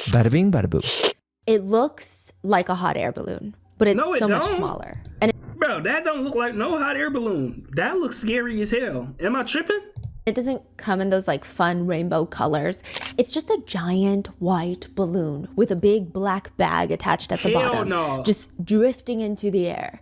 Bada bing, bada boo. It looks like a hot air balloon, but it's so much smaller. And bro, that don't look like no hot air balloon. That looks scary as hell. Am I tripping? it doesn't come in those like fun rainbow colors. It's just a giant white balloon with a big black bag attached at the bottom, just drifting into the air.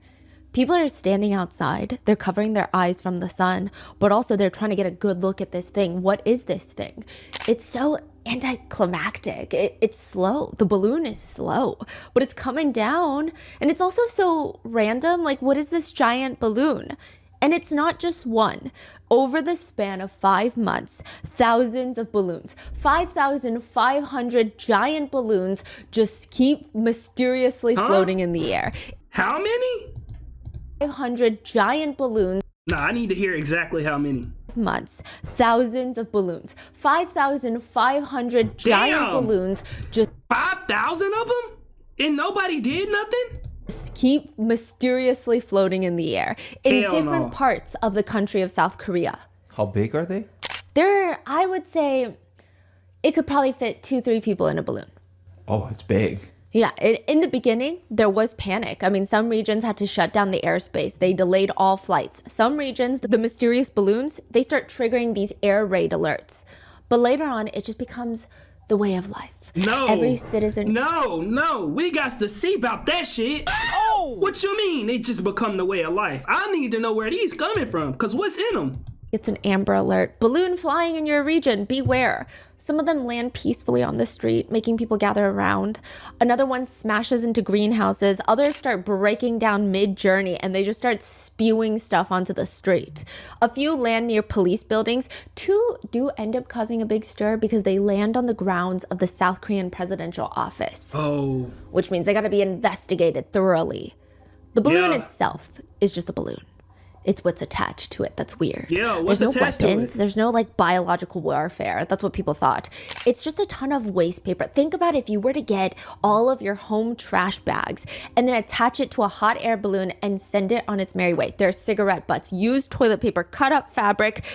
People are standing outside, they're covering their eyes from the sun, but also they're trying to get a good look at this thing. What is this thing? It's so anticlimactic. It's slow. The balloon is slow, but it's coming down. And it's also so random. Like, what is this giant balloon? And it's not just one. Over the span of 5 months, thousands of balloons, 5,500 giant balloons just keep mysteriously floating in the air. How many? 500 giant balloons. Nah, I need to hear exactly how many. Months, thousands of balloons, 5,500 giant balloons, just 5,000 of them? And nobody did nothing? Keep mysteriously floating in the air in different parts of the country of South Korea. How big are they? They're, I would say, it could probably fit 2-3 people in a balloon. Oh, it's big. Yeah, in the beginning, there was panic. I mean, some regions had to shut down the airspace. They delayed all flights. Some regions, the mysterious balloons, they start triggering these air raid alerts. But later on, it just becomes the way of life. No. Every citizen. No. We got to see about that shit. Oh. What you mean? It just become the way of life. I need to know where these coming from, because what's in them? It's an amber alert. Balloon flying in your region. Beware. Some of them land peacefully on the street, making people gather around. Another one smashes into greenhouses. Others start breaking down mid-journey, and they just start spewing stuff onto the street. A few land near police buildings. 2 do end up causing a big stir because they land on the grounds of the South Korean presidential office. Oh. Which means they got to be investigated thoroughly. The balloon itself is just a balloon. It's what's attached to it that's weird. Yeah, what's There's no attached weapons. to it? There's no like biological warfare. That's what people thought. It's just a ton of waste paper. Think about if you were to get all of your home trash bags and then attach it to a hot air balloon and send it on its merry way. There's cigarette butts, used toilet paper, cut up fabric,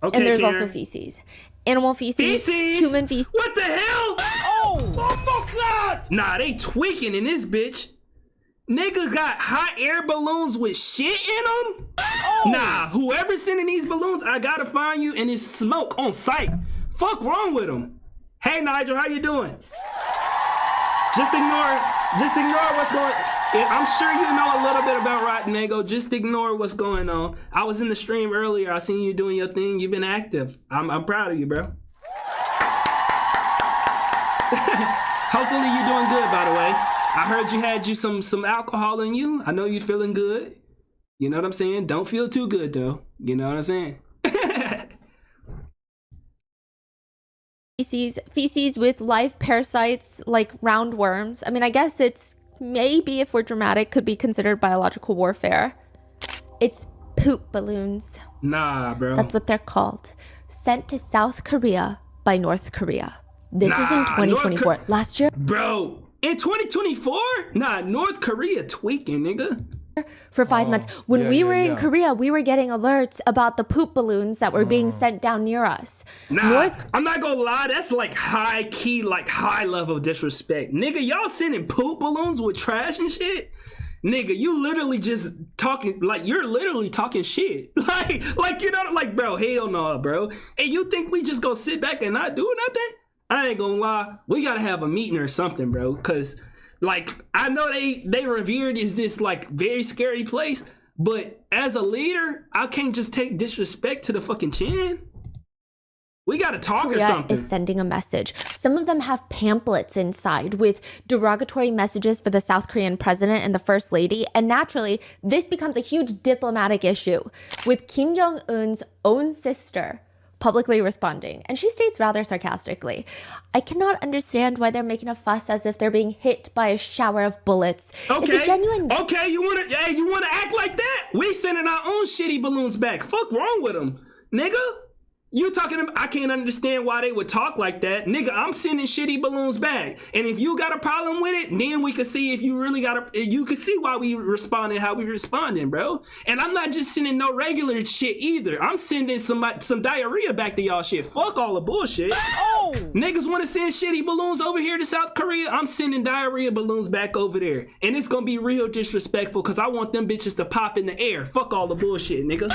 and there's also feces. Animal feces, human feces. What the hell? Oh my God! Nah, they tweaking in this bitch. Niggas got hot air balloons with shit in them? Oh. Nah, whoever's sending these balloons, I gotta find you and it's smoke on sight. Fuck wrong with them. Hey Nigel, how you doing? Just ignore what's going on. I'm sure you know a little bit about Rotten Mango. Just ignore what's going on. I was in the stream earlier. I seen you doing your thing. You've been active. I'm proud of you, bro. Hopefully you're doing good, by the way. I heard you had some alcohol in you. I know you're feeling good. You know what I'm saying? Don't feel too good though. You know what I'm saying? Feces with live parasites like roundworms. I mean, I guess it's maybe, if we're dramatic, could be considered biological warfare. It's poop balloons. Nah, bro. That's what they're called. Sent to South Korea by North Korea. This is in 2024. Last year. Bro. In 2024? Nah, North Korea tweaking, nigga. For 5 months. When we were in Korea, we were getting alerts about the poop balloons that were being sent down near us. Nah, I'm not gonna lie, that's like high key, like high level disrespect. Nigga, y'all sending poop balloons with trash and shit? Nigga, you literally just talking, like, you're literally talking shit. Like, you know, like, bro, hell no, bro. And you think we just gonna sit back and not do nothing? I ain't gonna lie, we gotta have a meeting or something, bro. Cause, like, I know they revered is this like very scary place, but as a leader, I can't just take disrespect to the fucking chin. We gotta talk Korea or something. Is sending a message. Some of them have pamphlets inside with derogatory messages for the South Korean president and the first lady. And naturally, this becomes a huge diplomatic issue with Kim Jong-un's own sister publicly responding. And she states rather sarcastically, "I cannot understand why they're making a fuss as if they're being hit by a shower of bullets. Okay. It's a genuine..." Okay, you wanna act like that? We sending our own shitty balloons back. Fuck wrong with them, nigga? You talking about, I can't understand why they would talk like that. Nigga, I'm sending shitty balloons back. And if you got a problem with it, then we could see if you really you could see why we responded how we responding, bro. And I'm not just sending no regular shit either. I'm sending some diarrhea back to y'all shit. Fuck all the bullshit. Oh! Niggas want to send shitty balloons over here to South Korea. I'm sending diarrhea balloons back over there. And it's going to be real disrespectful because I want them bitches to pop in the air. Fuck all the bullshit, nigga.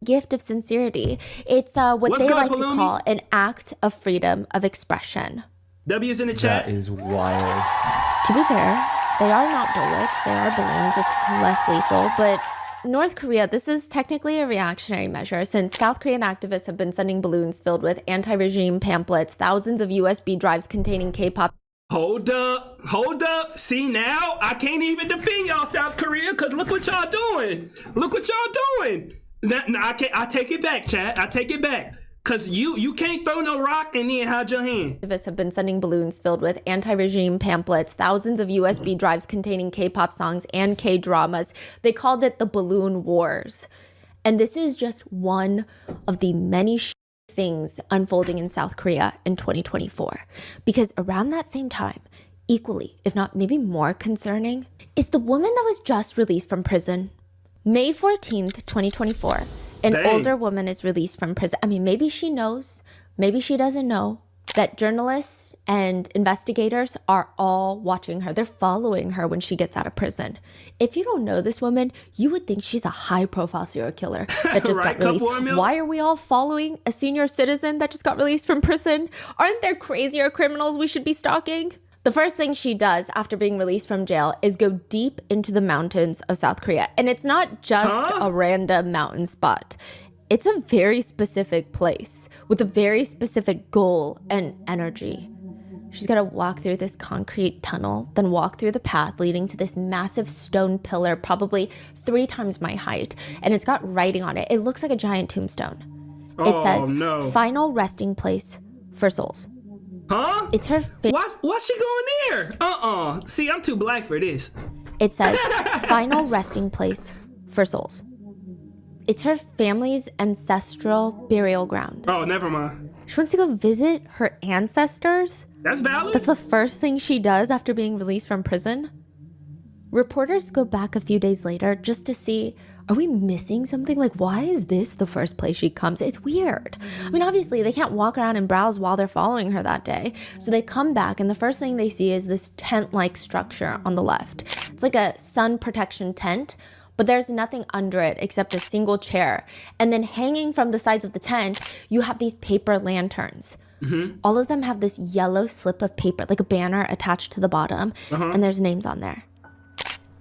Gift of sincerity. It's what they like to call an act of freedom of expression. W's in the chat. That is wild. To be fair, they are not bullets, they are balloons. It's less lethal, but North Korea, this is technically a reactionary measure since South Korean activists have been sending balloons filled with anti-regime pamphlets, thousands of USB drives containing K-pop. Hold up. See, now I can't even defend y'all, South Korea, because look what y'all doing. I take it back, chat. I take it back. Because you can't throw no rock and then hide your hand. Activists have been sending balloons filled with anti-regime pamphlets, thousands of USB drives containing K-pop songs and K-dramas. They called it the Balloon Wars. And this is just one of the many things unfolding in South Korea in 2024. Because around that same time, equally, if not maybe more concerning, is the woman that was just released from prison. May 14th, 2024. An older woman is released from prison. I mean, maybe she knows, maybe she doesn't know that journalists and investigators are all watching her. They're following her when she gets out of prison. If you don't know this woman, you would think she's a high-profile serial killer that just got released. Why are we all following a senior citizen that just got released from prison? Aren't there crazier criminals we should be stalking? The first thing she does after being released from jail is go deep into the mountains of South Korea. And it's not just a random mountain spot. It's a very specific place with a very specific goal and energy. She's got to walk through this concrete tunnel, then walk through the path leading to this massive stone pillar, probably 3 times my height. And it's got writing on it. It looks like a giant tombstone. It says, final resting place for souls. Huh? It's her why's she going there? See, I'm too black for this. It says, final resting place for souls. It's her family's ancestral burial ground. Oh, never mind. She wants to go visit her ancestors. That's valid. That's the first thing she does after being released from prison. Reporters go back a few days later just to see, are we missing something? Like, why is this the first place she comes? It's weird. I mean, obviously, they can't walk around and browse while they're following her that day. So they come back, and the first thing they see is this tent-like structure on the left. It's like a sun protection tent, but there's nothing under it except a single chair. And then hanging from the sides of the tent, you have these paper lanterns. Mm-hmm. All of them have this yellow slip of paper, like a banner attached to the bottom, and there's names on there.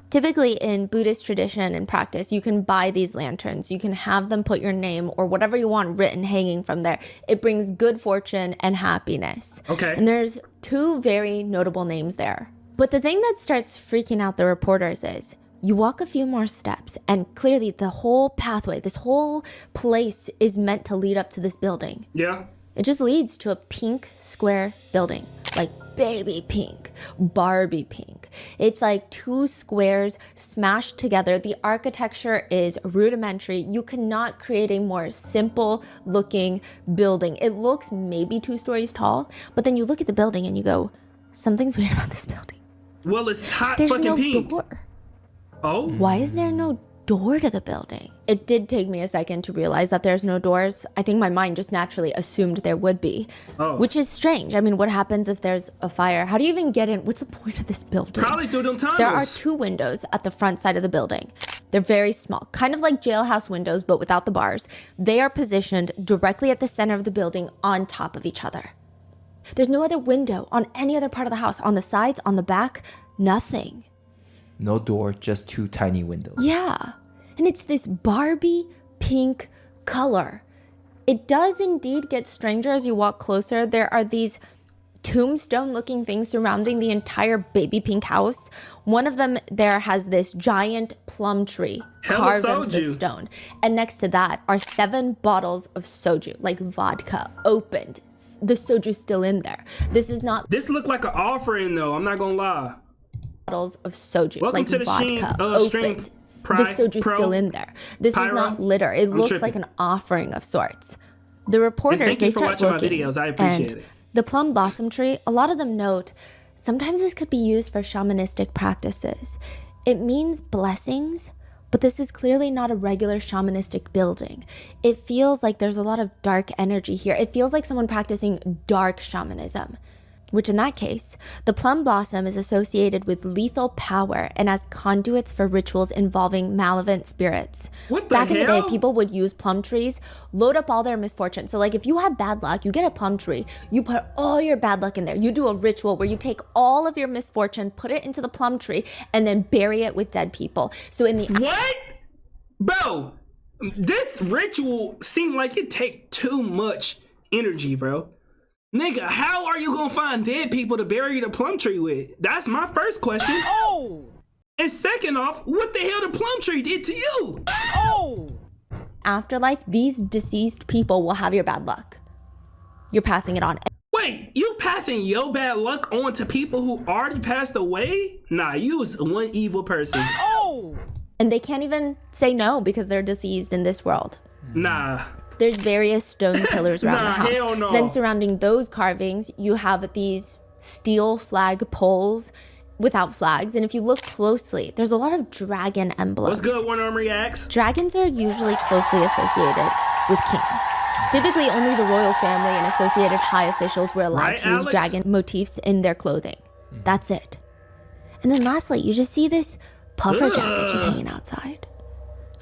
Typically in Buddhist tradition and practice, you can buy these lanterns. You can have them put your name or whatever you want written hanging from there. It brings good fortune and happiness. Okay. And there's 2 very notable names there. But the thing that starts freaking out the reporters is you walk a few more steps and clearly the whole pathway, this whole place is meant to lead up to this building. Yeah. It just leads to a pink square building, like baby pink, Barbie pink. It's like 2 squares smashed together. The architecture is rudimentary. You cannot create a more simple looking building. It looks maybe 2 stories tall, but then you look at the building and you go, something's weird about this building. Well, it's hot There's fucking no pink. Door. Oh? Why is there no door to the building? It did take me a second to realize that there's no doors. I think my mind just naturally assumed there would be, which is strange. I mean, what happens if there's a fire? How do you even get in? What's the point of this building? Probably through them tunnels. There are 2 windows at the front side of the building. They're very small, kind of like jailhouse windows, but without the bars. They are positioned directly at the center of the building on top of each other. There's no other window on any other part of the house, on the sides, on the back, nothing. No door, just 2 tiny windows. Yeah. And it's this Barbie pink color. It does indeed get stranger as you walk closer. There are these tombstone looking things surrounding the entire baby pink house. One of them there has this giant plum tree carved into the stone. And next to that are 7 bottles of soju, like vodka, opened. The soju's still in there. This looked like an offering though, I'm not gonna lie. Bottles of soju, Welcome like to the vodka, opened. The soju's still in there. This is not litter. It looks like an offering of sorts. The reporters, they start looking, I appreciate it. The plum blossom tree, a lot of them note, sometimes this could be used for shamanistic practices. It means blessings But this is clearly not a regular shamanistic building. It feels like there's a lot of dark energy here. It feels like someone practicing dark shamanism. Which in that case, the plum blossom is associated with lethal power and as conduits for rituals involving malevolent spirits. What the Back hell? in the day, people would use plum trees, load up all their misfortune. So like if you have bad luck, you get a plum tree, you put all your bad luck in there. You do a ritual where you take all of your misfortune, put it into the plum tree, and then bury it with dead people. So in the— What? Bro, this ritual seemed like it take too much energy, bro. Nigga, how are you gonna find dead people to bury the plum tree with? That's my first question. Oh! And second off, what the hell the plum tree did to you? Oh! afterlife, these deceased people will have your bad luck. You're passing it on. Wait, you passing your bad luck on to people who already passed away? Nah, you was one evil person. Oh! And they can't even say no because they're deceased in this world. Nah. There's various stone pillars around the house. Hell no. Then surrounding those carvings, you have these steel flag poles without flags. And if you look closely, there's a lot of dragon emblems. What's good, One Arm Reacts? Dragons are usually closely associated with kings. Typically, only the royal family and associated high officials were allowed Right, to use Alex? dragon motifs in their clothing. That's it. And then lastly, you just see this puffer jacket just hanging outside.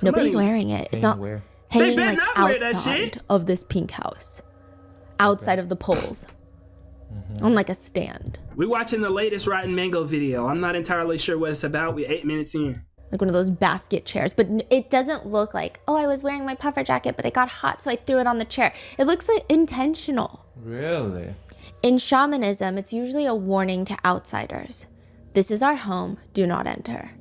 Nobody's wearing it. It's not Where? hanging better like not wear that outside shit. of this pink house. Outside of the poles. On like a stand. We watching the latest Rotten Mango video. I'm not entirely sure what it's about. We're 8 minutes in. Like one of those basket chairs. But it doesn't look like, oh, I was wearing my puffer jacket, but it got hot, so I threw it on the chair. It looks like intentional. Really? In shamanism, it's usually a warning to outsiders. This is our home, do not enter.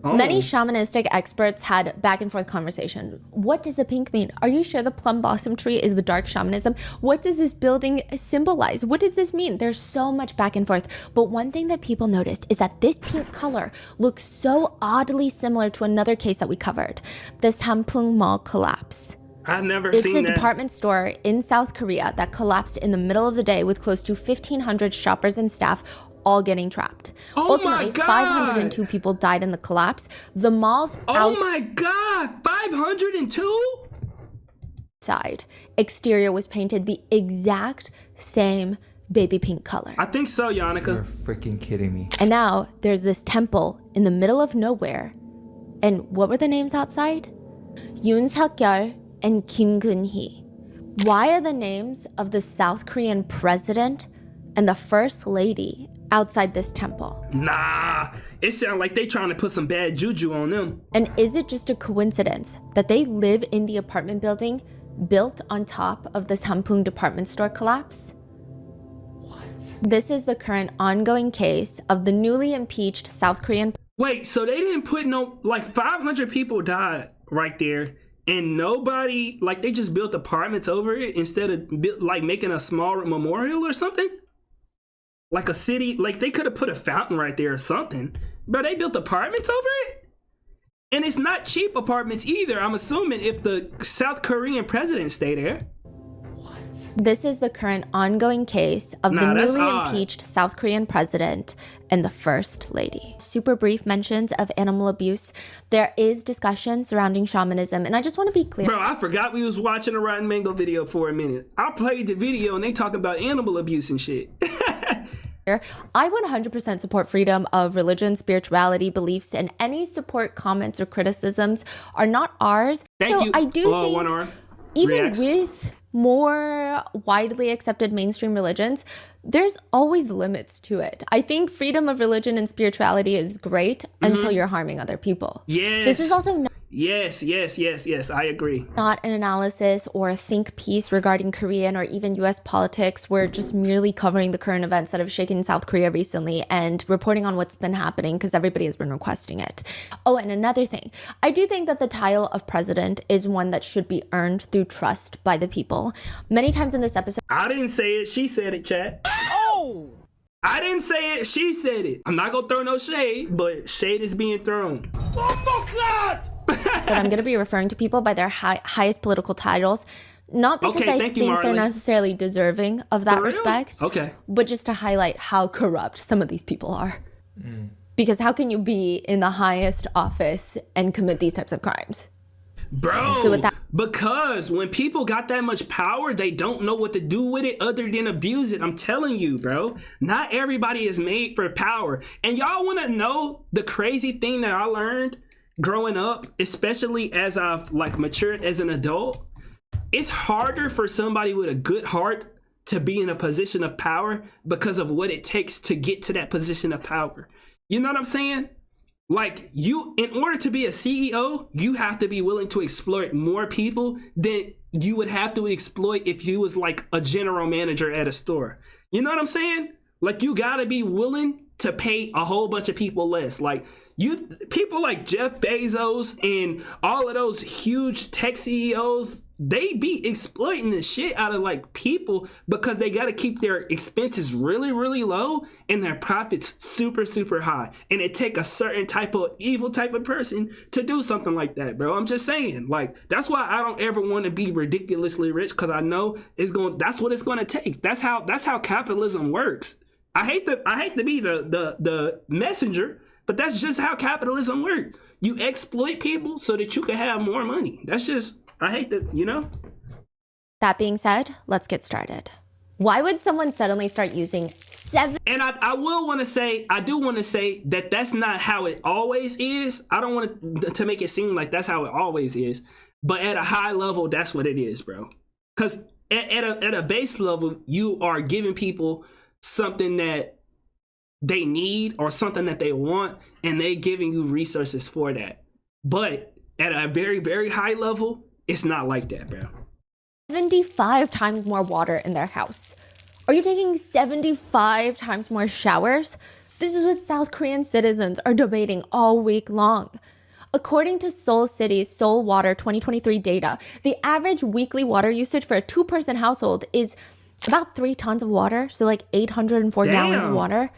Oh. Many shamanistic experts had back and forth conversation. What does the pink mean? Are you sure the plum blossom tree is the dark shamanism? What does this building symbolize? What does this mean? There's so much back and forth. But one thing that people noticed is that this pink color looks so oddly similar to another case that we covered, the Sampong Mall collapse. I've never It's seen a that. department store in South Korea that collapsed in the middle of the day with close to 1,500 shoppers and staff all getting trapped. Oh my Ultimately, God. 502 people died in the collapse. The mall's Oh my God, 502? outside exterior was painted the exact same baby pink color. I think so, You're Yannicka. freaking kidding me. And now there's this temple in the middle of nowhere. And what were the names outside? Yoon Suk-yeol and Kim Gun-hee. Why are the names of the South Korean president and the first lady outside this temple? Nah, it sounds like they trying to put some bad juju on them. And is it just a coincidence that they live in the apartment building built on top of the Sampong department store collapse? What? This is the current ongoing case of the newly impeached South Korean. Wait, so they didn't put no, like 500 people died right there and nobody, like they just built apartments over it instead of like making a small memorial or something? Like a city, like they could have put a fountain right there or something. But they built apartments over it? And it's not cheap apartments either, I'm assuming, if the South Korean president stay there. This is the current ongoing case of the Nah, that's newly odd. impeached South Korean president and the first lady. Super brief mentions of animal abuse. There is discussion surrounding shamanism, and I just want to be clear. Bro, I forgot we was watching a Rotten Mango video for a minute. I played the video and they talk about animal abuse and shit. I 100% support freedom of religion, spirituality, beliefs, and any support, comments, or criticisms are not ours. Thank So you. I do One think arm. even Reacts. with more widely accepted mainstream religions, there's always limits to it. I think freedom of religion and spirituality is great until you're harming other people. Yes. This is also Yes, I agree. not an analysis or a think piece regarding Korean or even US politics. We're just merely covering the current events that have shaken South Korea recently and reporting on what's been happening because everybody has been requesting it. Oh, and another thing, I do think that the title of president is one that should be earned through trust by the people. Many times in this episode, I didn't say it, she said it, chat. Oh! I didn't say it, she said it. I'm not gonna throw no shade, but shade is being thrown. but I'm going to be referring to people by their highest political titles, not because Okay, I thank you, think they're Marley. necessarily deserving of that For real? respect, Okay. but just to highlight how corrupt some of these people are. Because how can you be in the highest office and commit these types of crimes? Bro, So with that, because when people got that much power, they don't know what to do with it other than abuse it. I'm telling you, bro. Not everybody is made for power. And y'all want to know the crazy thing that I learned growing up, especially as I've like matured as an adult? It's harder for somebody with a good heart to be in a position of power because of what it takes to get to that position of power. You know what I'm saying? Like, you, in order to be a CEO, you have to be willing to exploit more people than you would have to exploit if you was like a general manager at a store. You know what I'm saying? Like, you gotta be willing to pay a whole bunch of people less. Like, people like Jeff Bezos and all of those huge tech CEOs, they be exploiting the shit out of like people because they got to keep their expenses really, really low and their profits super, super high. And it take a certain type of evil type of person to do something like that, bro. I'm just saying, like, that's why I don't ever want to be ridiculously rich, because I know that's what it's going to take. That's how capitalism works. I hate to be the messenger, but that's just how capitalism works. You exploit people so that you can have more money. That's just, I hate that, you know? That being said, let's get started. Why would someone suddenly start using 7? And I do want to say that that's not how it always is. I don't want to make it seem like that's how it always is. But at a high level, that's what it is, bro. Because at a base level, you are giving people something that they need or something that they want, and they giving you resources for that. But at a very, very high level, it's not like that, bro. 75 times more water in their house. Are you taking 75 times more showers? This is what South Korean citizens are debating all week long. According to Seoul City's Seoul Water 2023 data, the average weekly water usage for a 2-person household is about 3 tons of water, so like 804 gallons of water.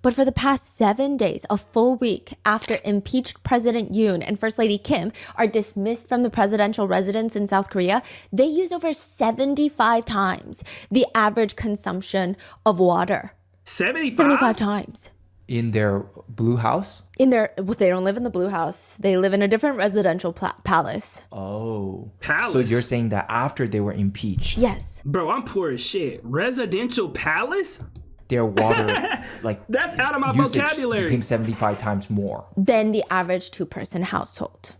But for the past 7 days, a full week after impeached President Yoon and First Lady Kim are dismissed from the presidential residence in South Korea, they use over 75 times the average consumption of water. 75 times. In their blue house? They don't live in the blue house. They live in a different residential palace. Oh. Palace? So you're saying that after they were impeached, Yes. Bro, I'm poor as shit. Residential palace? their water, like, that's out of my usage vocabulary. became 75 times more Than the average 2-person household.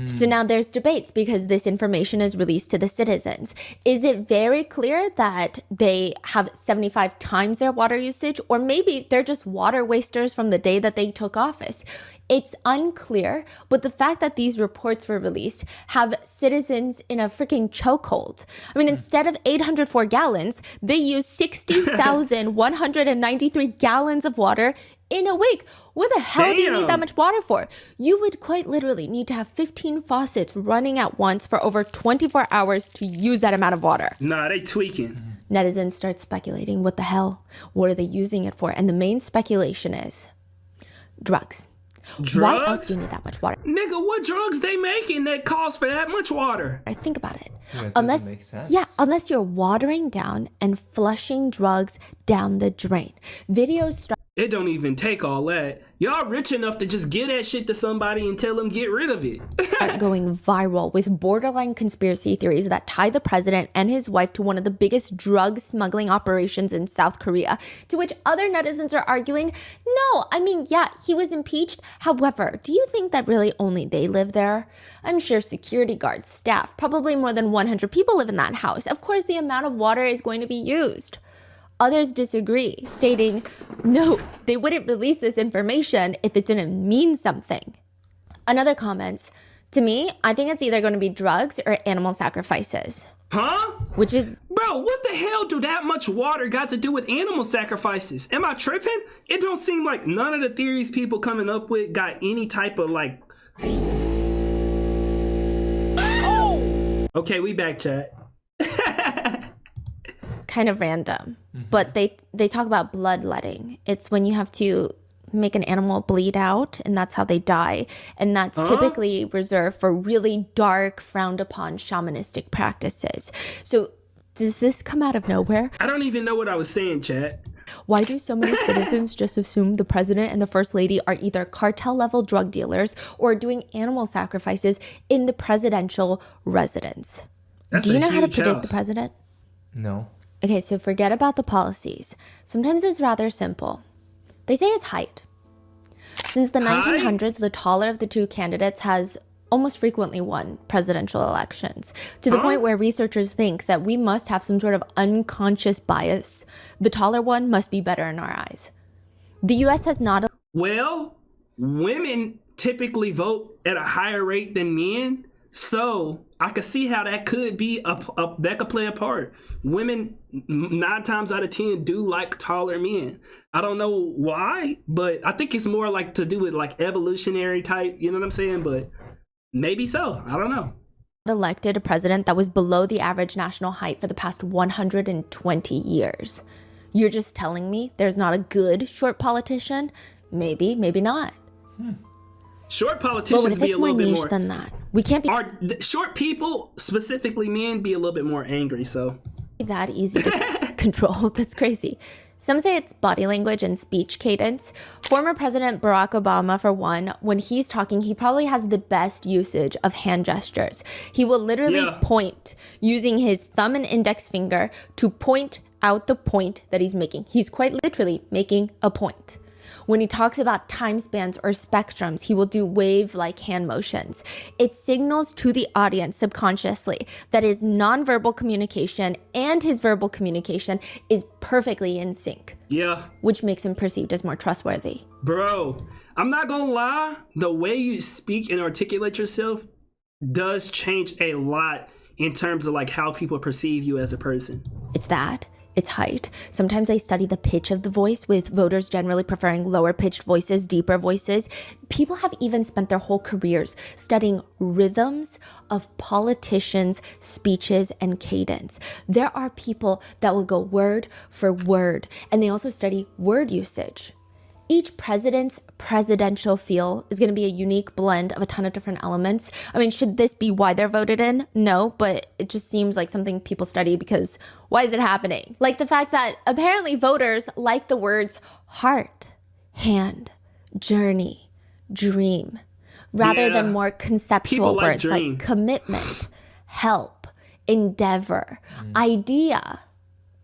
So now there's debates because this information is released to the citizens. Is it very clear that they have 75 times their water usage? Or maybe they're just water wasters from the day that they took office? It's unclear, but the fact that these reports were released have citizens in a freaking chokehold. I mean, instead of 804 gallons, they use 60,193 gallons of water in a week. What the hell do you need that much water for? You would quite literally need to have 15 faucets running at once for over 24 hours to use that amount of water. Nah, they tweaking. Netizens start speculating, what the hell? What are they using it for? And the main speculation is drugs. Why else do you need that much water? Nigga, what drugs they making that cost for that much water? Or think about it. Yeah, it doesn't make sense. Unless you're watering down and flushing drugs down the drain. Videos start. It don't even take all that. Y'all rich enough to just give that shit to somebody and tell them get rid of it. Going viral with borderline conspiracy theories that tie the president and his wife to one of the biggest drug smuggling operations in South Korea, to which other netizens are arguing, no, I mean, yeah, he was impeached. However, do you think that really only they live there? I'm sure security guards, staff, probably more than 100 people live in that house. Of course, the amount of water is going to be used. Others disagree, stating, no, they wouldn't release this information if it didn't mean something. Another comments, to me, I think it's either going to be drugs or animal sacrifices. Huh? Which is... Bro, what the hell do that much water got to do with animal sacrifices? Am I tripping? It don't seem like none of the theories people coming up with got any type of like... Oh! Okay, we back, chat. Kind of random, but they talk about bloodletting. It's when you have to make an animal bleed out, and that's how they die, and that's typically reserved for really dark, frowned upon shamanistic practices. So does this come out of nowhere? I don't even know what I was saying, chat. Why do so many citizens just assume the president and the first lady are either cartel-level drug dealers or doing animal sacrifices in the presidential residence? Do you know how to predict the president? No. Okay, so forget about the policies. Sometimes it's rather simple. They say it's height. Since the 1900s, the taller of the two candidates has almost frequently won presidential elections, to the point where researchers think that we must have some sort of unconscious bias. The taller one must be better in our eyes. The US has not... Well, women typically vote at a higher rate than men, so I could see how that could be that could play a part. Women 9 times out of 10 do like taller men. I don't know why, but I think it's more like to do with like evolutionary type, you know what I'm saying? But maybe so. I don't know. Elected a president that was below the average national height for the past 120 years. You're just telling me there's not a good short politician? Maybe, maybe not. Short politicians be a little bit more niche than that. We can't be short people, specifically men, be a little bit more angry, so that easy to control. That's crazy. Some say it's body language and speech cadence. Former President Barack Obama, for one, when he's talking, he probably has the best usage of hand gestures. He will literally point using his thumb and index finger to point out the point that he's making. He's quite literally making a point. When he talks about time spans or spectrums, he will do wave-like hand motions. It signals to the audience subconsciously that his nonverbal communication and his verbal communication is perfectly in sync. Yeah. Which makes him perceived as more trustworthy. Bro, I'm not gonna lie, the way you speak and articulate yourself does change a lot in terms of like how people perceive you as a person. It's that. It's height. Sometimes they study the pitch of the voice, with voters generally preferring lower pitched voices, deeper voices. People have even spent their whole careers studying rhythms of politicians' speeches and cadence. There are people that will go word for word, and they also study word usage. Each president's presidential feel is going to be a unique blend of a ton of different elements. I mean, should this be why they're voted in? No, but it just seems like something people study because why is it happening? Like the fact that apparently voters like the words heart, hand, journey, dream, rather than more conceptual words like commitment, help, endeavor, idea.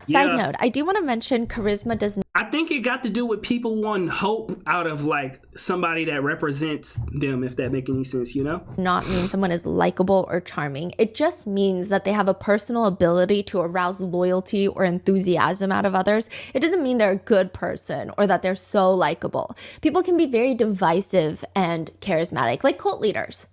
Side note, I do want to mention charisma does not... I think it got to do with people wanting hope out of like somebody that represents them, if that makes any sense, you know? Not mean someone is likable or charming. It just means that they have a personal ability to arouse loyalty or enthusiasm out of others. It doesn't mean they're a good person or that they're so likable. People can be very divisive and charismatic, like cult leaders.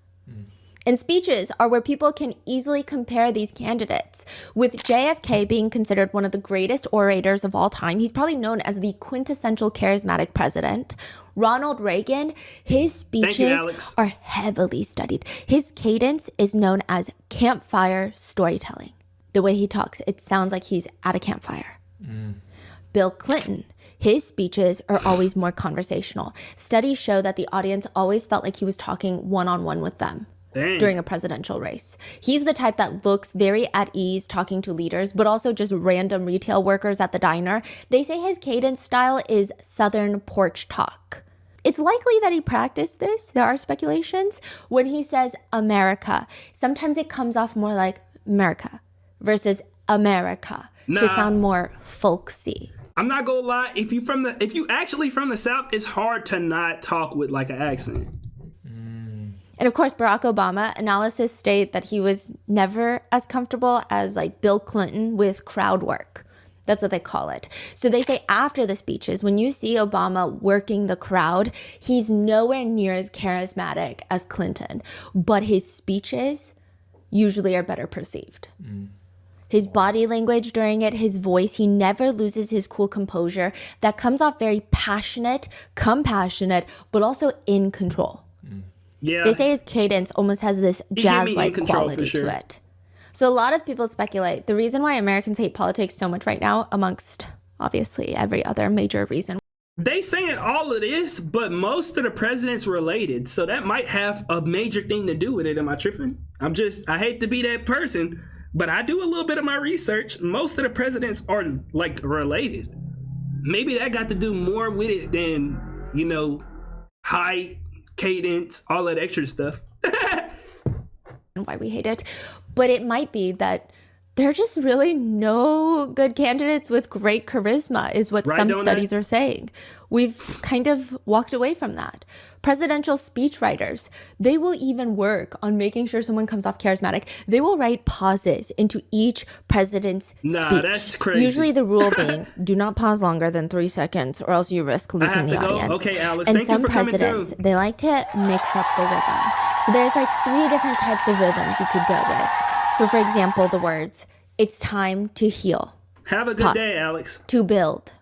And speeches are where people can easily compare these candidates. With JFK being considered one of the greatest orators of all time, he's probably known as the quintessential charismatic president. Ronald Reagan, his speeches are heavily studied. His cadence is known as campfire storytelling. The way he talks, it sounds like he's at a campfire. Bill Clinton, his speeches are always more conversational. Studies show that the audience always felt like he was talking one-on-one with them. During a presidential race. He's the type that looks very at ease talking to leaders, but also just random retail workers at the diner. They say his cadence style is Southern porch talk. It's likely that he practiced this, there are speculations, when he says America. Sometimes it comes off more like America versus America to sound more folksy. I'm not gonna lie, if you actually from the South, it's hard to not talk with like an accent. And of course, Barack Obama, analysis state that he was never as comfortable as like Bill Clinton with crowd work. That's what they call it. So they say after the speeches, when you see Obama working the crowd, he's nowhere near as charismatic as Clinton, but his speeches usually are better perceived. His body language during it, his voice, he never loses his cool composure that comes off very passionate, compassionate, but also in control. Yeah. They say his cadence almost has this jazz-like quality to it. So a lot of people speculate the reason why Americans hate politics so much right now, amongst obviously every other major reason. They saying all of this, but most of the presidents related. So that might have a major thing to do with it. Am I tripping? I hate to be that person, but I do a little bit of my research. Most of the presidents are like related. maybe that got to do more with it than, you know, height, cadence, all that extra stuff. Why we hate it. But it might be that there are just really no good candidates with great charisma, is what some studies are saying. We've kind of walked away from that. Presidential speechwriters, they will even work on making sure someone comes off charismatic. They will write pauses into each president's speech. That's crazy. Usually the rule being, do not pause longer than 3 seconds or else you risk losing the audience. Okay, Alex, and thank some you for coming presidents, through. they like to mix up the rhythm. So there's like 3 different types of rhythms you could go with. So for example, the words, it's time to heal. Have a good Pause. day, Alex. To build.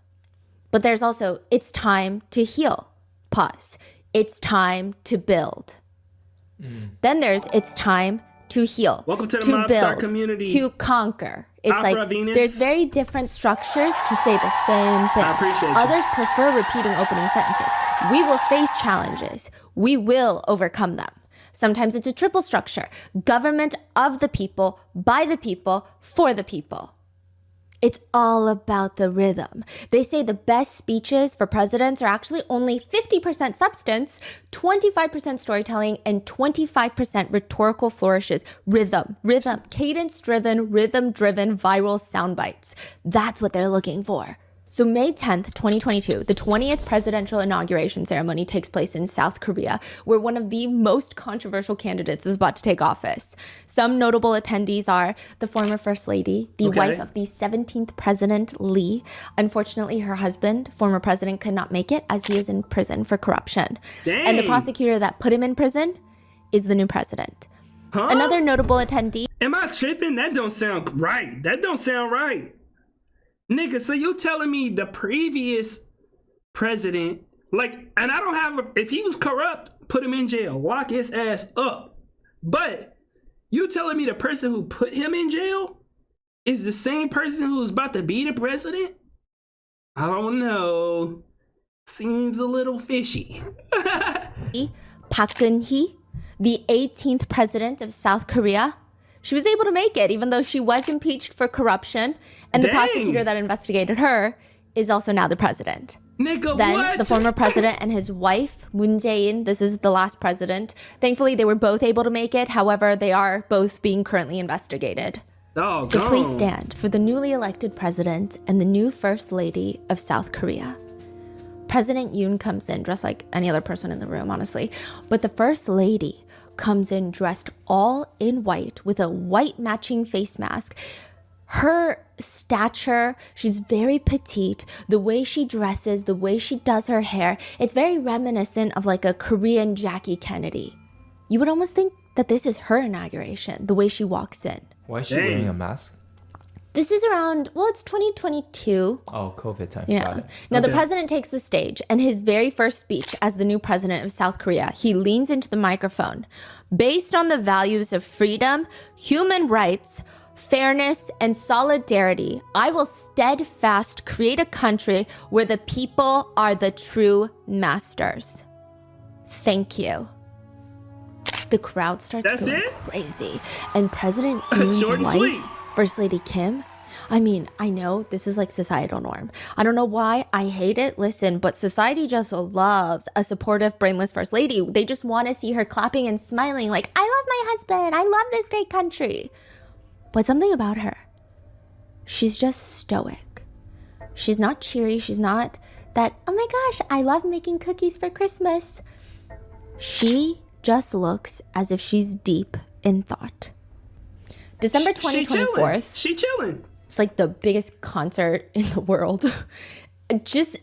But there's also, it's time to heal. Pause. It's time to build. Then there's, it's time to heal. Welcome to the to Mobstar build, community. to conquer. It's Opera like, Venus. there's very different structures to say the same thing. I appreciate you. Others prefer repeating opening sentences. We will face challenges. We will overcome them. Sometimes it's a triple structure. Government of the people, by the people, for the people. It's all about the rhythm. They say the best speeches for presidents are actually only 50% substance, 25% storytelling, and 25% rhetorical flourishes. Rhythm, cadence-driven, rhythm-driven viral sound bites. That's what they're looking for. So May 10th, 2022, the 20th presidential inauguration ceremony takes place in South Korea, where one of the most controversial candidates is about to take office. Some notable attendees are the former First Lady, the wife of the 17th President Lee. Unfortunately, her husband, former president, could not make it as he is in prison for corruption. Dang. And the prosecutor that put him in prison is the new president. Another notable attendee. Am I tripping? That don't sound right. Nigga, so you telling me the previous president, like, and I don't have, if he was corrupt, put him in jail, lock his ass up. But you telling me the person who put him in jail is the same person who's about to be the president? I don't know. Seems a little fishy. Park Geun-hye, the 18th president of South Korea. She was able to make it, even though she was impeached for corruption. And the prosecutor that investigated her is also now the president. Nigga, then what? the former president and his wife, Moon Jae-in, this is the last president. Thankfully, they were both able to make it. However, they are both being currently investigated. Oh, so please stand for the newly elected president and the new first lady of South Korea. President Yoon comes in dressed like any other person in the room, honestly. But the first lady comes in dressed all in white with a white matching face mask. Her stature, she's very petite. The way she dresses, the way she does her hair, it's very reminiscent of like a Korean Jackie Kennedy. You would almost think that this is her inauguration, the way she walks in. Why is she wearing a mask? This is around, well, it's 2022. Oh, COVID time. Yeah. Got it. Now, the president takes the stage, and his very first speech as the new president of South Korea, he leans into the microphone. Based on the values of freedom, human rights, fairness, and solidarity, I will steadfast create a country where the people are the true masters. Thank you. The crowd starts going crazy. And President Yoon's wife, First Lady Kim, I mean, I know this is like societal norm. I don't know why I hate it. Listen, but society just loves a supportive, brainless First Lady. They just want to see her clapping and smiling like, I love my husband. I love this great country. But something about her, she's just stoic. She's not cheery. She's not that, oh my gosh, I love making cookies for Christmas. She just looks as if she's deep in thought. December 2024. She chilling. It's like the biggest concert in the world. Just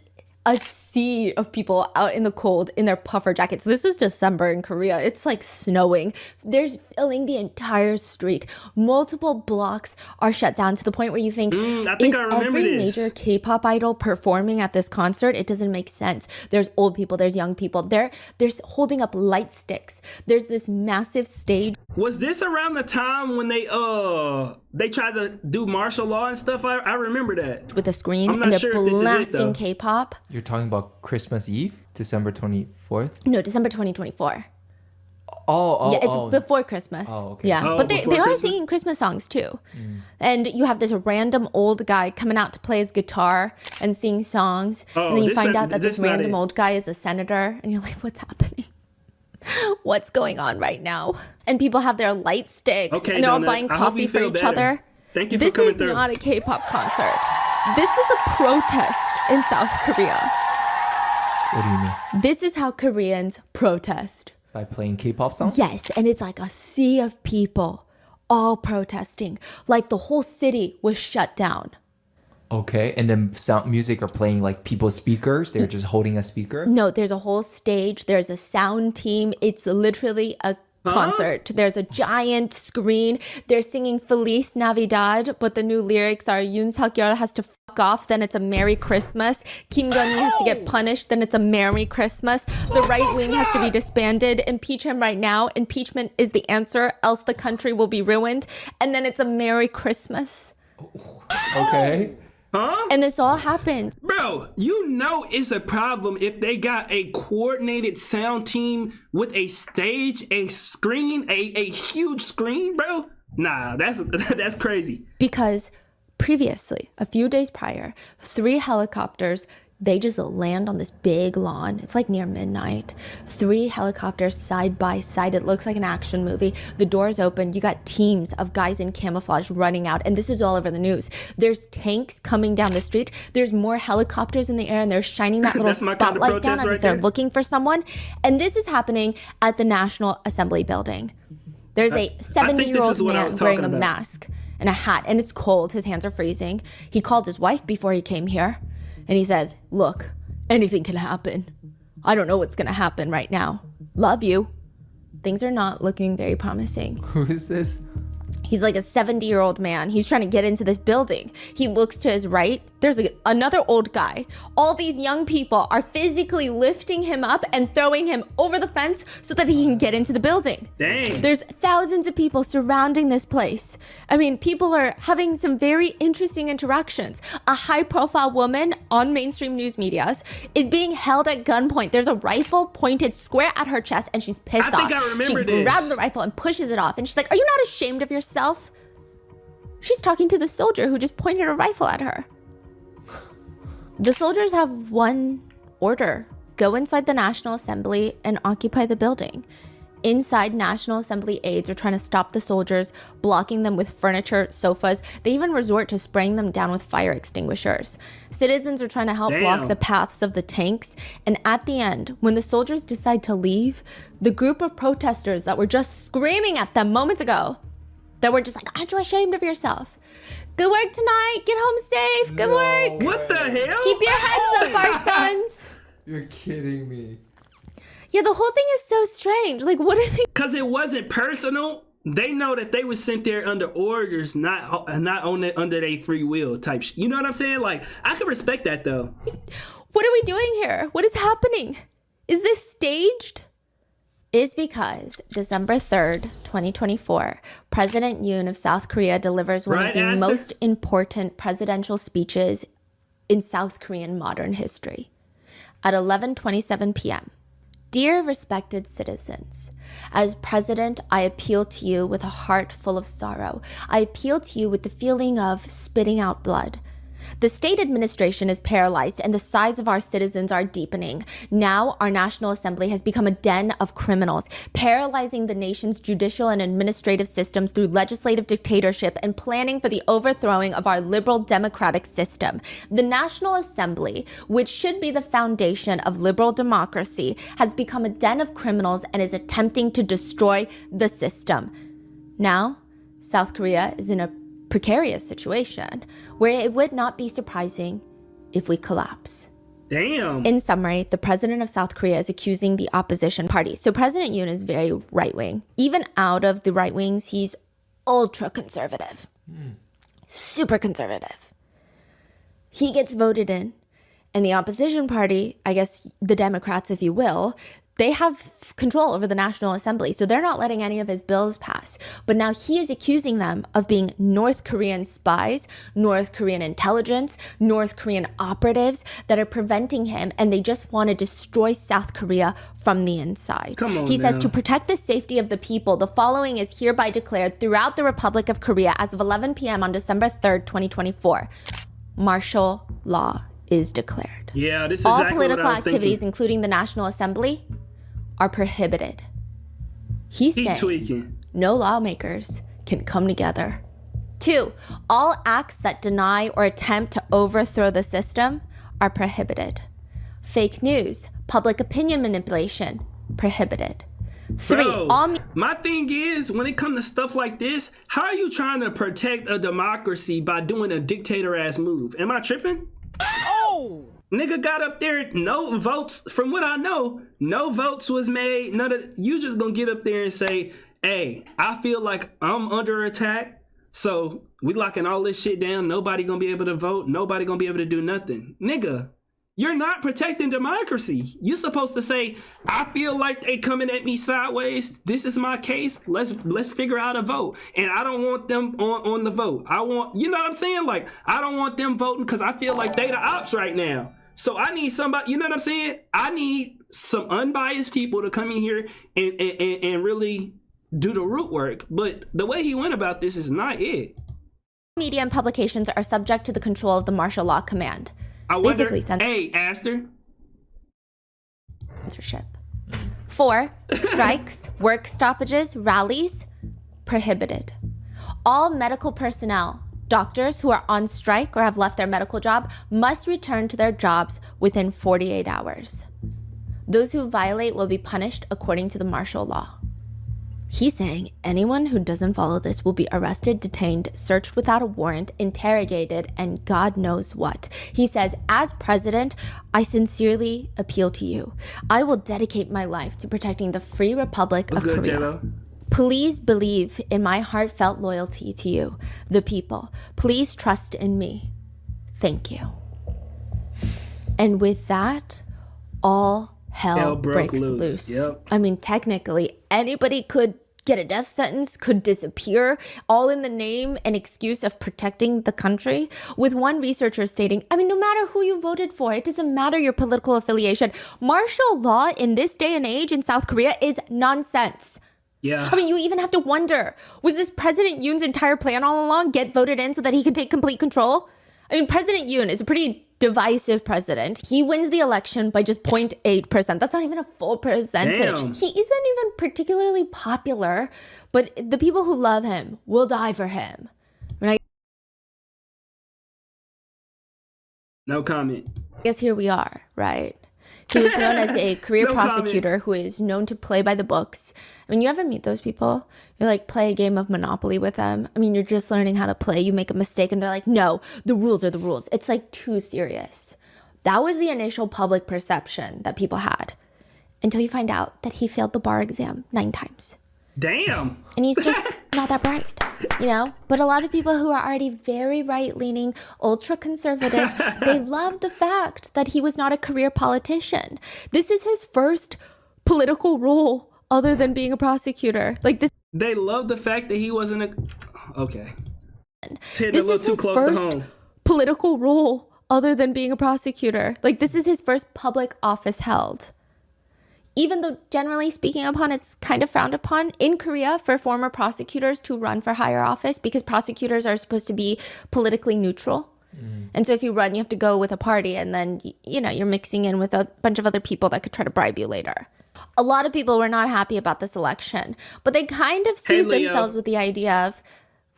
a sea of people out in the cold in their puffer jackets. This is December in Korea. It's like snowing. There's filling the entire street. Multiple blocks are shut down to the point where you think, is every major K-pop idol performing at this concert? It doesn't make sense. There's old people, there's young people. They're holding up light sticks. There's this massive stage. Was this around the time when they tried to do martial law and stuff? I remember that. With a screen, I'm not and they're sure blasting K-pop. You're talking about Christmas Eve, December 24th? No, December 2024. Yeah, it's before Christmas. Oh, okay. Yeah, Oh, but before they are Christmas? singing Christmas songs too. And you have this random old guy coming out to play his guitar and sing songs. Oh, and then you this find not- out that this this not random it. old guy is a senator. And you're like, what's happening? What's going on right now? And people have their light sticks Okay, and they're all Donut, buying I hope coffee you for feel each better. other. Thank you for This coming is through. not a K-pop concert. This is a protest in South Korea. What do you mean? This is how Koreans protest. By playing K-pop songs? Yes, and it's like a sea of people all protesting. Like the whole city was shut down. Okay, and then sound music are playing like people's speakers. They're just holding a speaker. No, there's a whole stage. There's a sound team. It's literally a concert. There's a giant screen. They're singing Feliz Navidad, but the new lyrics are Yoon Suk-yeol has to fuck off, then it's a Merry Christmas. Kim Jong-un has to get punished, then it's a Merry Christmas. The right wing has to be disbanded. Impeach him right now. Impeachment is the answer, else the country will be ruined. And then it's a Merry Christmas. Okay. And this all happened. Bro, you know it's a problem if they got a coordinated sound team with a stage, a screen, a huge screen, bro. Nah, that's crazy. Because previously, a few days prior, 3 helicopters, they just land on this big lawn. It's like near midnight. 3 helicopters side by side. It looks like an action movie. The doors open. You got teams of guys in camouflage running out. And this is all over the news. There's tanks coming down the street. There's more helicopters in the air and they're shining that little That's my kind of spotlight down protest as right if they're there. looking for someone. And this is happening at the National Assembly building. There's a this 70-year-old is what I was man wearing talking a about. mask and a hat. And it's cold. His hands are freezing. He called his wife before he came here. And he said, look, anything can happen. I don't know what's going to happen right now. Love you. Things are not looking very promising. Who is this? He's like a 70-year-old man. He's trying to get into this building. He looks to his right. There's another old guy. All these young people are physically lifting him up and throwing him over the fence so that he can get into the building. Dang. There's thousands of people surrounding this place. I mean, people are having some very interesting interactions. A high-profile woman on mainstream news medias is being held at gunpoint. There's a rifle pointed square at her chest, and she's pissed I off. think I remember she this. grabs the rifle and pushes it off, and she's like, "Are you not ashamed of yourself?" She's talking to the soldier who just pointed a rifle at her. The soldiers have one order: go inside the National Assembly and occupy the building. Inside, National Assembly aides are trying to stop the soldiers, blocking them with furniture, sofas. They even resort to spraying them down with fire extinguishers. Citizens are trying to help block Damn. the paths of the tanks. And at the end, when the soldiers decide to leave, the group of protesters that were just screaming at them moments ago, that were just like, aren't you ashamed of yourself? Good work tonight. Get home safe. Good work. What the hell? Keep your heads up, our sons. You're kidding me. Yeah, the whole thing is so strange. Like, what are they? Because it wasn't personal. They know that they were sent there under orders, not under their free will type shit. You know what I'm saying? Like, I can respect that though. What are we doing here? What is happening? Is this staged? It is because December 3rd, 2024, President Yoon of South Korea delivers one Right, of the Aster? most important presidential speeches in South Korean modern history. At 11:27 p.m., dear respected citizens, as president, I appeal to you with a heart full of sorrow. I appeal to you with the feeling of spitting out blood. The state administration is paralyzed and the size of our citizens are deepening. Now, our National Assembly has become a den of criminals, paralyzing the nation's judicial and administrative systems through legislative dictatorship and planning for the overthrowing of our liberal democratic system. The National Assembly, which should be the foundation of liberal democracy, has become a den of criminals and is attempting to destroy the system. Now, South Korea is in a precarious situation where it would not be surprising if we collapse. Damn. In summary, the president of South Korea is accusing the opposition party. So President Yoon is very right-wing. Even out of the right wings, he's ultra-conservative. Super conservative. He gets voted in, and the opposition party, I guess the Democrats, if you will, they have control over the National Assembly, so they're not letting any of his bills pass. But now he is accusing them of being North Korean spies, North Korean intelligence, North Korean operatives that are preventing him, and they just want to destroy South Korea from the inside. He says, to protect the safety of the people, the following is hereby declared throughout the Republic of Korea as of 11 p.m. on December 3rd, 2024. Martial law is declared. Yeah, this is all exactly political what I was activities, thinking. including the National Assembly, are prohibited. He's saying tweaking. No lawmakers can come together. 2, all acts that deny or attempt to overthrow the system are prohibited. Fake news, public opinion manipulation, prohibited. 3, Bro, my thing is, when it comes to stuff like this, how are you trying to protect a democracy by doing a dictator-ass move? Am I tripping? Oh! Nigga got up there, no votes. From what I know, no votes was made. None of you just gonna get up there and say, "Hey, I feel like I'm under attack, so we locking all this shit down. Nobody gonna be able to vote. Nobody gonna be able to do nothing." Nigga, you're not protecting democracy. You're supposed to say, "I feel like they coming at me sideways. This is my case. Let's figure out a vote." And I don't want them on the vote. I want, you know what I'm saying? Like, I don't want them voting because I feel like they the ops right now. So I need somebody, you know what I'm saying? I need some unbiased people to come in here and really do the root work. But the way he went about this is not it. Media and publications are subject to the control of the martial law command. I wonder, Basically, hey, Aster. Censorship. 4, strikes, work stoppages, rallies, prohibited. All medical personnel, doctors who are on strike or have left their medical job, must return to their jobs within 48 hours. Those who violate will be punished according to the martial law. He's saying anyone who doesn't follow this will be arrested, detained, searched without a warrant, interrogated, and God knows what. He says, as president, I sincerely appeal to you. I will dedicate my life to protecting the free Republic of Korea. J-Lo? Please believe in my heartfelt loyalty to you, the people. Please trust in me. Thank you. And with that, all hell breaks loose. Yep. I mean, technically, anybody could get a death sentence, could disappear, all in the name and excuse of protecting the country. With one researcher stating, I mean, no matter who you voted for, it doesn't matter your political affiliation. Martial law in this day and age in South Korea is nonsense. Yeah. I mean, you even have to wonder, was this President Yoon's entire plan all along get voted in so that he can take complete control? I mean, President Yoon is a pretty divisive president. He wins the election by just 0.8%. That's not even a full percentage. Damn. He isn't even particularly popular, but the people who love him will die for him. I No comment. guess here we are, right? He was known as a career No prosecutor who is known to play by the books. I mean, you ever meet those people? You like play a game of Monopoly with them. I mean, you're just learning how to play. You make a mistake and they're like, no, the rules are the rules. It's like too serious. That was the initial public perception that people had until you find out that he failed the bar exam 9 times. Damn. And he's just not that bright, you know? But a lot of people who are already very right-leaning, ultra-conservative, they love the fact that he was not a career politician. This is his first political role other than being a prosecutor. Like this. They love the fact that he wasn't a... Okay. This is his first political role other than being a prosecutor. Like this is his first public office held. Even though generally speaking upon, it's kind of frowned upon in Korea for former prosecutors to run for higher office because prosecutors are supposed to be politically neutral. And so if you run, you have to go with a party and then, you know, you're mixing in with a bunch of other people that could try to bribe you later. A lot of people were not happy about this election, but they kind of soothed themselves with the idea of,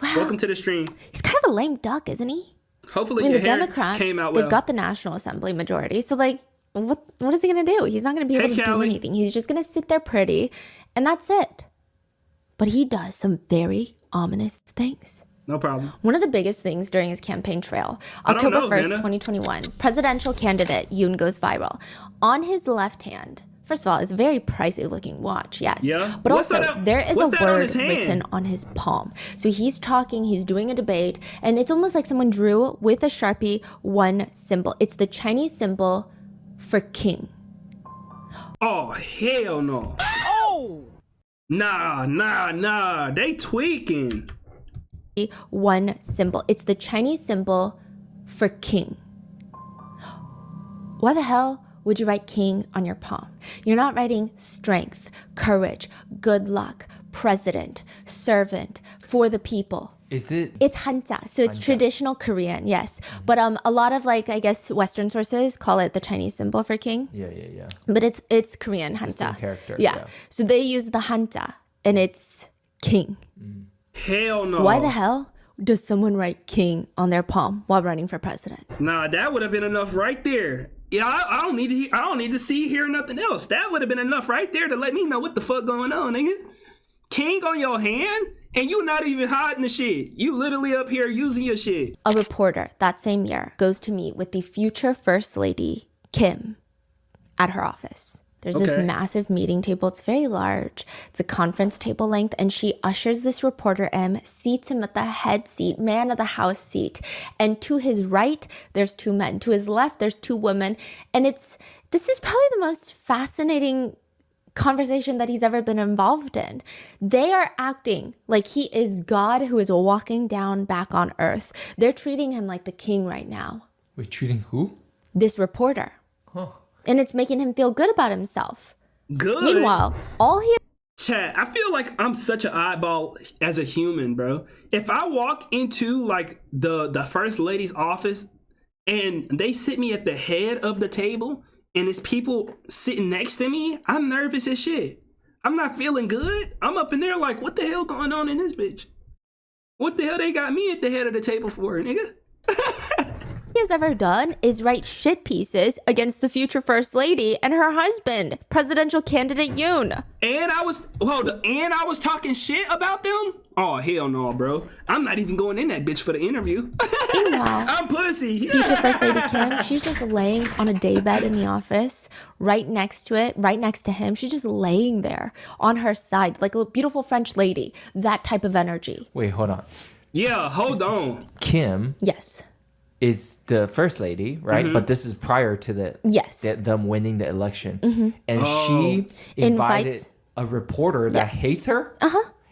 well, welcome to the stream. He's kind of a lame duck, isn't he? Hopefully I mean, your the hair Democrats, came out well. they've got the National Assembly majority. So like, what is he going to do? He's not going to be able to do anything. He's just going to sit there pretty and that's it. But he does some very ominous things. No problem. One of the biggest things during his campaign trail, October 1st, 2021, presidential candidate Yoon goes viral. On his left hand, first of all, is a very pricey looking watch, yes. Yeah. But also, there is a word on written on his palm. So he's talking, he's doing a debate, and it's almost like someone drew with a Sharpie one symbol. It's the Chinese symbol for king. Oh, hell no. Oh! Nah. They tweaking. One symbol. It's the Chinese symbol for king. Why the hell would you write king on your palm? You're not writing strength, courage, good luck, president, servant, for the people. Is it? It's hanja, so it's traditional Korean, yes. But a lot of I guess Western sources call it the Chinese symbol for king. Yeah. But it's Korean hanja. The same character. Yeah. So they use the hanja, and it's king. Hell no. Why the hell does someone write king on their palm while running for president? Nah, that would have been enough right there. Yeah, I don't need to see, hear nothing else. That would have been enough right there to let me know what the fuck going on, nigga. King on your hand, and you not even hiding the shit. You literally up here using your shit. A reporter that same year goes to meet with the future First Lady, Kim, at her office. There's this massive meeting table. It's very large. It's a conference table length. And she ushers this reporter in, seats him at the head seat, man of the house seat. And to his right, there's two men. To his left, there's two women. And this is probably the most fascinating conversation that he's ever been involved in. They are acting like he is God who is walking down back on earth. They're treating him like the king right now. Wait, treating who? This reporter. Huh. And it's making him feel good about himself. Good. Meanwhile, all he... Chat, I feel like I'm such an oddball as a human, bro. If I walk into the first lady's office and they sit me at the head of the table and it's people sitting next to me, I'm nervous as shit. I'm not feeling good. I'm up in there like, what the hell going on in this bitch? What the hell they got me at the head of the table for, nigga? has ever done is write shit pieces against the future first lady and her husband, presidential candidate Yoon. And I was talking shit about them? Oh, hell no, bro. I'm not even going in that bitch for the interview. Meanwhile, I'm pussy. future first lady Kim, she's just laying on a daybed in the office, right next to him. She's just laying there on her side, like a beautiful French lady, that type of energy. Wait, hold on. Yeah, hold on. Kim Yes. is the first lady, right? Mm-hmm. But this is prior to them winning the election. Mm-hmm. And she invited Invites- a reporter that hates her.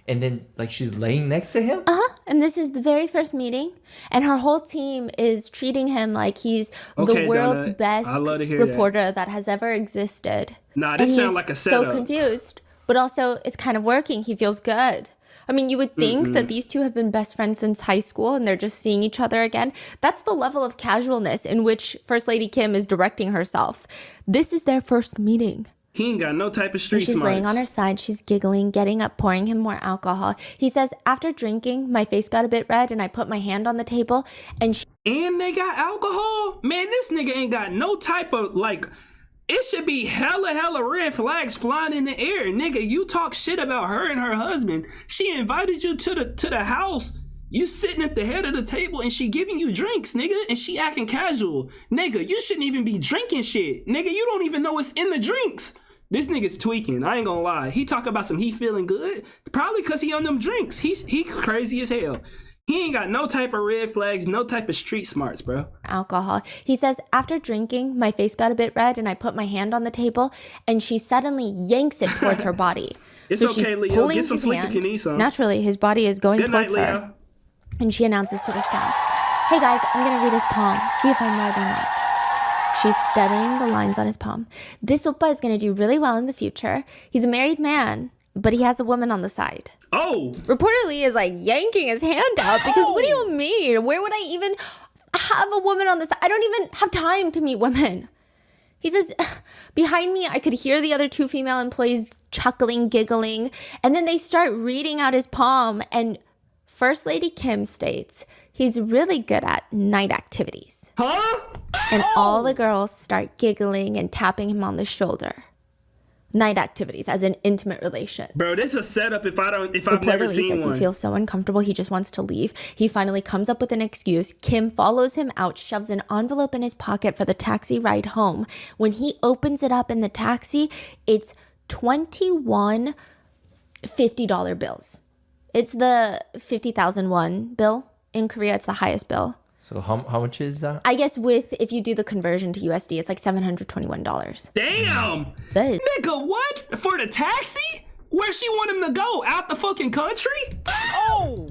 And then she's laying next to him. And this is the very first meeting, and her whole team is treating him like he's Okay, the world's Donna, best I love to hear reporter that has ever existed. Nah, this And sounds he's like a setup. so confused, but also it's kind of working. He feels good. I mean, you would think that these two have been best friends since high school and they're just seeing each other again. That's the level of casualness in which First Lady Kim is directing herself. This is their first meeting. He ain't got no type of street She's smarts. laying on her side. She's giggling, getting up, pouring him more alcohol. He says, after drinking, my face got a bit red and I put my hand on the table and And they got alcohol? Man, this nigga ain't got no type of, it should be hella red flags flying in the air. Nigga, you talk shit about her and her husband. She invited you to the house. You sitting at the head of the table and she giving you drinks, nigga, and she acting casual. Nigga, you shouldn't even be drinking shit. Nigga, you don't even know what's in the drinks. This nigga's tweaking. I ain't gonna lie. He talk about he feeling good. Probably because he on them drinks. He crazy as hell. He ain't got no type of red flags, no type of street smarts, bro. alcohol. He says, after drinking, my face got a bit red and I put my hand on the table and she suddenly yanks it towards her body. It's so okay, she's Leo. pulling Get some his sleep hand. if you need some. Naturally, his body is going Good night, towards Leo. her. And she announces to the staff, hey guys, I'm going to read his palm. See if I'm right or not. She's studying the lines on his palm. This oppa is going to do really well in the future. He's a married man, but he has a woman on the side. Oh. Reportedly is yanking his hand out because what do you mean? Where would I even have a woman on the side? I don't even have time to meet women. He says, behind me, I could hear the other two female employees chuckling, giggling, and then they start reading out his palm. And First Lady Kim states he's really good at night activities. Huh? And all the girls start giggling and tapping him on the shoulder. Night activities, as in intimate relations. Bro, this is a setup if I've never Reportedly seen says one. he feels so uncomfortable, he just wants to leave. He finally comes up with an excuse. Kim follows him out, shoves an envelope in his pocket for the taxi ride home. When he opens it up in the taxi, it's 21 $50 bills. It's the 50,000 won bill. In Korea, it's the highest bill. So how much is that? I guess if you do the conversion to USD, it's like $721. Damn. That is Nigga, what? For the taxi? Where she want him to go? Out the fucking country? Oh!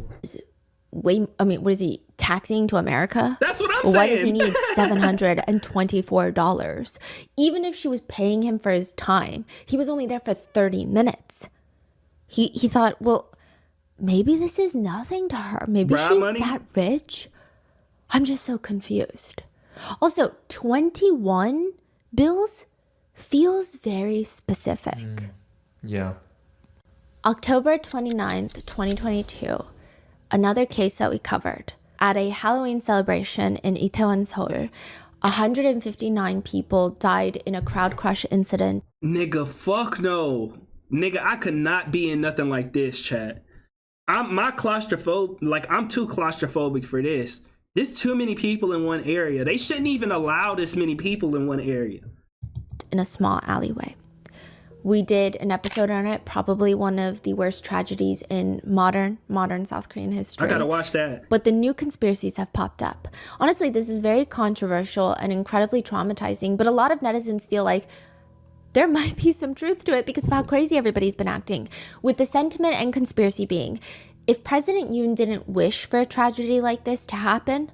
what is he, taxiing to America? That's what I'm saying. Why does he need $724? Even if she was paying him for his time, he was only there for 30 minutes. He thought, well, maybe this is nothing to her. Maybe Bribe she's money? that rich. I'm just so confused. Also, 21 bills feels very specific. Yeah. October 29th, 2022, another case that we covered. At a Halloween celebration in Itewon, Seoul, 159 people died in a crowd crush incident. Nigga, fuck no. Nigga, I could not be in nothing like this, chat. I'm too claustrophobic for this. There's too many people in one area. They shouldn't even allow this many people in one area. In a small alleyway. We did an episode on it, probably one of the worst tragedies in modern South Korean history. I gotta watch that. But the new conspiracies have popped up. Honestly, this is very controversial and incredibly traumatizing, but a lot of netizens feel like there might be some truth to it because of how crazy everybody's been acting. With the sentiment and conspiracy being, if President Yoon didn't wish for a tragedy like this to happen,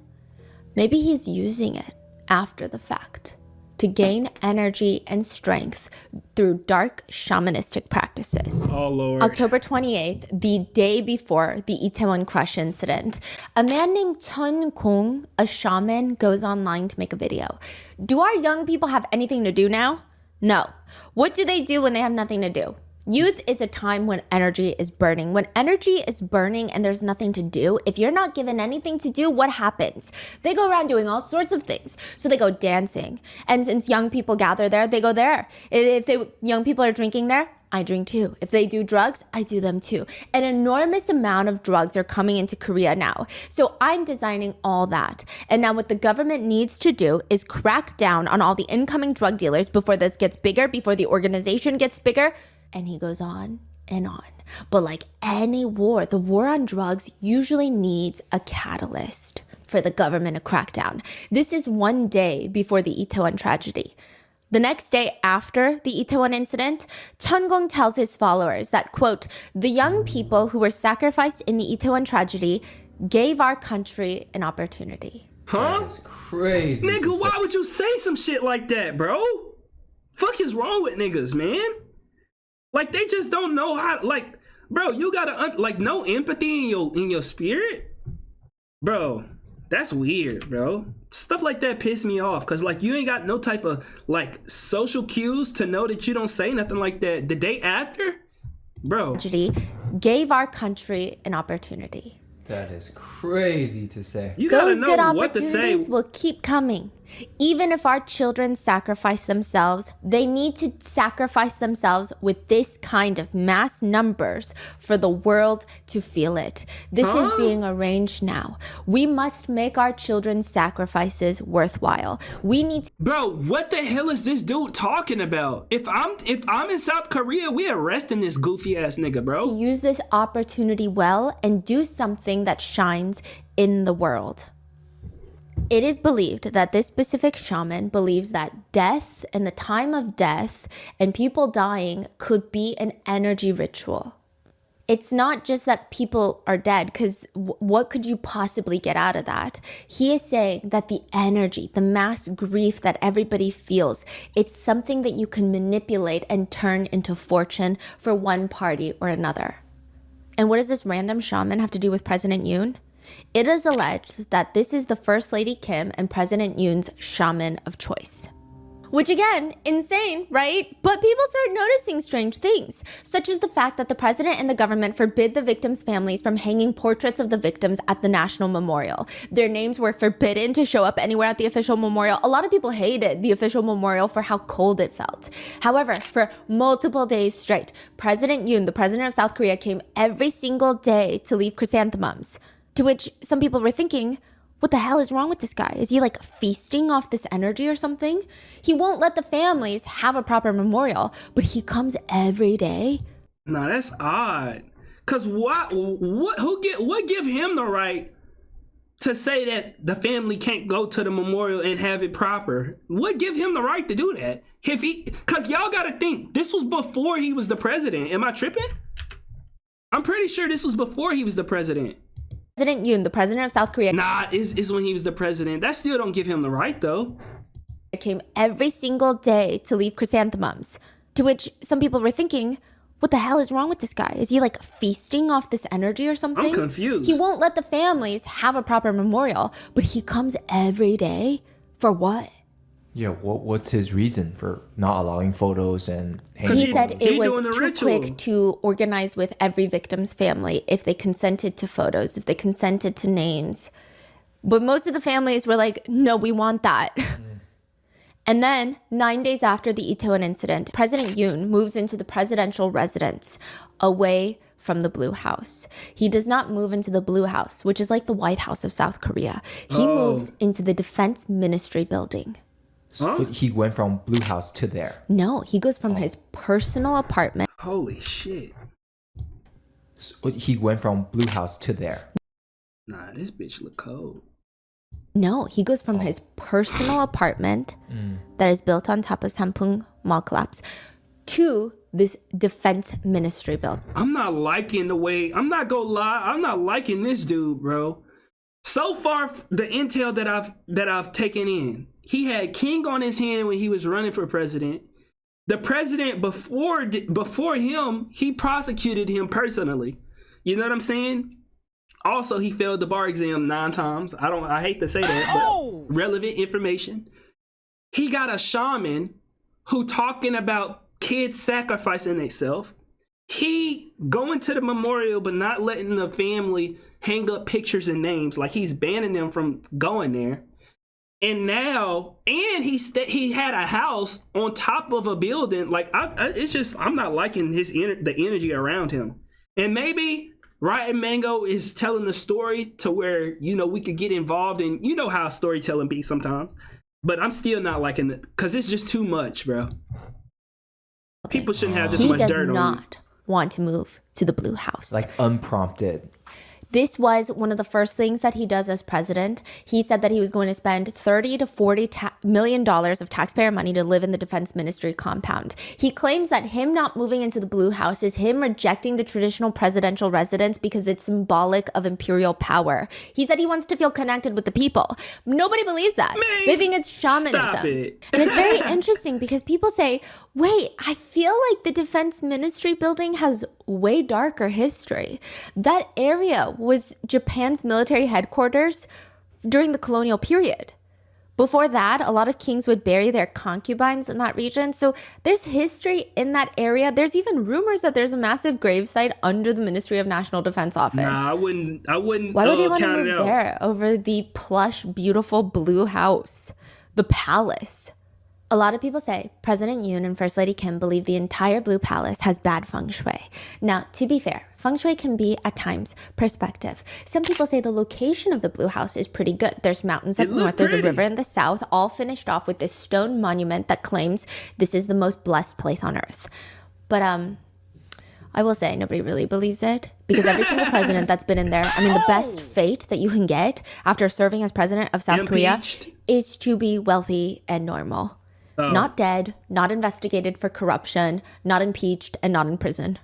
maybe he's using it after the fact to gain energy and strength through dark shamanistic practices. Oh, Lord. October 28th, the day before the Itewon crush incident, a man named Chun Kong, a shaman, goes online to make a video. Do our young people have anything to do now? No. What do they do when they have nothing to do? Youth is a time when energy is burning. When energy is burning and there's nothing to do, if you're not given anything to do, what happens? They go around doing all sorts of things. So they go dancing. And since young people gather there, they go there. If young people are drinking there, I drink too. If they do drugs, I do them too. An enormous amount of drugs are coming into Korea now. So I'm designing all that. And now what the government needs to do is crack down on all the incoming drug dealers before this gets bigger, before the organization gets bigger. And he goes on and on. But like any war, the war on drugs usually needs a catalyst for the government to crack down. This is one day before the Itewon tragedy. The next day after the Itewon incident, Chun-gong tells his followers that, quote, the young people who were sacrificed in the Itewon tragedy gave our country an opportunity. Huh? That is crazy. Nigga, why would you say some shit like that, bro? Fuck is wrong with niggas, man? Like, they just don't know how, like, bro, you gotta, no empathy in your spirit? Bro, that's weird, bro. Stuff like that piss me off, because, like, you ain't got no type of, like, social cues to know that you don't say nothing like that the day after? Bro. Gave our country an opportunity. That is crazy to say. You gotta Those good know what to say. opportunities will keep coming. Even if our children sacrifice themselves, they need to sacrifice themselves with this kind of mass numbers for the world to feel it. This is being arranged now. We must make our children's sacrifices worthwhile. We need to— Bro, what the hell is this dude talking about? If I'm in South Korea, we arresting this goofy ass nigga, bro. use this opportunity well and do something that shines in the world. It is believed that this specific shaman believes that death and the time of death and people dying could be an energy ritual. It's not just that people are dead, because what could you possibly get out of that? He is saying that the energy, the mass grief that everybody feels, it's something that you can manipulate and turn into fortune for one party or another. And what does this random shaman have to do with President Yoon? It is alleged that this is the First Lady Kim and President Yoon's shaman of choice. Which again, insane, right? But people start noticing strange things, such as the fact that the president and the government forbid the victims' families from hanging portraits of the victims at the National Memorial. Their names were forbidden to show up anywhere at the official memorial. A lot of people hated the official memorial for how cold it felt. However, for multiple days straight, President Yoon, the president of South Korea, came every single day to leave chrysanthemums. To which some people were thinking, what the hell is wrong with this guy? Is he like feasting off this energy or something? He won't let the families have a proper memorial, but he comes every day. Nah, that's odd. Cause what give him the right to say that the family can't go to the memorial and have it proper? What give him the right to do that? Because y'all got to think, this was before he was the president. Am I tripping? I'm pretty sure this was before he was the president. President Yoon, the president of South Korea, Nah, is when he was the president. That still don't give him the right, though. came every single day to leave chrysanthemums. To which some people were thinking, what the hell is wrong with this guy? Is he like feasting off this energy or something? I'm confused. He won't let the families have a proper memorial, but he comes every day for what? Yeah, what's his reason for not allowing photos and hanging He said photos? it was doing the too ritual. quick to organize with every victim's family if they consented to photos, if they consented to names. But most of the families were like, no, we want that. And then 9 days after the Itewon incident, President Yoon moves into the presidential residence away from the Blue House. He does not move into the Blue House, which is like the White House of South Korea. He moves into the Defense Ministry building. So he went from Blue House to there. No, he goes from his personal apartment. Holy shit. So he went from Blue House to there. Nah, this bitch look cold. No, he goes from his personal apartment that is built on top of Sampong mall collapse to this defense ministry building. I'm not liking the way, I'm not gonna lie, I'm not liking this dude, bro. So far, the intel that I've taken in, he had King on his hand when he was running for president. The president before him, he prosecuted him personally. You know what I'm saying? Also, he failed the bar exam 9 times. I hate to say that, but relevant information. He got a shaman who talking about kids sacrificing themselves. He going to the memorial, but not letting the family hang up pictures and names. Like he's banning them from going there. And now, he had a house on top of a building. Like it's just, I'm not liking the energy around him. And maybe Rotten Mango is telling the story to where, you know, we could get involved in, you know how storytelling be sometimes. But I'm still not liking it because it's just too much, bro. People shouldn't have this He much does dirt on not want to move to the Blue House. Like unprompted. This was one of the first things that he does as president. He said that he was going to spend $30 to $40 million of taxpayer money to live in the defense ministry compound. He claims that him not moving into the Blue House is him rejecting the traditional presidential residence because it's symbolic of imperial power. He said he wants to feel connected with the people. Nobody believes that. Man, They think it's shamanism. stop it. And it's very interesting because people say, wait, I feel like the defense ministry building has way darker history. That area was Japan's military headquarters during the colonial period. Before that, a lot of kings would bury their concubines in that region. So there's history in that area. There's even rumors that there's a massive gravesite under the Ministry of National Defense office. Nah, I wouldn't. Why would you want to count move it out. there over the plush, beautiful Blue House, the palace? A lot of people say President Yoon and First Lady Kim believe the entire Blue Palace has bad feng shui. Now, to be fair, feng shui can be, at times, perspective. Some people say the location of the Blue House is pretty good. There's mountains up It looked north, there's a pretty. river in the south, all finished off with this stone monument that claims this is the most blessed place on earth. But I will say nobody really believes it because every single president that's been in there, I mean, the best fate that you can get after serving as president of South Impeached. Korea is to be wealthy and normal. Not dead, not investigated for corruption, not impeached, and not in prison.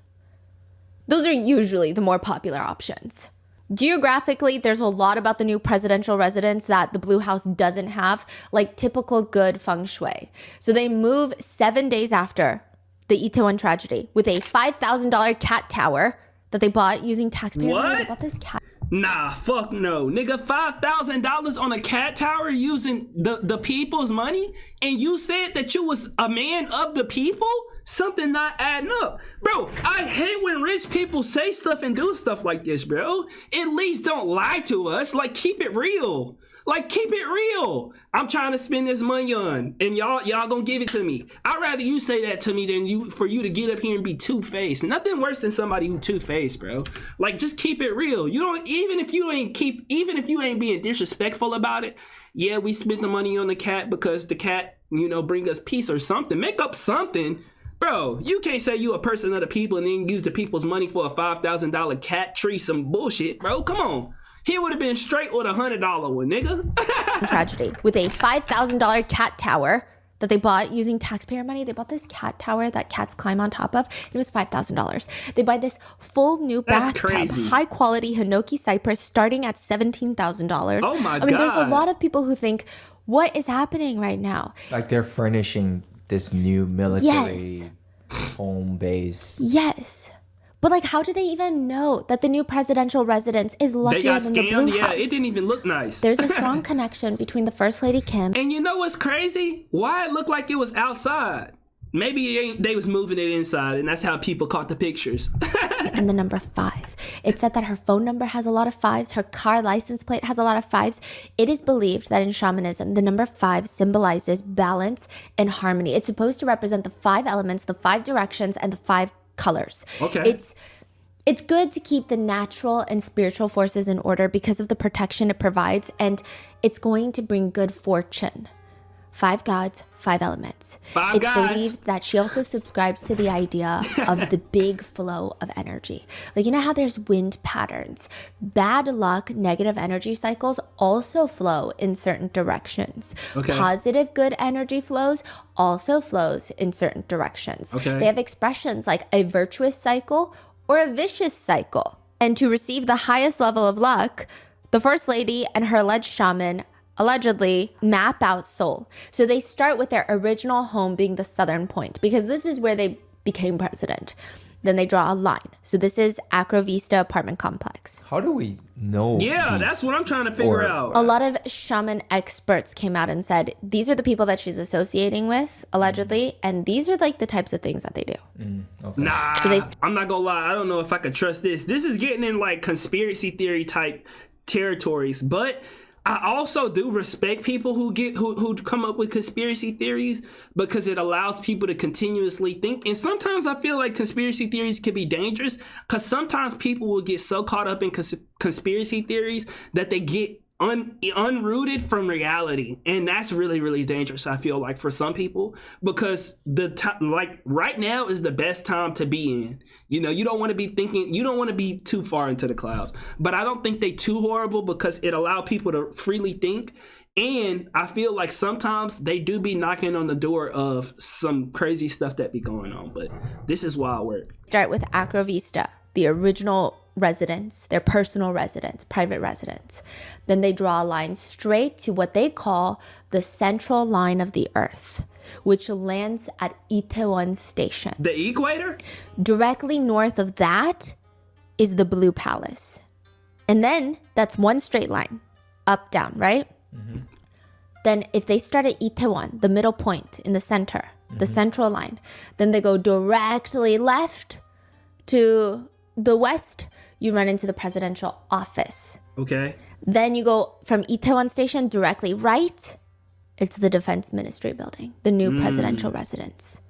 Those are usually the more popular options. Geographically, there's a lot about the new presidential residence that the Blue House doesn't have, like typical good feng shui. So they move 7 days after the Itewon tragedy with a $5,000 cat tower that they bought using taxpayer money. They What? bought this cat. Nah, fuck no. Nigga, $5,000 on a cat tower using the people's money? And you said that you was a man of the people? Something not adding up. Bro, I hate when rich people say stuff and do stuff like this, bro. At least don't lie to us. Like, keep it real. Like, keep it real. I'm trying to spend this money on, and y'all gonna give it to me. I'd rather you say that to me than for you to get up here and be two-faced. Nothing worse than somebody who two-faced, bro. Like, just keep it real. You don't, even if you ain't being disrespectful about it. Yeah, we spent the money on the cat because the cat, you know, bring us peace or something. Make up something. Bro, you can't say you a person of the people and then use the people's money for a $5,000 cat tree, some bullshit, bro. Come on. he would have been straight with $100 one, nigga. Tragedy with a $5,000 cat tower that they bought using taxpayer money. They bought this cat tower that cats climb on top of. It was $5,000. They buy this full new bathtub, high quality Hinoki cypress starting at $17,000. Oh my God. I mean, there's a lot of people who think, what is happening right now? Like they're furnishing this new military home base. Yes. But like, how do they even know that the new presidential residence is luckier than the blue house? Yeah, it didn't even look nice. There's a strong connection between the First Lady Kim. And you know what's crazy? Why it looked like it was outside? Maybe they was moving it inside, and that's how people caught the pictures. And the number 5. It said that her phone number has a lot of 5s. Her car license plate has a lot of 5s. It is believed that in shamanism, the number 5 symbolizes balance and harmony. It's supposed to represent the 5 elements, the 5 directions, and the 5 colors. Okay. It's good to keep the natural and spiritual forces in order because of the protection it provides, and it's going to bring good fortune. 5 gods, 5 elements. It's believed that she also subscribes to the idea of the big flow of energy. Like, you know how there's wind patterns? Bad luck, negative energy cycles also flow in certain directions. Okay. Positive, good energy flows also flows in certain directions. Okay. They have expressions like a virtuous cycle or a vicious cycle. And to receive the highest level of luck, the First Lady and her alleged shaman allegedly map out Seoul. So they start with their original home being the southern point because this is where they became president. Then they draw a line. So this is Acrovista apartment complex. How do we know? Yeah, that's what I'm trying to figure out. A lot of shaman experts came out and said, these are the people that she's associating with, allegedly, and these are like the types of things that they do. Okay. Nah, I'm not gonna lie. I don't know if I could trust this. This is getting in like conspiracy theory type territories, but I also do respect people who come up with conspiracy theories because it allows people to continuously think. And sometimes I feel like conspiracy theories can be dangerous because sometimes people will get so caught up in conspiracy theories that they get unrooted from reality, and that's really, really dangerous. I feel like for some people, because like right now is the best time to be in. You know, you don't want to be thinking, you don't want to be too far into the clouds, but I don't think they too horrible because it allow people to freely think. And I feel like sometimes they do be knocking on the door of some crazy stuff that be going on, but this is wild work. Start with Acrovista, the original residence, their personal residence, private residence. Then they draw a line straight to what they call the central line of the earth, which lands at Itewon station. The equator? Directly north of that is the Blue Palace. And then that's one straight line, up, down, right? Mm-hmm. Then if they start at Itewon, the middle point in the center, the central line, then they go directly left to the west, you run into the presidential office. Okay. Then you go from Itewon station directly right. It's the defense ministry building, the new presidential residence.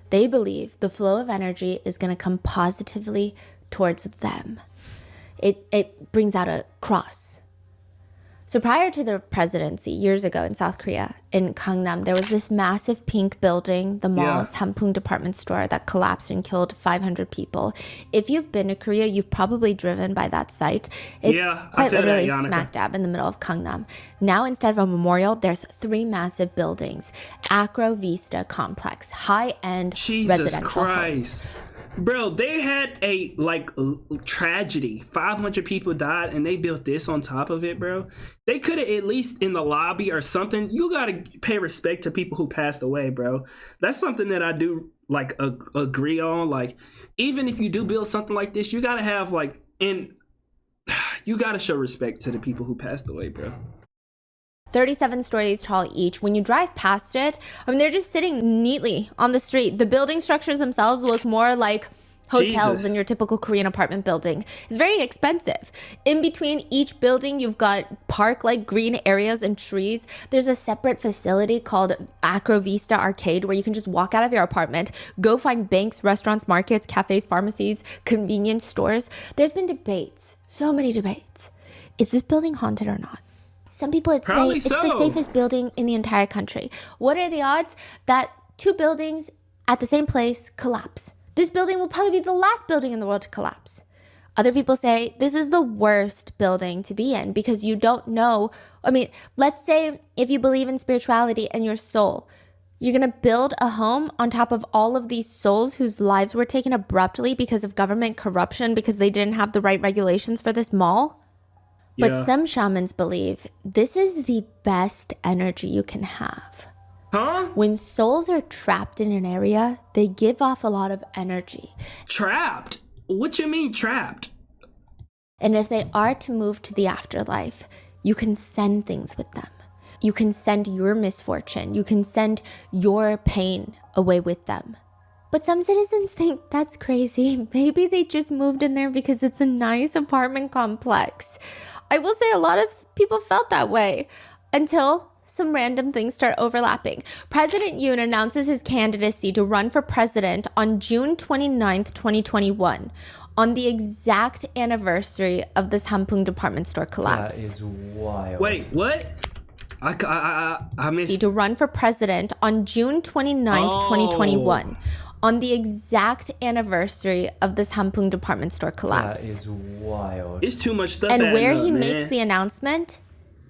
They believe the flow of energy is going to come positively towards them. It brings out a cross. So prior to the presidency, years ago in South Korea, in Gangnam, there was this massive pink building, the mall, Sampong department store, that collapsed and killed 500 people. If you've been to Korea, you've probably driven by that site. It's quite literally smack dab in the middle of Gangnam. Now, instead of a memorial, there's 3 massive buildings. Acrovista complex, high-end residential Christ. homes. Bro, they had a tragedy. 500 people died and they built this on top of it, bro. They could have at least in the lobby or something. You got to pay respect to people who passed away, bro. That's something that I do agree on. Like, even if you do build something like this, you got to have you got to show respect to the people who passed away, bro. 37 stories tall each. When you drive past it, I mean, they're just sitting neatly on the street. The building structures themselves look more like hotels than your typical Korean apartment building. It's very expensive. In between each building, you've got park-like green areas and trees. There's a separate facility called Acrovista Arcade where you can just walk out of your apartment, go find banks, restaurants, markets, cafes, pharmacies, convenience stores. There's been debates, so many debates. Is this building haunted or not? Some people would say it's the safest building in the entire country. What are the odds that 2 buildings at the same place collapse? This building will probably be the last building in the world to collapse. Other people say this is the worst building to be in because you don't know. I mean, let's say if you believe in spirituality and your soul, you're going to build a home on top of all of these souls whose lives were taken abruptly because of government corruption because they didn't have the right regulations for this mall. Yeah. But some shamans believe this is the best energy you can have. Huh? When souls are trapped in an area, they give off a lot of energy. Trapped? What you mean trapped? And if they are to move to the afterlife, you can send things with them. You can send your misfortune. You can send your pain away with them. But some citizens think that's crazy. Maybe they just moved in there because it's a nice apartment complex. I will say a lot of people felt that way until some random things start overlapping. President Yoon announces his candidacy to run for president on June 29th, 2021, on the exact anniversary of the Sampong department store collapse. That is wild. Wait, what? I missed. To run for president on June 29th, 2021, on the exact anniversary of the Sampong department store collapse. That is wild. It's too much stuff. And where adding up, he man. makes the announcement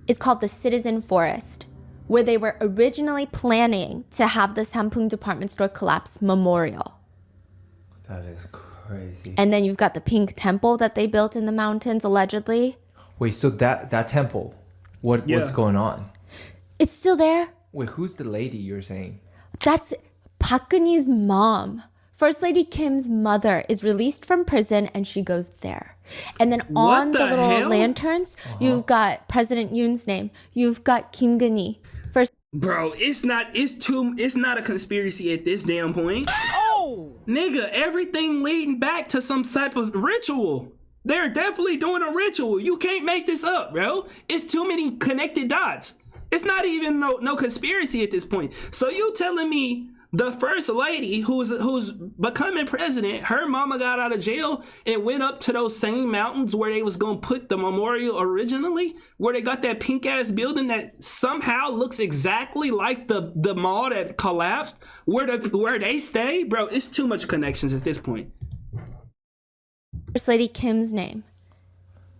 is called the Citizen Forest, where they were originally planning to have the Sampong department store collapse memorial. That is crazy. And then you've got the pink temple that they built in the mountains, allegedly. Wait, so that temple, what's going on? It's still there. Wait, who's the lady you're saying? That's Park Geun-hye's mom. First Lady Kim's mother is released from prison and she goes there. And then on What the the little hell? lanterns, you've got President Yoon's name. You've got Kim Geun-hye. First Bro, it's not a conspiracy at this damn point. Oh! Nigga, everything leading back to some type of ritual. They're definitely doing a ritual. You can't make this up, bro. It's too many connected dots. It's not even no conspiracy at this point. So you telling me the first lady who's becoming president, her mama got out of jail and went up to those same mountains where they was gonna put the memorial originally, where they got that pink ass building that somehow looks exactly like the mall that collapsed, where they stay, bro. It's too much connections at this point. First Lady Kim's name.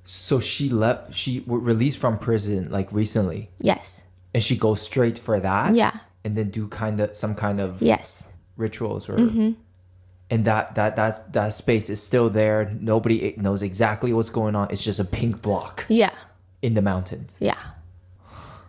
So she released from prison like recently, Yes. and she goes straight for that. Yeah. And then do some kind of Yes. rituals or. And that space is still there. Nobody knows exactly what's going on. It's just a pink block Yeah. in the mountains. Yeah.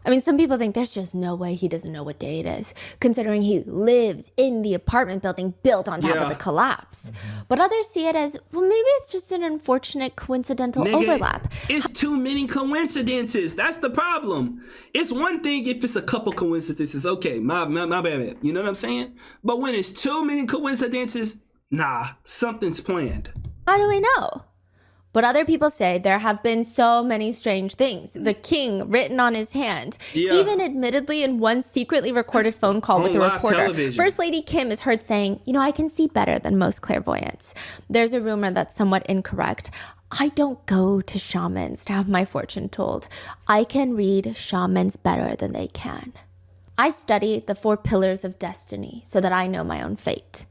I mean, some people think there's just no way he doesn't know what day it is, considering he lives in the apartment building built on top of the collapse. But others see it as, well, maybe it's just an unfortunate coincidental Nigga, overlap. It's too many coincidences. That's the problem. It's one thing if it's a couple coincidences. Okay, my bad. You know what I'm saying? But when it's too many coincidences, nah, something's planned. How do we know? But other people say there have been so many strange things. The king written on his hand. Yeah. Even admittedly in one secretly recorded phone call with a live reporter. television. First Lady Kim is heard saying, I can see better than most clairvoyants. There's a rumor that's somewhat incorrect. I don't go to shamans to have my fortune told. I can read shamans better than they can. I study the 4 pillars of destiny so that I know my own fate.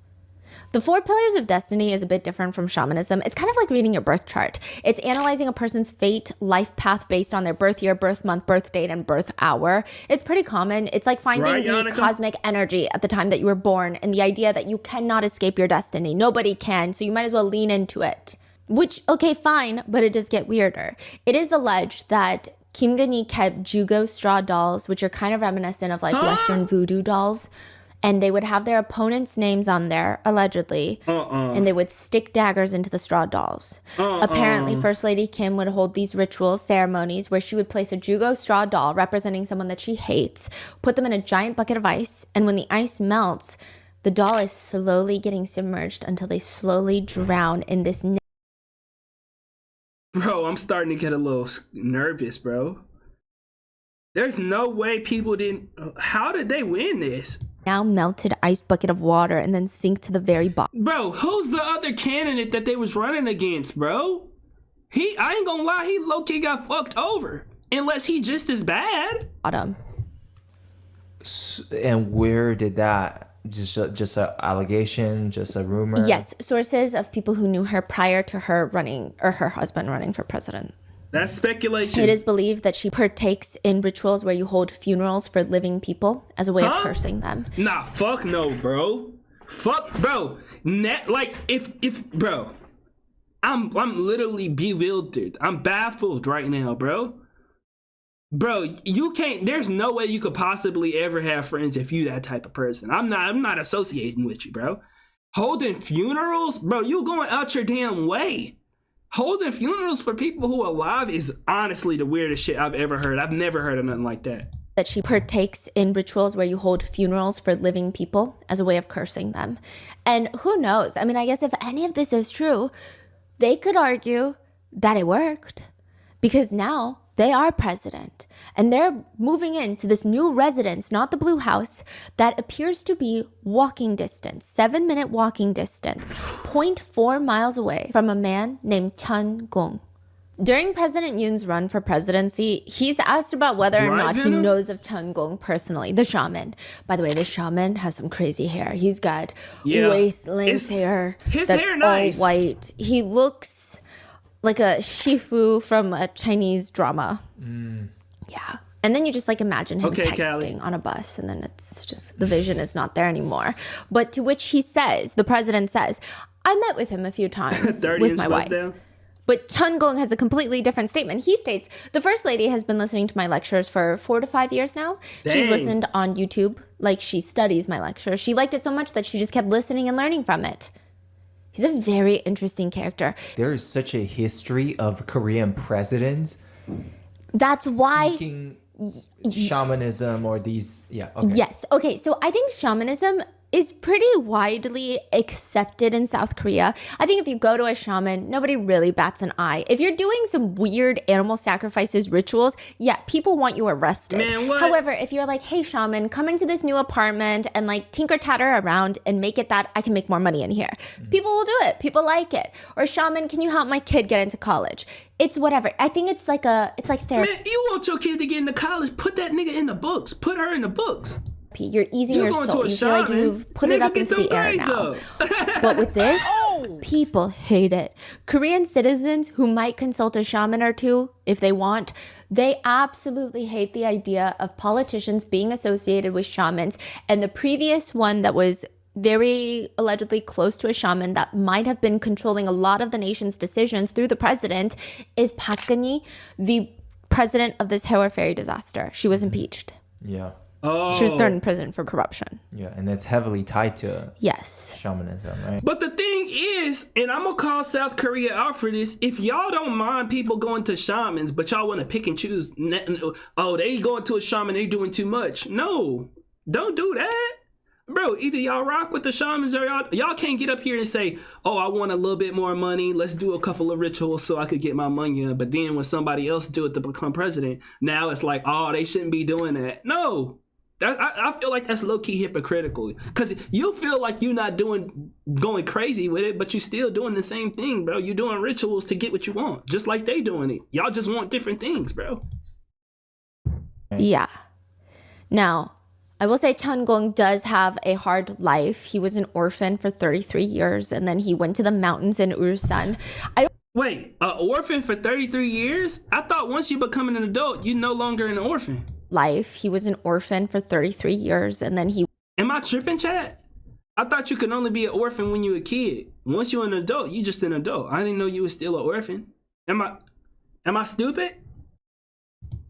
The 4 pillars of destiny is a bit different from shamanism. It's kind of like reading your birth chart. It's analyzing a person's fate, life path based on their birth year, birth month, birth date, and birth hour. It's pretty common. It's like finding Right, the Yannicka? cosmic energy at the time that you were born and the idea that you cannot escape your destiny. Nobody can, so you might as well lean into it. Which, okay, fine, but it does get weirder. It is alleged that Kim Geun-hye kept jugo straw dolls, which are kind of reminiscent of like Western voodoo dolls. And they would have their opponents' names on there, allegedly. And they would stick daggers into the straw dolls. Apparently, First Lady Kim would hold these ritual ceremonies where she would place a jugo straw doll representing someone that she hates, put them in a giant bucket of ice, and when the ice melts, the doll is slowly getting submerged until they slowly drown in this Bro, I'm starting to get a little nervous, bro. There's no way people didn't. How did they win this? now melted ice bucket of water and then sink to the very bottom. Bro, who's the other candidate that they was running against, bro? I ain't gonna lie, he low-key got fucked over. Unless he just as bad. And where did that just a allegation, just a rumor? Yes, sources of people who knew her prior to her running, or her husband running for president. That's speculation. It is believed that she partakes in rituals where you hold funerals for living people as a way of cursing them. Nah, fuck no, bro. Fuck, bro. Like, if, bro, I'm literally bewildered. I'm baffled right now, bro. Bro, you can't. There's no way you could possibly ever have friends if you that type of person. I'm not associating with you, bro. Holding funerals, bro. You going out your damn way. Holding funerals for people who are alive is honestly the weirdest shit I've ever heard. I've never heard of nothing like that. That she partakes in rituals where you hold funerals for living people as a way of cursing them. And who knows? I mean, I guess if any of this is true, they could argue that it worked because now they are president and they're moving into this new residence, not the blue house, that appears to be walking distance, 7-minute walking distance, 0.4 miles away from a man named Chun Gong. During President Yoon's run for presidency, he's asked about whether or not he knows of Chun Gong personally, the shaman. By the way, the shaman has some crazy hair. He's got waist-length hair. His that's hair nice. all white. He looks like a shifu from a Chinese drama. Yeah. And then you just like imagine him texting Callie. on a bus, and then it's just the vision is not there anymore. But to which he says, the president says, I met with him a few times with my wife. Down. But Chun Gong has a completely different statement. He states, the first lady has been listening to my lectures for 4 to 5 years now. Dang. She's listened on YouTube, like she studies my lectures. She liked it so much that she just kept listening and learning from it. He's a very interesting character. There is such a history of Korean presidents. That's why... Seeking shamanism or these, Yes. Okay. So I think shamanism is pretty widely accepted in South Korea. I think if you go to a shaman, nobody really bats an eye. If you're doing some weird animal sacrifices rituals, yeah, people want you arrested. Man, what? However, if you're like, hey, shaman, come into this new apartment and like tinker tatter around and make it that I can make more money in here, people will do it. People like it. Or shaman, can you help my kid get into college? It's whatever. I think it's like therapy. Man, you want your kid to get into college? Put that nigga in the books. Put her in the books. You're easing your soul. You feel like you've put it up into the air now. But with this, people hate it. Korean citizens who might consult a shaman or two if they want, they absolutely hate the idea of politicians being associated with shamans. And the previous one that was very allegedly close to a shaman that might have been controlling a lot of the nation's decisions through the president is Park Geun-hye, the president of this Haewol Ferry disaster. She was impeached. Yeah. Oh. She was thrown in prison for corruption. Yeah, and it's heavily tied to shamanism, right? But the thing is, and I'm gonna call South Korea out for this, if y'all don't mind people going to shamans, but y'all want to pick and choose, oh, they going to a shaman, they doing too much. No, don't do that. Bro, either y'all rock with the shamans or y'all can't get up here and say, oh, I want a little bit more money. Let's do a couple of rituals so I could get my money in. But then when somebody else do it to become president, now it's like, oh, they shouldn't be doing that. No. I feel like that's low-key hypocritical because you feel like you're not going crazy with it, but you're still doing the same thing, bro. You're doing rituals to get what you want, just like they doing it. Y'all just want different things, bro. Yeah. Now, I will say Chun Gong does have a hard life. He was an orphan for 33 years, and then he went to the mountains in Ulsan. Wait, an orphan for 33 years? I thought once you become an adult, you're no longer an orphan. He was an orphan for 33 years, and then he... Am I tripping, chat? I thought you could only be an orphan when you were a kid. Once you're an adult, you just an adult. I didn't know you were still an orphan. Am I stupid?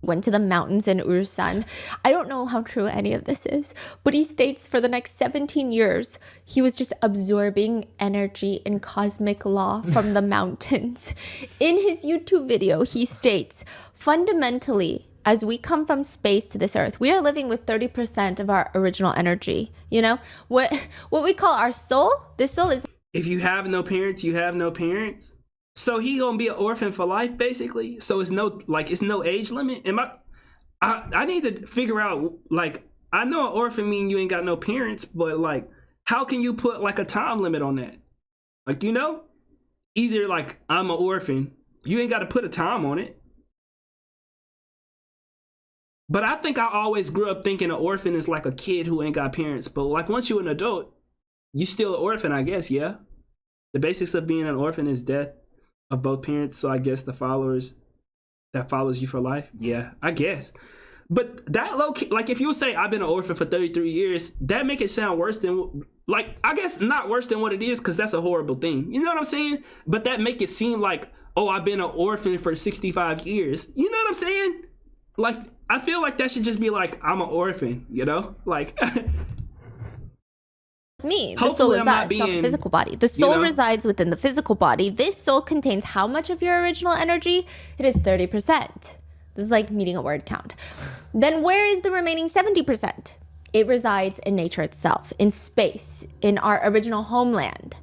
Went to the mountains in Ulsan. I don't know how true any of this is, but he states for the next 17 years, he was just absorbing energy and cosmic law from the mountains. In his YouTube video, he states, fundamentally, as we come from space to this earth, we are living with 30% of our original energy. You know, what we call our soul, this soul is... If you have no parents, you have no parents. So he gonna be an orphan for life, basically. So it's no age limit. I need to figure out, like, I know an orphan mean you ain't got no parents, but like, how can you put like a time limit on that? Like, you know, either like I'm an orphan, you ain't got to put a time on it. But I think I always grew up thinking an orphan is like a kid who ain't got parents. But like once you're an adult, you still an orphan, I guess, yeah? The basics of being an orphan is death of both parents. So I guess the followers that follows you for life. Yeah, I guess. But that low key, like if you say I've been an orphan for 33 years, that make it sound worse than, like, I guess not worse than what it is, because that's a horrible thing. You know what I'm saying? But that make it seem like, oh, I've been an orphan for 65 years. You know what I'm saying? Like, I feel like that should just be like, I'm an orphan, you know? Like, It's me. The soul is us, not the physical body. The soul resides within the physical body. This soul contains how much of your original energy? It is 30%. This is like meeting a word count. Then where is the remaining 70%? It resides in nature itself, in space, in our original homeland.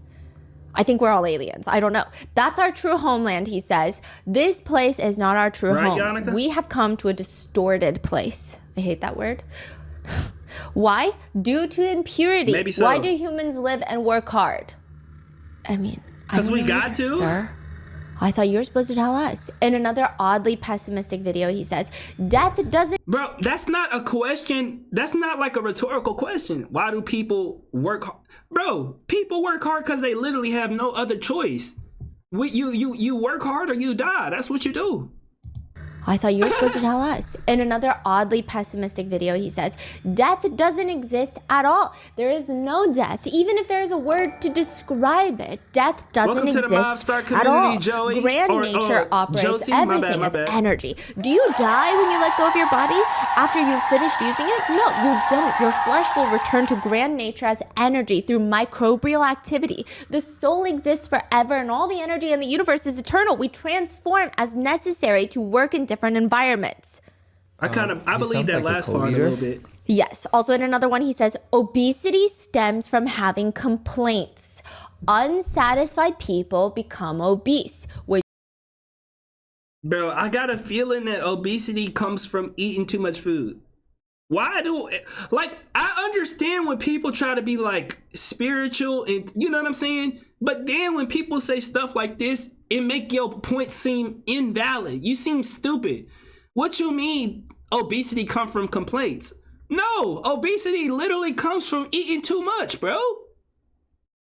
I think we're all aliens. I don't know. That's our true homeland, he says. This place is not our true home. Yannicka? We have come to a distorted place. I hate that word. Why? Due to impurity. Maybe so. Why do humans live and work hard? I mean, because we got to, sir. I thought you were supposed to tell us. In another oddly pessimistic video, he says, death doesn't... Bro, that's not a question. That's not like a rhetorical question. Why do people work hard? Bro, people work hard because they literally have no other choice. You work hard or you die. That's what you do. I thought you were supposed to tell us. In another oddly pessimistic video, he says, death doesn't exist at all. There is no death. Even if there is a word to describe it, death doesn't exist at all. Joey. Grand nature operates everything as energy. Do you die when you let go of your body after you've finished using it? No, you don't. Your flesh will return to grand nature as energy through microbial activity. The soul exists forever and all the energy in the universe is eternal. We transform as necessary to work in different environments. I believe that last part a little bit. Yes. Also in another one, he says, obesity stems from having complaints. Unsatisfied people become obese. Bro, I got a feeling that obesity comes from eating too much food. Why do, like, I understand when people try to be like spiritual and you know what I'm saying? But then when people say stuff like this, it make your point seem invalid. You seem stupid. What you mean obesity come from complaints? No, obesity literally comes from eating too much, bro.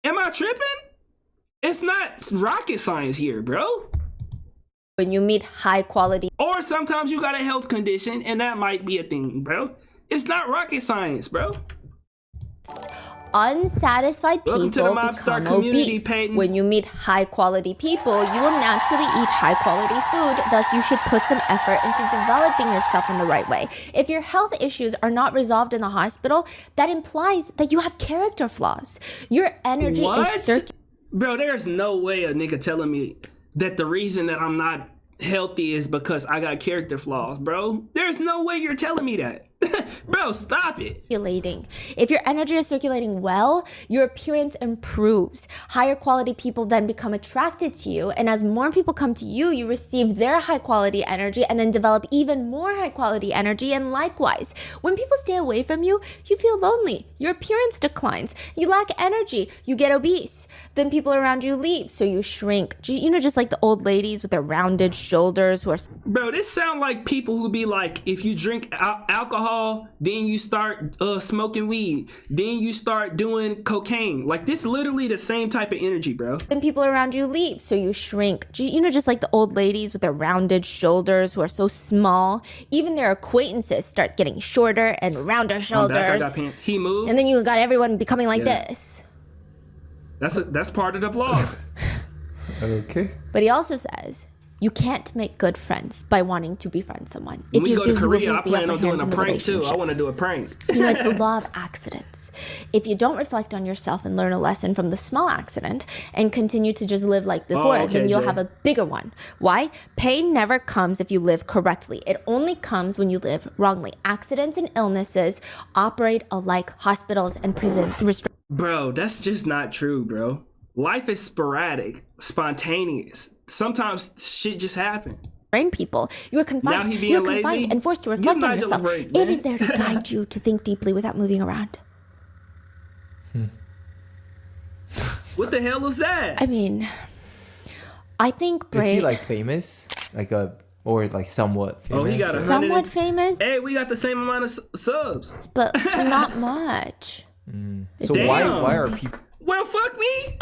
Am I tripping? It's not rocket science here, bro. When you meet high quality. Or sometimes you got a health condition and that might be a thing, bro. It's not rocket science, bro. Unsatisfied people become obese. When you meet high quality people, you will naturally eat high quality food. Thus, you should put some effort into developing yourself in the right way. If your health issues are not resolved in the hospital, that implies that you have character flaws. Your energy is circulating. Bro, there's no way a nigga telling me that the reason that I'm not healthy is because I got character flaws, bro. There's no way you're telling me that. Bro, stop it. If your energy is circulating well, your appearance improves. Higher quality people then become attracted to you, and as more people come to you, you receive their high quality energy and then develop even more high quality energy. And likewise, when people stay away from you, you feel lonely. Your appearance declines. You lack energy. You get obese. Then people around you leave, so you shrink. You know, just like the old ladies with their rounded shoulders who are... Bro, this sound like people who be like, if you drink alcohol, then you start smoking weed, then you start doing cocaine. Like, this literally the same type of energy, bro. Then people around you leave, so you shrink. You know, just like the old ladies with their rounded shoulders who are so small. Even their acquaintances start getting shorter and rounder shoulders. He moved. And then you got everyone becoming like this. That's part of the vlog. Okay. But he also says, you can't make good friends by wanting to befriend someone. If you do, you will lose the upper hand in the relationship. I want to do a prank. You know, it's the law of accidents. If you don't reflect on yourself and learn a lesson from the small accident and continue to just live like before, then you'll have a bigger one. Why? Pain never comes if you live correctly. It only comes when you live wrongly. Accidents and illnesses operate alike. Hospitals and prisons. Bro, that's just not true, bro. Life is sporadic, spontaneous. Sometimes shit just happens. Brain people. You are confined. You are confined and forced to reflect on yourself. It is there to guide you to think deeply without moving around. What the hell is that? I mean, I think Is he like famous? Like a Or like somewhat famous? Oh, he got 100. Somewhat famous, Hey, we got the same amount of subs. but not much. So why are people Well, fuck me.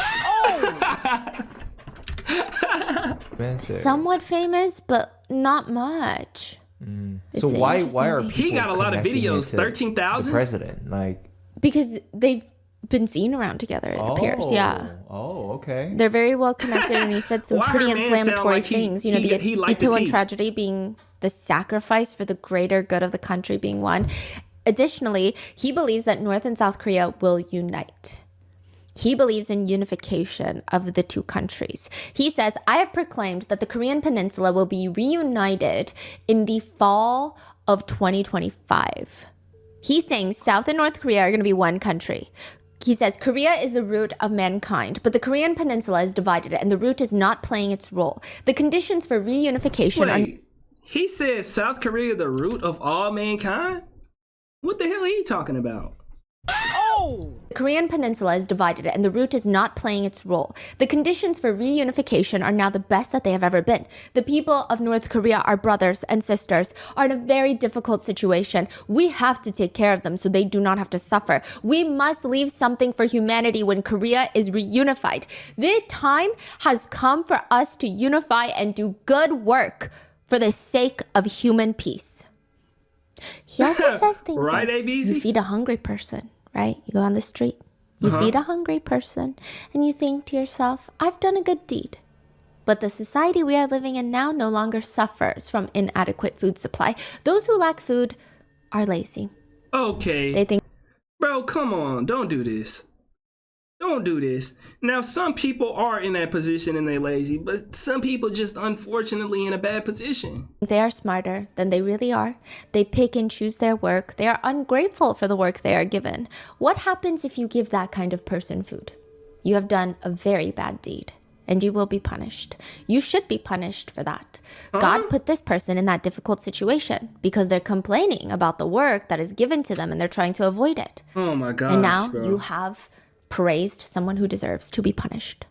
Somewhat famous, but not much. So why are people He got a lot of connecting it videos, to 13,000? the president? Like, Because they've been seen around together, it appears. Yeah. Oh, okay. They're very well connected, and he said some Why pretty her man sound inflammatory like he- things. You know, he- the he liked the Itewon tea. tragedy being the sacrifice for the greater good of the country being one. Additionally, he believes that North and South Korea will unite. He believes in unification of the two countries. He says, I have proclaimed that the Korean peninsula will be reunited in the fall of 2025. He's saying South and North Korea are going to be one country. He says, Korea is the root of mankind, but the Korean peninsula is divided and the root is not playing its role. The conditions for reunification are... Wait, he said South Korea the root of all mankind? What the hell are you talking about? The Korean peninsula is divided and the root is not playing its role. The conditions for reunification are now the best that they have ever been. The people of North Korea, our brothers and sisters, are in a very difficult situation. We have to take care of them so they do not have to suffer. We must leave something for humanity when Korea is reunified. The time has come for us to unify and do good work for the sake of human peace. He also says things Right, like, ABZ? you feed a hungry person, right? You go on the street, you feed a hungry person, and you think to yourself, I've done a good deed. But the society we are living in now no longer suffers from inadequate food supply. Those who lack food are lazy. Okay. They think, Bro, come on. Don't do this. Don't do this. Now, some people are in that position and they're lazy, but some people just unfortunately in a bad position. they are smarter than they really are. They pick and choose their work. They are ungrateful for the work they are given. What happens if you give that kind of person food? You have done a very bad deed, and you will be punished. You should be punished for that. God put this person in that difficult situation because they're complaining about the work that is given to them and they're trying to avoid it. Oh my God. And now bro. you have praised someone who deserves to be punished.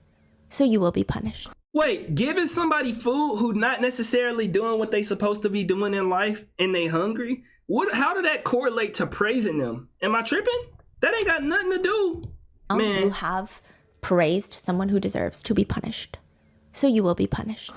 So you will be punished. Wait, giving somebody food who not necessarily doing what they supposed to be doing in life and they hungry? How did that correlate to praising them? Am I tripping? That ain't got nothing to do. Now you Man, have praised someone who deserves to be punished. So you will be punished.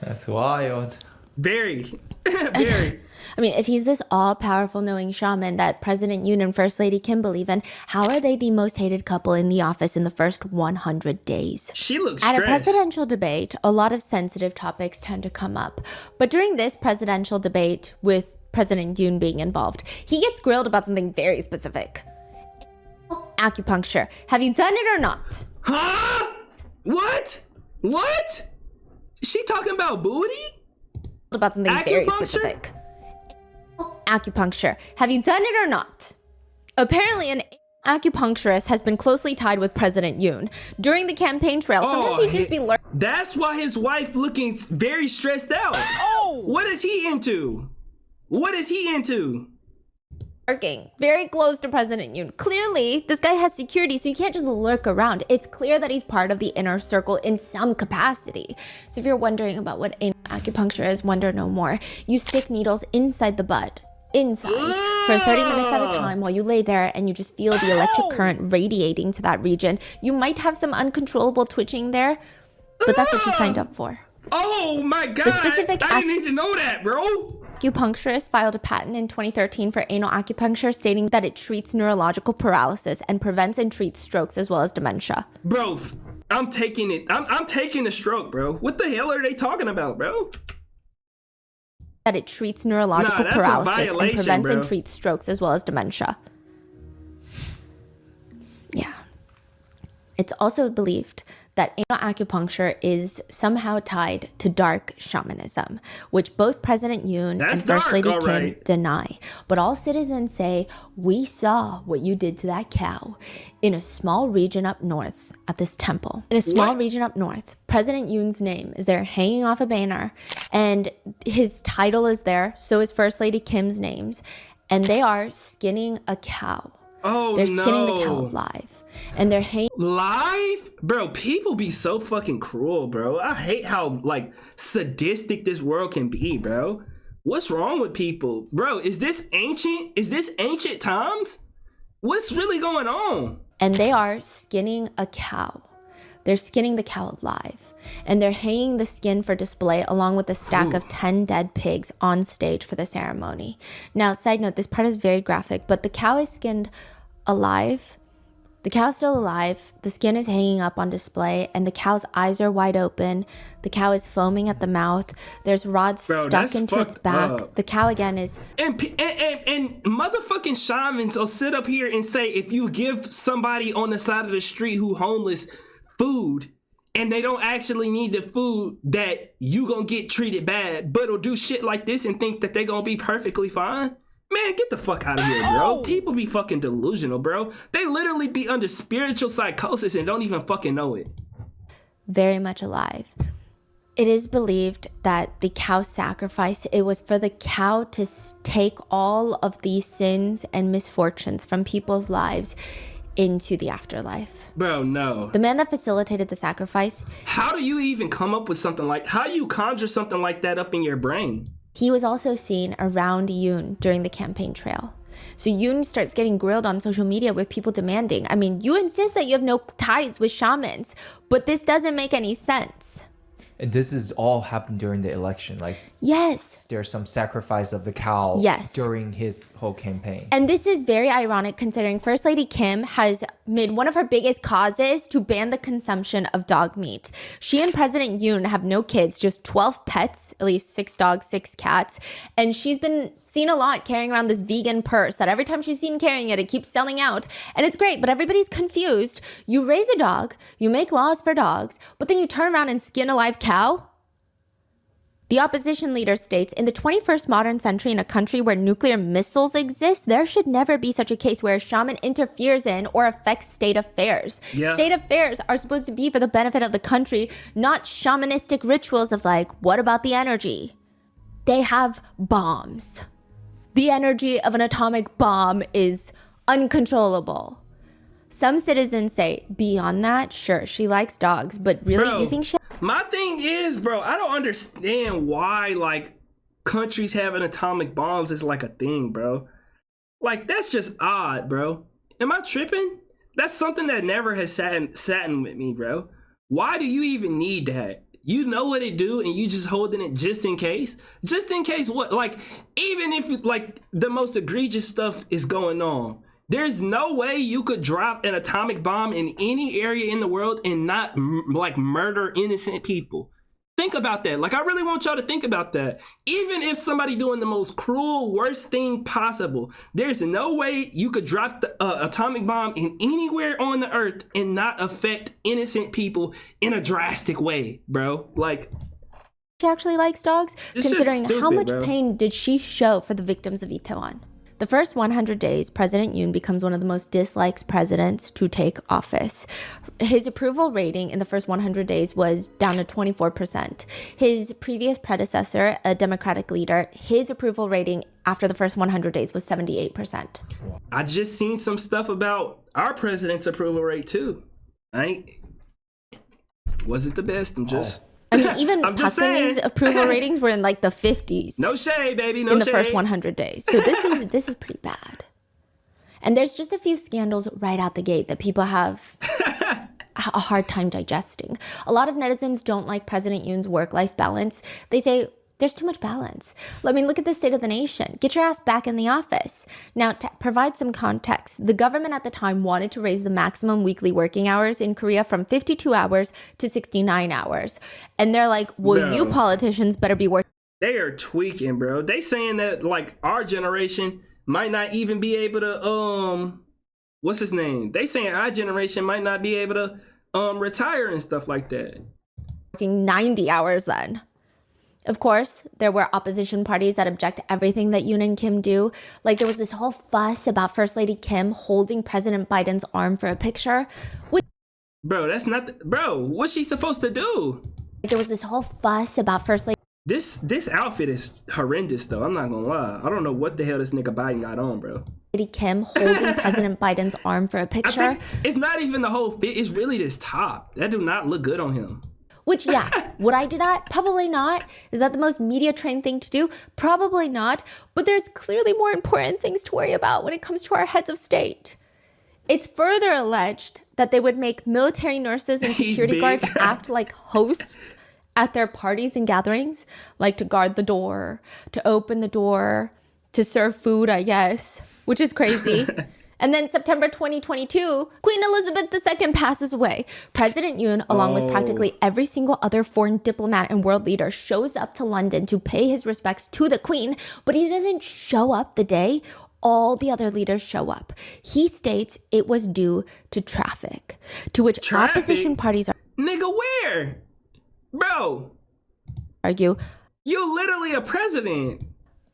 That's wild. very, very. I mean, if he's this all-powerful knowing shaman that President Yoon and First Lady Kim believe in, how are they the most hated couple in the office in the first 100 days? She looks At a stressed. presidential debate, a lot of sensitive topics tend to come up. But during this presidential debate with President Yoon being involved, he gets grilled about something very specific. Acupuncture. Have you done it or not? Huh? What? What? She talking about booty? About something very Acupuncture? specific. Acupuncture. Have you done it or not? Apparently, an acupuncturist has been closely tied with President Yoon. During the campaign trail, sometimes he'd just be lurking. That's why his wife looking very stressed out. What is he into? What is he into? Very close to President Yoon. Clearly, this guy has security, so you can't just lurk around. It's clear that he's part of the inner circle in some capacity. So if you're wondering about what acupuncture is, wonder no more. You stick needles inside the butt, for 30 minutes at a time while you lay there and you just feel the electric current radiating to that region. You might have some uncontrollable twitching there, but that's what you signed up for. Oh my God. The specific I didn't need to know that, bro. Acupuncturist filed a patent in 2013 for anal acupuncture, stating that it treats neurological paralysis and prevents and treats strokes as well as dementia. Bro, I'm taking it. I'm taking a stroke, bro. What the hell are they talking about, bro? That it treats neurological that's a paralysis and violation, prevents and bro. treats strokes as well as dementia. Yeah. It's also believed that anal acupuncture is somehow tied to dark shamanism, which both President Yoon That's and First dark, Lady all Kim right. deny. But all citizens say, we saw what you did to that cow in a small region up north at this temple. In a small region up north, President Yoon's name is there hanging off a banner, and his title is there, so is First Lady Kim's names, and they are skinning a cow. Oh, They're skinning the cow no. alive. And they're hanging Live? Bro, people be so fucking cruel, bro. I hate how, like, sadistic this world can be, bro. What's wrong with people? Bro, is this ancient? Is this ancient times? What's really going on? and they are skinning a cow. They're skinning the cow alive, and they're hanging the skin for display along with a stack of 10 dead pigs on stage for the ceremony. Now, side note, this part is very graphic, but the cow is skinned alive. The cow's still alive. The skin is hanging up on display, and the cow's eyes are wide open. The cow is foaming at the mouth. There's rods stuck into its back. Up. The cow again is... And motherfucking shamans will sit up here and say, if you give somebody on the side of the street who homeless food, and they don't actually need the food, that you gonna get treated bad, but will do shit like this and think that they gonna be perfectly fine? Man, get the fuck out of here, bro. People be fucking delusional, bro. They literally be under spiritual psychosis and don't even fucking know it. very much alive. It is believed that the cow sacrifice, it was for the cow to take all of these sins and misfortunes from people's lives into the afterlife. Bro, no. The man that facilitated the sacrifice, How do you even come up with something like, how do you conjure something like that up in your brain? he was also seen around Yoon during the campaign trail. So Yoon starts getting grilled on social media with people demanding, I mean, you insist that you have no ties with shamans, but this doesn't make any sense. And this is all happened during the election. Like, Yes. there's some sacrifice of the cow Yes. during his whole campaign. And this is very ironic considering First Lady Kim has made one of her biggest causes to ban the consumption of dog meat. She and President Yoon have no kids, just 12 pets, at least 6 dogs, 6 cats. And she's been seen a lot carrying around this vegan purse that every time she's seen carrying it, it keeps selling out. And it's great, but everybody's confused. You raise a dog, you make laws for dogs, but then you turn around and skin a live cow? The opposition leader states, in the 21st modern century in a country where nuclear missiles exist, there should never be such a case where a shaman interferes in or affects state affairs. Yeah. State affairs are supposed to be for the benefit of the country, not shamanistic rituals of like, what about the energy? They have bombs. The energy of an atomic bomb is uncontrollable. Some citizens say, beyond that, sure, she likes dogs, but really, Bro. you think she... My thing is, bro, I don't understand why, like, countries having atomic bombs is like a thing, bro. Like, that's just odd, bro. Am I tripping? That's something that never has sat with me, bro. Why do you even need that? You know what it do, and you just holding it just in case? Just in case what? Like, even if, like, the most egregious stuff is going on, there's no way you could drop an atomic bomb in any area in the world and not like murder innocent people. Think about that. Like, I really want y'all to think about that. Even if somebody doing the most cruel, worst thing possible, there's no way you could drop the atomic bomb in anywhere on the earth and not affect innocent people in a drastic way, bro. Like, she actually likes dogs, It's considering just how stupid, much bro. pain did she show for the victims of Itewon. The first 100 days, President Yoon becomes one of the most disliked presidents to take office. His approval rating in the first 100 days was down to 24%. His previous predecessor, a Democratic leader, his approval rating after the first 100 days was 78%. I just seen some stuff about our president's approval rate too. Wasn't the best. I'm just... I mean, even I'm just Pakistan's saying. approval ratings were in like the 50s. No shade, baby. No in the shade. first 100 days. So this is pretty bad. And there's just a few scandals right out the gate that people have a hard time digesting. A lot of netizens don't like President Yoon's work-life balance. They say, there's too much balance. I mean, look at the state of the nation. Get your ass back in the office. Now, to provide some context, the government at the time wanted to raise the maximum weekly working hours in Korea from 52 hours to 69 hours. And they're like, well, you politicians better be working. They are tweaking, bro. They saying that, like, our generation might not even be able to, what's his name? They saying our generation might not be able to, retire and stuff like that. Working 90 hours then. Of course, there were opposition parties that object to everything that Yoon and Kim do. Like, there was this whole fuss about First Lady Kim holding President Biden's arm for a picture. Bro, that's not... Bro, what's she supposed to do? There was this whole fuss about First Lady This outfit is horrendous, though. I'm not gonna lie. I don't know what the hell this nigga Biden got on, bro. Kim holding President Biden's arm for a I picture. think it's not even the whole fit. It's really this top. That do not look good on him. Which, yeah, would I do that? Probably not. Is that the most media-trained thing to do? Probably not. But there's clearly more important things to worry about when it comes to our heads of state. It's further alleged that they would make military nurses and security guards act like hosts at their parties and gatherings, like to guard the door, to open the door, to serve food, I guess, which is crazy. And then September 2022, Queen Elizabeth II passes away. President Yoon, along with practically every single other foreign diplomat and world leader, shows up to London to pay his respects to the Queen, but he doesn't show up the day all the other leaders show up. He states it was due to traffic, to which opposition parties Nigga, where? Bro, argue. you literally a president.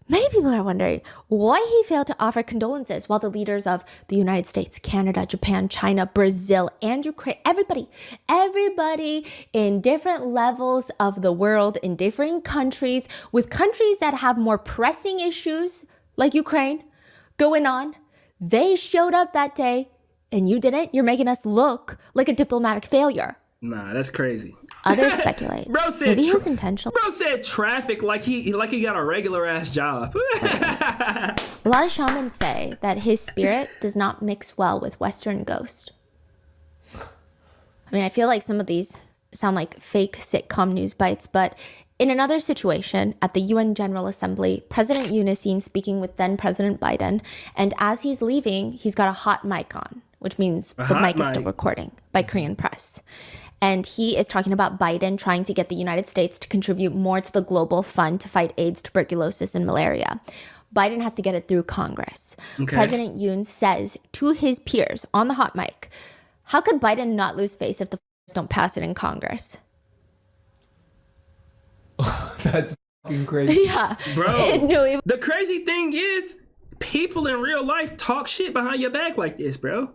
Many people are wondering why he failed to offer condolences while the leaders of the United States, Canada, Japan, China, Brazil, and Ukraine, everybody in different levels of the world, in different countries, with countries that have more pressing issues like Ukraine going on, they showed up that day and you didn't. You're making us look like a diplomatic failure. Nah, that's crazy. Others speculate. Bro said maybe it was intentional. Bro said traffic like he got a regular ass job. A lot of shamans say that his spirit does not mix well with Western ghosts. I mean, I feel like some of these sound like fake sitcom news bites, but in another situation at the UN General Assembly, President Yoon is seen speaking with then President Biden, and as he's leaving, he's got a hot mic on, which means the mic is still recording by Korean press. And he is talking about Biden trying to get the United States to contribute more to the global fund to fight AIDS, tuberculosis, and malaria. Biden has to get it through Congress. Okay. President Yoon says to his peers on the hot mic, how could Biden not lose face if the don't pass it in Congress? That's fucking crazy. Yeah. Bro, the crazy thing is, people in real life talk shit behind your back like this, bro.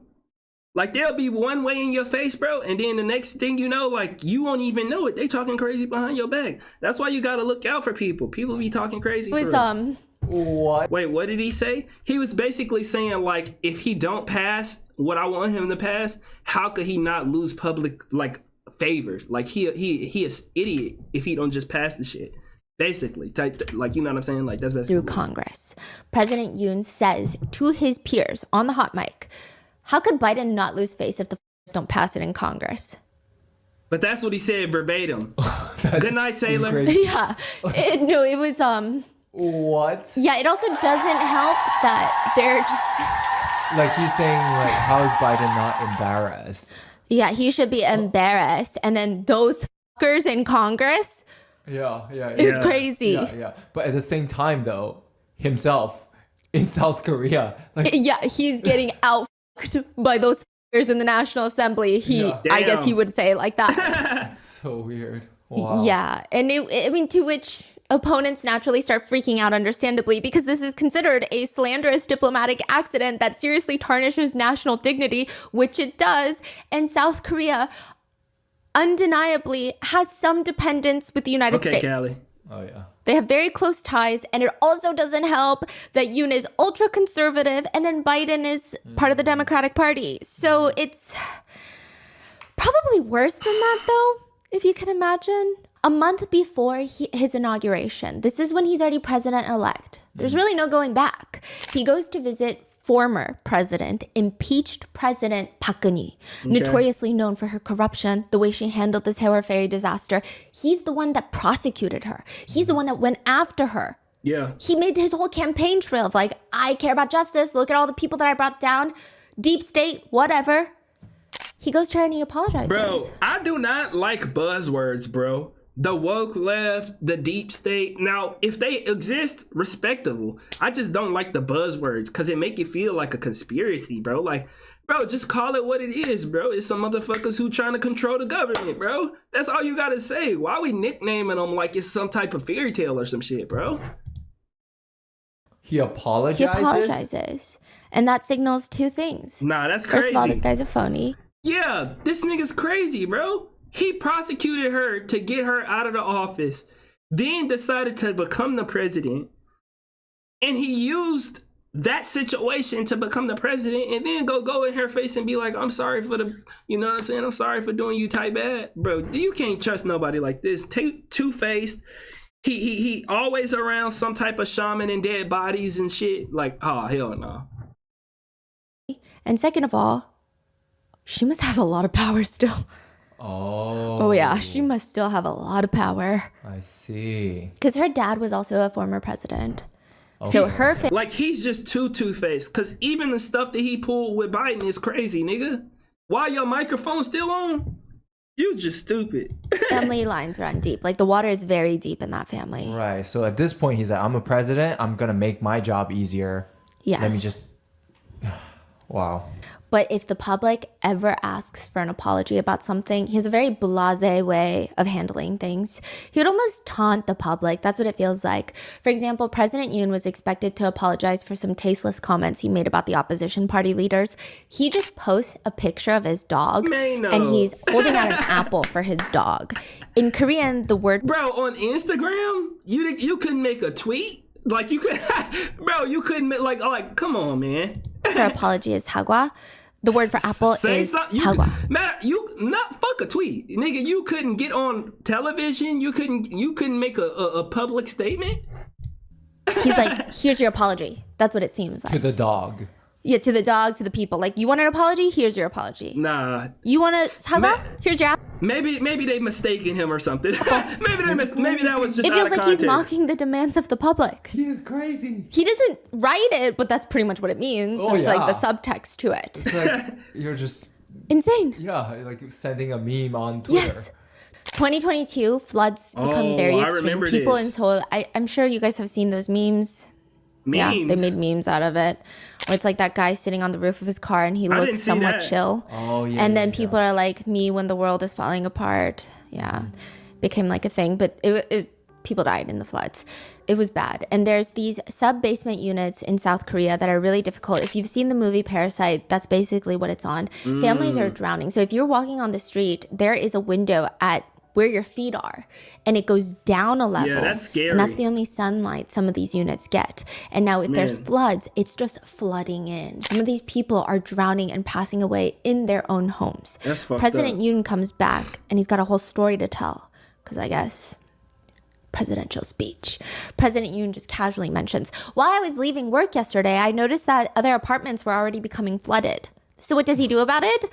Like, they'll be one way in your face, bro, and then the next thing you know, like, you won't even know it. They talking crazy behind your back. That's why you gotta look out for people. People be talking crazy. What? Wait, what did he say? He was basically saying, like, if he don't pass what I want him to pass, how could he not lose public, like, favors? Like, he is idiot if he don't just pass the shit. Basically, like, you know what I'm saying? Like, that's basically through Congress. President Yoon says to his peers on the hot mic, how could Biden not lose face if the don't pass it in Congress? But that's what he said verbatim. Good night, sailor. Crazy. Yeah. It was What? Yeah, it also doesn't help that they're just like, he's saying, like, how is Biden not embarrassed? Yeah, he should be embarrassed. And then those fuckers in Congress. Yeah. It's crazy. Yeah. But at the same time, though, himself in South Korea, like, yeah, he's getting out by those fuckers in the National Assembly. I guess he would say it like that. That's so weird. Wow. Yeah, and to which opponents naturally start freaking out, understandably, because this is considered a slanderous diplomatic accident that seriously tarnishes national dignity, which it does. And South Korea undeniably has some dependence with the United States. Callie. Oh, yeah. They have very close ties, and it also doesn't help that Yoon is ultra conservative and then Biden is part of the Democratic Party. So it's probably worse than that, though, if you can imagine. A month before his inauguration, this is when he's already president-elect. There's really no going back. He goes to visit former president, impeached President Park Geun-hye, notoriously known for her corruption, the way she handled the Sewol ferry disaster. He's the one that prosecuted her. He's the one that went after her. Yeah. He made his whole campaign trail of like, I care about justice. Look at all the people that I brought down. Deep state, whatever. He goes to her and he apologizes. Bro, I do not like buzzwords, bro. The woke left, the deep state. Now, if they exist, respectable. I just don't like the buzzwords because it make it feel like a conspiracy, bro. Like, bro, just call it what it is, bro. It's some motherfuckers who trying to control the government, bro. That's all you gotta say. Why are we nicknaming them like it's some type of fairy tale or some shit, bro? He apologizes? He apologizes. And that signals two things. Nah, that's crazy. First of all, this guy's a phony. Yeah, this nigga's crazy, bro. He prosecuted her to get her out of the office. then decided to become the president, and he used that situation to become the president, and then go in her face and be like, I'm sorry for the, you know what I'm saying? I'm sorry for doing you type bad. Bro, you can't trust nobody like this. Two-faced. He always around some type of shaman and dead bodies and shit. Like, oh, hell no. And second of all, she must have a lot of power still. Oh yeah, she must still have a lot of power. I see. Because her dad was also a former president. Okay. So her like, he's just two-faced. Because even the stuff that he pulled with Biden is crazy, nigga. Why your microphone still on? You just stupid. Family lines run deep. Like, the water is very deep in that family. Right. So at this point, he's like, I'm a president. I'm going to make my job easier. Yes. Let me just... Wow. But if the public ever asks for an apology about something, he has a very blasé way of handling things. He would almost taunt the public. That's what it feels like. For example, President Yoon was expected to apologize for some tasteless comments he made about the opposition party leaders. He just posts a picture of his dog, and he's holding out an apple for his dog. In Korean, the word... Bro, on Instagram, you couldn't make a tweet? Like, you could... Bro, you couldn't make... Like, come on, man. For apology is hagwa. The word for apple is hagwa. Man, fuck a tweet, nigga. You couldn't get on television. You couldn't make a public statement. He's like, here's your apology. That's what it seems like. To the dog. Yeah, to the dog, to the people. Like, you want an apology? Here's your apology. Nah. You want a hagwa? Here's your apple. Maybe they mistaken him or something. maybe that was just. It feels like he's mocking the demands of the public. He is crazy. He doesn't write it, but that's pretty much what it means. It's like the subtext to it. It's like you're just insane. Yeah, like sending a meme on Twitter. Yes. 2022 floods become very extreme. People in Seoul. I'm sure you guys have seen those memes. Yeah, they made memes out of it. Where it's like that guy sitting on the roof of his car and he looks somewhat chill. Oh, yeah. And then people are like, me when the world is falling apart. Yeah. Became like a thing. But people died in the floods. It was bad. And there's these sub-basement units in South Korea that are really difficult. If you've seen the movie Parasite, that's basically what it's on. Families are drowning. So if you're walking on the street, there is a window at where your feet are, and it goes down a level. Yeah, that's scary. And that's the only sunlight some of these units get. And now if there's floods, it's just flooding in. Some of these people are drowning and passing away in their own homes. That's fucked President up. Yoon comes back, and he's got a whole story to tell, because I guess presidential speech. President Yoon just casually mentions, while I was leaving work yesterday, I noticed that other apartments were already becoming flooded. So what does he do about it?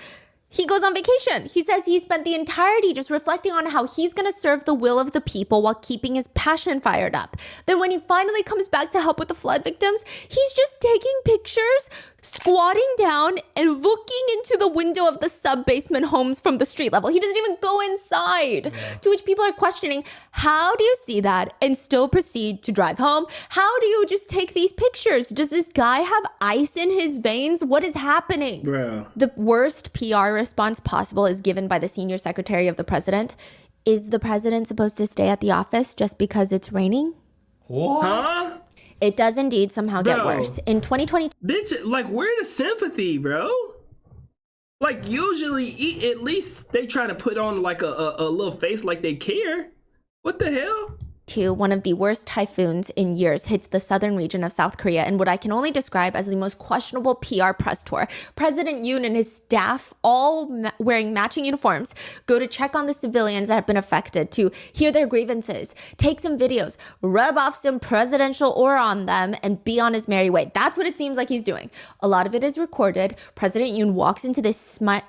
He goes on vacation. He says he spent the entirety just reflecting on how he's going to serve the will of the people while keeping his passion fired up. Then when he finally comes back to help with the flood victims, he's just taking pictures, squatting down, and looking into the window of the sub-basement homes from the street level. He doesn't even go inside. Yeah. To which people are questioning, how do you see that and still proceed to drive home? How do you just take these pictures? Does this guy have ice in his veins? What is happening? Bro. The worst PR response possible is given by the senior secretary of the president. Is the president supposed to stay at the office just because it's raining? What? Huh? It does indeed somehow get worse. In 2022... Bitch, like, where the sympathy, bro? Like, usually, at least they try to put on, like, a little face like they care. What the hell? One of the worst typhoons in years hits the southern region of South Korea in what I can only describe as the most questionable PR press tour. President Yoon and his staff, all wearing matching uniforms, go to check on the civilians that have been affected, to hear their grievances, take some videos, rub off some presidential aura on them, and be on his merry way. That's what it seems like he's doing. A lot of it is recorded. President Yoon walks into this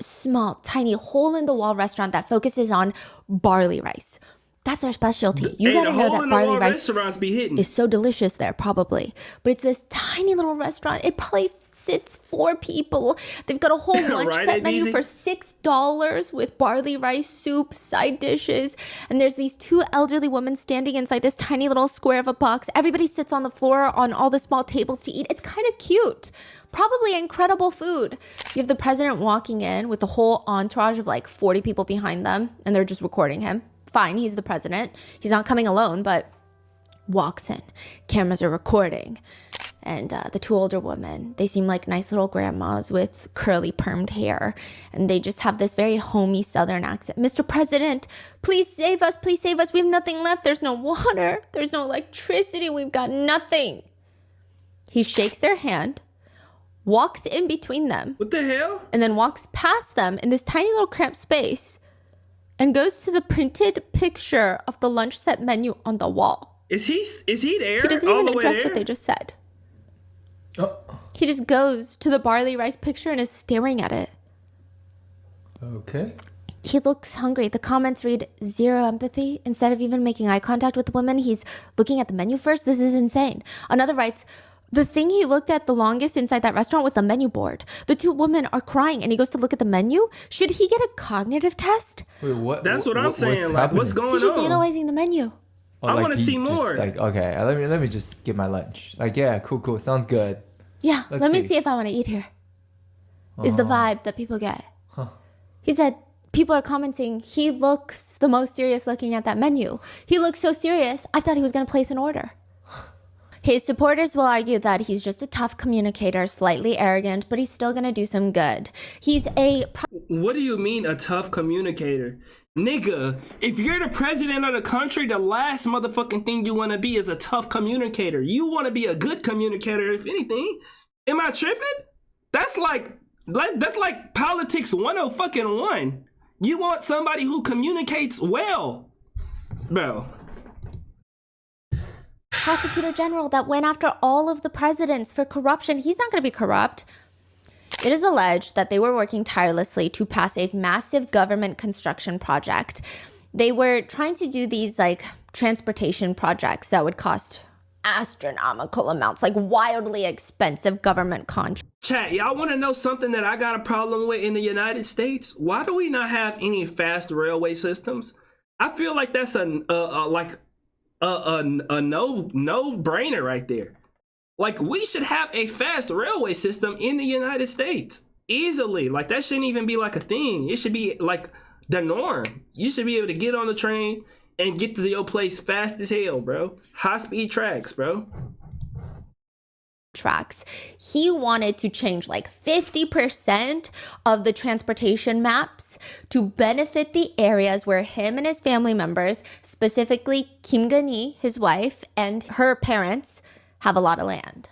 small, tiny hole-in-the-wall restaurant that focuses on barley rice. That's their specialty. You gotta know that barley rice is so delicious there, probably. But it's this tiny little restaurant. It probably sits 4 people. They've got a whole lunch set menu for $6 with barley rice, soup, side dishes. And there's these 2 elderly women standing inside this tiny little square of a box. Everybody sits on the floor on all the small tables to eat. It's kind of cute. Probably incredible food. You have the president walking in with the whole entourage of like 40 people behind them, and they're just recording him. Fine, he's the president. He's not coming alone, but walks in. Cameras are recording. And the two older women, they seem like nice little grandmas with curly permed hair. And they just have this very homey Southern accent. Mr. President, please save us. Please save us. We have nothing left. There's no water. There's no electricity. We've got nothing. He shakes their hand, walks in between them. What the hell? And then walks past them in this tiny little cramped space and goes to the printed picture of the lunch set menu on the wall. Is he there? He doesn't all even the way address there? what they just said. Oh. He just goes to the barley rice picture and is staring at it. Okay. He looks hungry. The comments read zero empathy. Instead of even making eye contact with the woman, he's looking at the menu first. This is insane. Another writes, the thing he looked at the longest inside that restaurant was the menu board. The two women are crying and he goes to look at the menu. Should he get a cognitive test? Wait, what? That's what I'm saying. Like, what's going He's just on? analyzing the menu. Oh, I like wanna he see just, more. Like, okay, let me just get my lunch. Like, yeah, cool. Sounds good. Yeah, Let's let me see. see if I want to eat here. Is the vibe that people get. Huh. He said, people are commenting, he looks the most serious looking at that menu. He looks so serious, I thought he was going to place an order. His supporters will argue that he's just a tough communicator, slightly arrogant, but he's still going to do some good. He's a... What do you mean a tough communicator? Nigga, if you're the president of the country, the last motherfucking thing you want to be is a tough communicator. You want to be a good communicator, if anything. Am I tripping? That's like politics 101. You want somebody who communicates well. Bro. prosecutor general that went after all of the presidents for corruption. He's not going to be corrupt. It is alleged that they were working tirelessly to pass a massive government construction project. They were trying to do these like transportation projects that would cost astronomical amounts, like wildly expensive government contracts. Chat, y'all want to know something that I got a problem with in the United States? Why do we not have any fast railway systems? I feel like that's a no-brainer right there. Like, we should have a fast railway system in the United States easily. Like, that shouldn't even be like a thing. It should be like the norm. You should be able to get on the train and get to your place fast as hell, bro. High-speed tracks, bro. Tracks. He wanted to change like 50% of the transportation maps to benefit the areas where him and his family members, specifically Kim Gun-hee, his wife, and her parents, have a lot of land.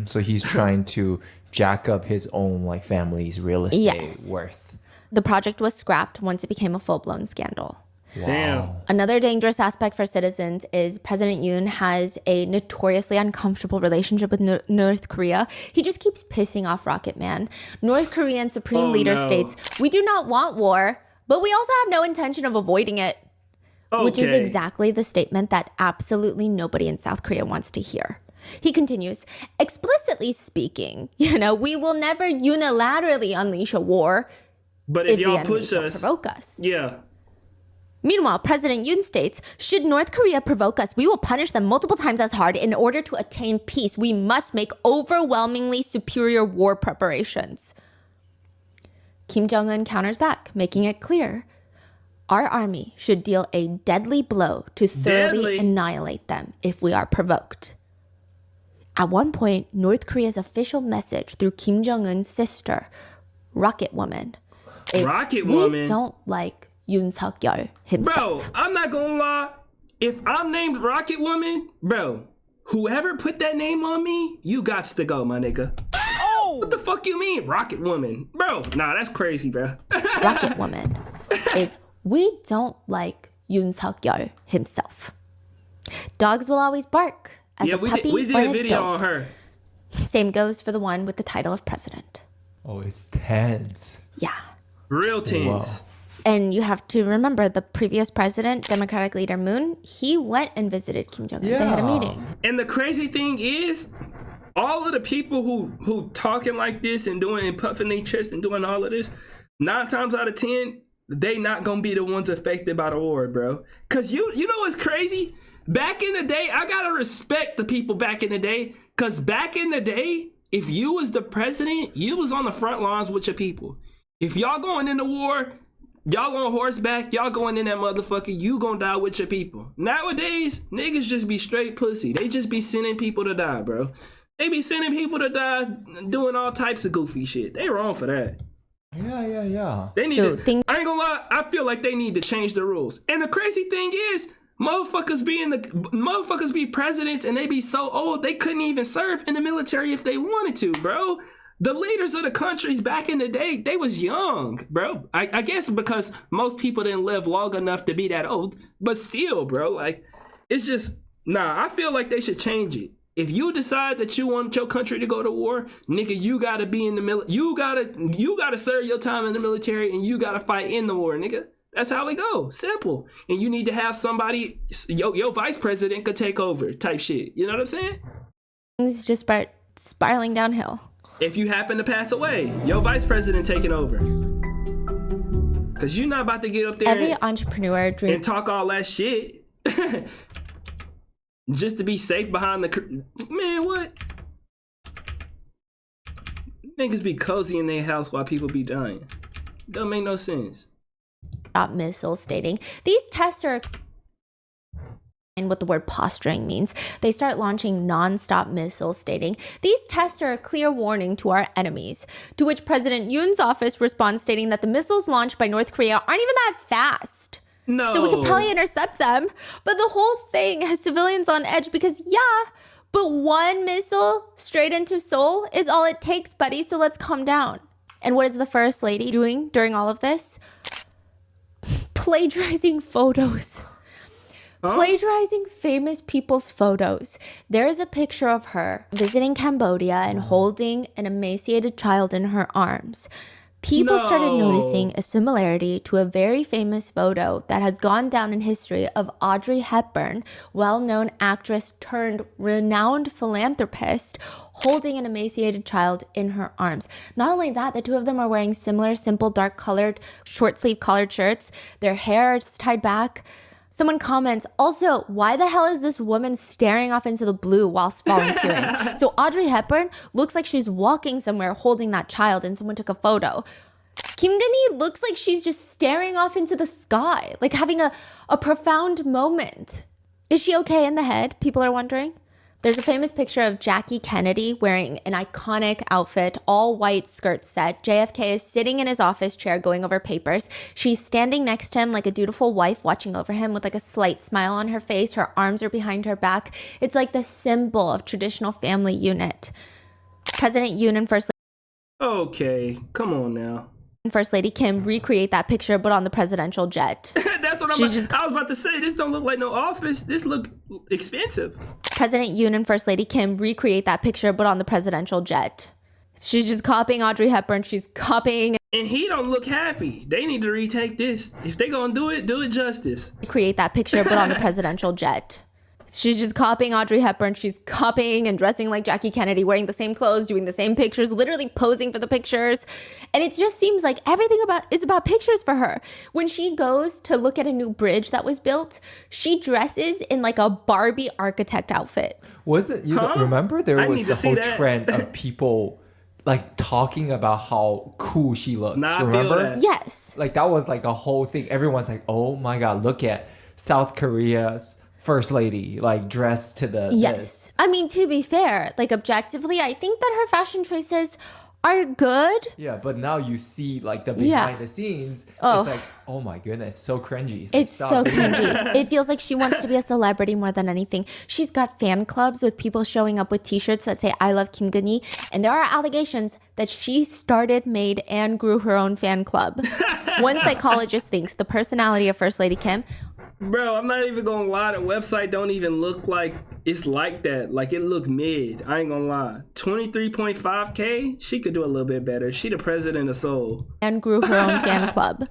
So he's trying to jack up his own like family's real estate worth. The project was scrapped once it became a full-blown scandal. Wow. Damn. Another dangerous aspect for citizens is President Yoon has a notoriously uncomfortable relationship with North Korea. He just keeps pissing off Rocket Man. North Korean Supreme Leader states, "We do not want war, but we also have no intention of avoiding it." Okay. Which is exactly the statement that absolutely nobody in South Korea wants to hear. He continues, explicitly speaking, we will never unilaterally unleash a war But if if the y'all enemy push don't us, provoke us. yeah. Meanwhile, President Yoon states, should North Korea provoke us, we will punish them multiple times as hard. In order to attain peace, we must make overwhelmingly superior war preparations. Kim Jong-un counters back, making it clear our army should deal a deadly blow to thoroughly annihilate them if we are provoked. At one point, North Korea's official message through Kim Jong-un's sister, Rocket Woman, is we don't like Yoon Suk-yeol himself. Bro, I'm not gonna lie. If I'm named Rocket Woman, bro, whoever put that name on me, you gots to go, my nigga. Oh! What the fuck you mean, Rocket Woman? Bro, nah, that's crazy, bro. Rocket Woman is we don't like Yoon Suk-yeol himself. Dogs will always bark as a puppy we did or a an video adult. on her. Same goes for the one with the title of president. Oh, it's tense. Yeah. Real teens. Wow. And you have to remember the previous president, Democratic leader Moon, he went and visited Kim Jong-un. They had a meeting. And the crazy thing is, all of the people who talking like this and doing and puffing their chest and doing all of this, 9 times out of 10, they not gonna be the ones affected by the war, bro. Cause you know what's crazy? Back in the day, I gotta respect the people back in the day. Cause back in the day, if you was the president, you was on the front lines with your people. If y'all going into war, Y'all on horseback, y'all going in that motherfucker, you gonna die with your people. Nowadays, niggas just be straight pussy. They just be sending people to die, bro. They be sending people to die doing all types of goofy shit. They wrong for that. Yeah. They need I ain't gonna lie, I feel like they need to change the rules. And the crazy thing is, motherfuckers be presidents and they be so old they couldn't even serve in the military if they wanted to, bro. The leaders of the countries back in the day, they was young, bro. I guess because most people didn't live long enough to be that old, but still, bro, like, it's just, I feel like they should change it. If you decide that you want your country to go to war, nigga, you gotta be in the military. You gotta serve your time in the military and you gotta fight in the war, nigga. That's how it goes. Simple. And you need to have somebody, your vice president could take over type shit. You know what I'm saying? Things just start spiraling downhill. If you happen to pass away, your vice president taking over. Cause you're not about to get up there Every entrepreneur dreams and talk all that shit just to be safe behind the... Man, what? Niggas be cozy in their house while people be dying. Don't make no sense. Missiles stating these tests are and what the word posturing means. They start launching non-stop missiles stating these tests are a clear warning to our enemies, to which President Yoon's office responds stating that the missiles launched by North Korea aren't even that fast. No. So we could probably intercept them, but the whole thing has civilians on edge because but one missile straight into Seoul is all it takes, buddy, so let's calm down. And what is the first lady doing during all of this? Plagiarizing photos. Plagiarizing famous people's photos. There is a picture of her visiting Cambodia and holding an emaciated child in her arms. People started noticing a similarity to a very famous photo that has gone down in history of Audrey Hepburn, well-known actress turned renowned philanthropist, holding an emaciated child in her arms. Not only that, the two of them are wearing similar, simple, dark-colored, short-sleeve collared shirts. Their hair is tied back. Someone comments, also, why the hell is this woman staring off into the blue whilst volunteering? So Audrey Hepburn looks like she's walking somewhere holding that child and someone took a photo. Kim Gun-hee looks like she's just staring off into the sky, like having a profound moment. Is she okay in the head? People are wondering. There's a famous picture of Jackie Kennedy wearing an iconic outfit, all white skirt set. JFK is sitting in his office chair going over papers. She's standing next to him like a dutiful wife watching over him with like a slight smile on her face. Her arms are behind her back. It's like the symbol of traditional family unit. President Yoon and First Okay, come on now. Lady Kim recreate that picture but on the presidential jet. That's what I was about to say. This don't look like no office. This look expensive. President Yoon and First Lady Kim recreate that picture but on the presidential jet. She's just copying Audrey Hepburn. She's copying. And he don't look happy. They need to retake this. If they gonna do it justice. Create that picture but on the presidential jet. She's just copying Audrey Hepburn. She's copying and dressing like Jackie Kennedy, wearing the same clothes, doing the same pictures, literally posing for the pictures. And it just seems like everything is about pictures for her. When she goes to look at a new bridge that was built, she dresses in like a Barbie architect outfit. Wasn't you remember there was the whole trend of people like talking about how cool she looks? Remember? Yes. Like that was like a whole thing. Everyone's like, "Oh my god, look at South Korea's First Lady, like dressed to the..." Yes. This. I mean, to be fair, like objectively, I think that her fashion choices are good. Yeah, but now you see like the behind the scenes. It's like, oh my goodness, so cringy. It's so cringy. It feels like she wants to be a celebrity more than anything. She's got fan clubs with people showing up with t-shirts that say I love Kim Gun-hee, and there are allegations that she started, made, and grew her own fan club. One psychologist thinks the personality of First Lady Kim... Bro, I'm not even gonna lie. The website don't even look like it's like that. Like it look mid. I ain't gonna lie. 23.5K. She could do a little bit better. She the president of Seoul. And grew her own fan club.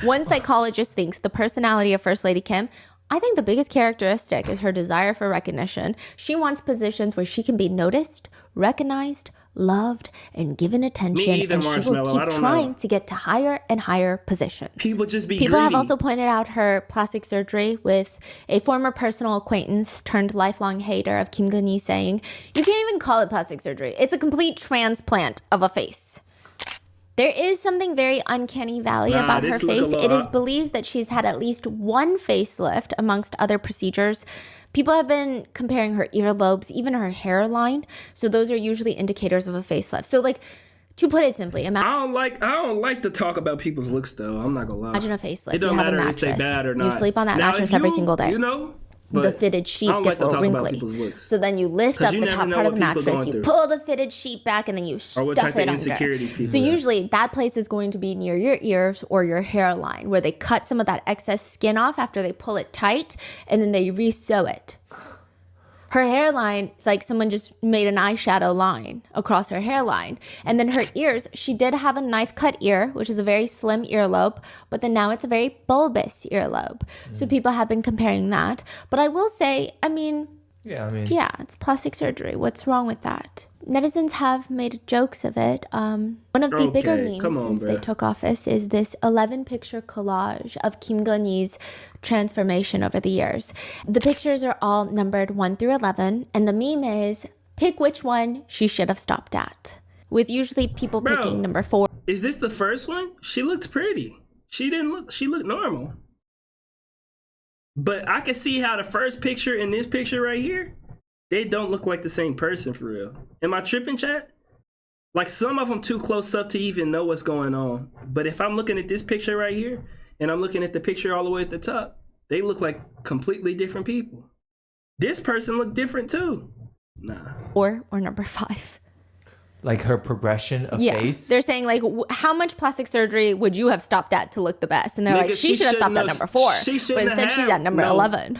One psychologist thinks the personality of First Lady Kim... I think the biggest characteristic is her desire for recognition. She wants positions where she can be noticed, recognized, loved, and given attention. And she will keep trying to get to higher and higher positions. People just be People greedy. have also pointed out her plastic surgery with a former personal acquaintance turned lifelong hater of Kim Gun-hee saying, "You can't even call it plastic surgery. It's a complete transplant of a face." There is something very uncanny valley about her face. It is believed that she's had at least one facelift amongst other procedures. People have been comparing her earlobes, even her hairline. So those are usually indicators of a facelift. So like, to put it simply, I don't like to talk about people's looks though. I'm not gonna lie. Imagine a facelift. It don't you have matter a mattress. if they bad or not. You sleep on that mattress every single day. You know, the fitted sheet gets a little wrinkly. So then you lift up the top part of the mattress, you pull the fitted sheet back, and then you stuff it under. So usually that place is going to be near your ears or your hairline, where they cut some of that excess skin off after they pull it tight, and then they re-sew it. Her hairline, it's like someone just made an eyeshadow line across her hairline. And then her ears, she did have a knife cut ear, which is a very slim earlobe, but then now it's a very bulbous earlobe. So people have been comparing that. But I will say, yeah, it's plastic surgery. What's wrong with that? Netizens have made jokes of it. One of the bigger memes since they took office is this 11-picture collage of Kim Gun-hee's transformation over the years. The pictures are all numbered 1 through 11, and the meme is, pick which one she should have stopped at, with usually people picking number 4. Is this the first one? She looked pretty. She looked normal. But I can see how the first picture and this picture right here, they don't look like the same person for real. Am I tripping, chat? Like some of them too close up to even know what's going on. But if I'm looking at this picture right here, and I'm looking at the picture all the way at the top, they look like completely different people. This person looked different too. Nah. Or number 5. Like her progression of face? They're saying like, how much plastic surgery would you have stopped at to look the best? And they're like, she should have stopped at number 4. But instead she's at number 11.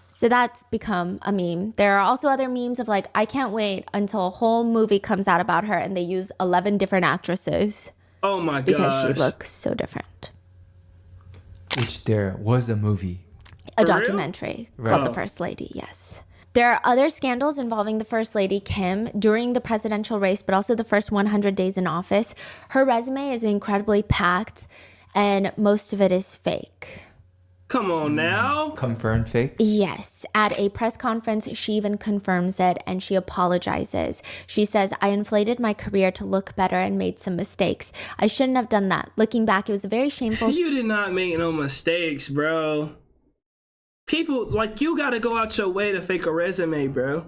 So that's become a meme. There are also other memes of like, I can't wait until a whole movie comes out about her and they use 11 different actresses. Oh my gosh. Because she looks so different. Which there was a movie. A documentary called The First Lady, yes. There are other scandals involving the First Lady, Kim, during the presidential race, but also the first 100 days in office. Her resume is incredibly packed, and most of it is fake. Come on now. Confirmed fake? Yes. At a press conference, she even confirms it, and she apologizes. She says, I inflated my career to look better and made some mistakes. I shouldn't have done that. Looking back, it was a very shameful... You did not make no mistakes, bro. People, like, you gotta go out your way to fake a resume, bro.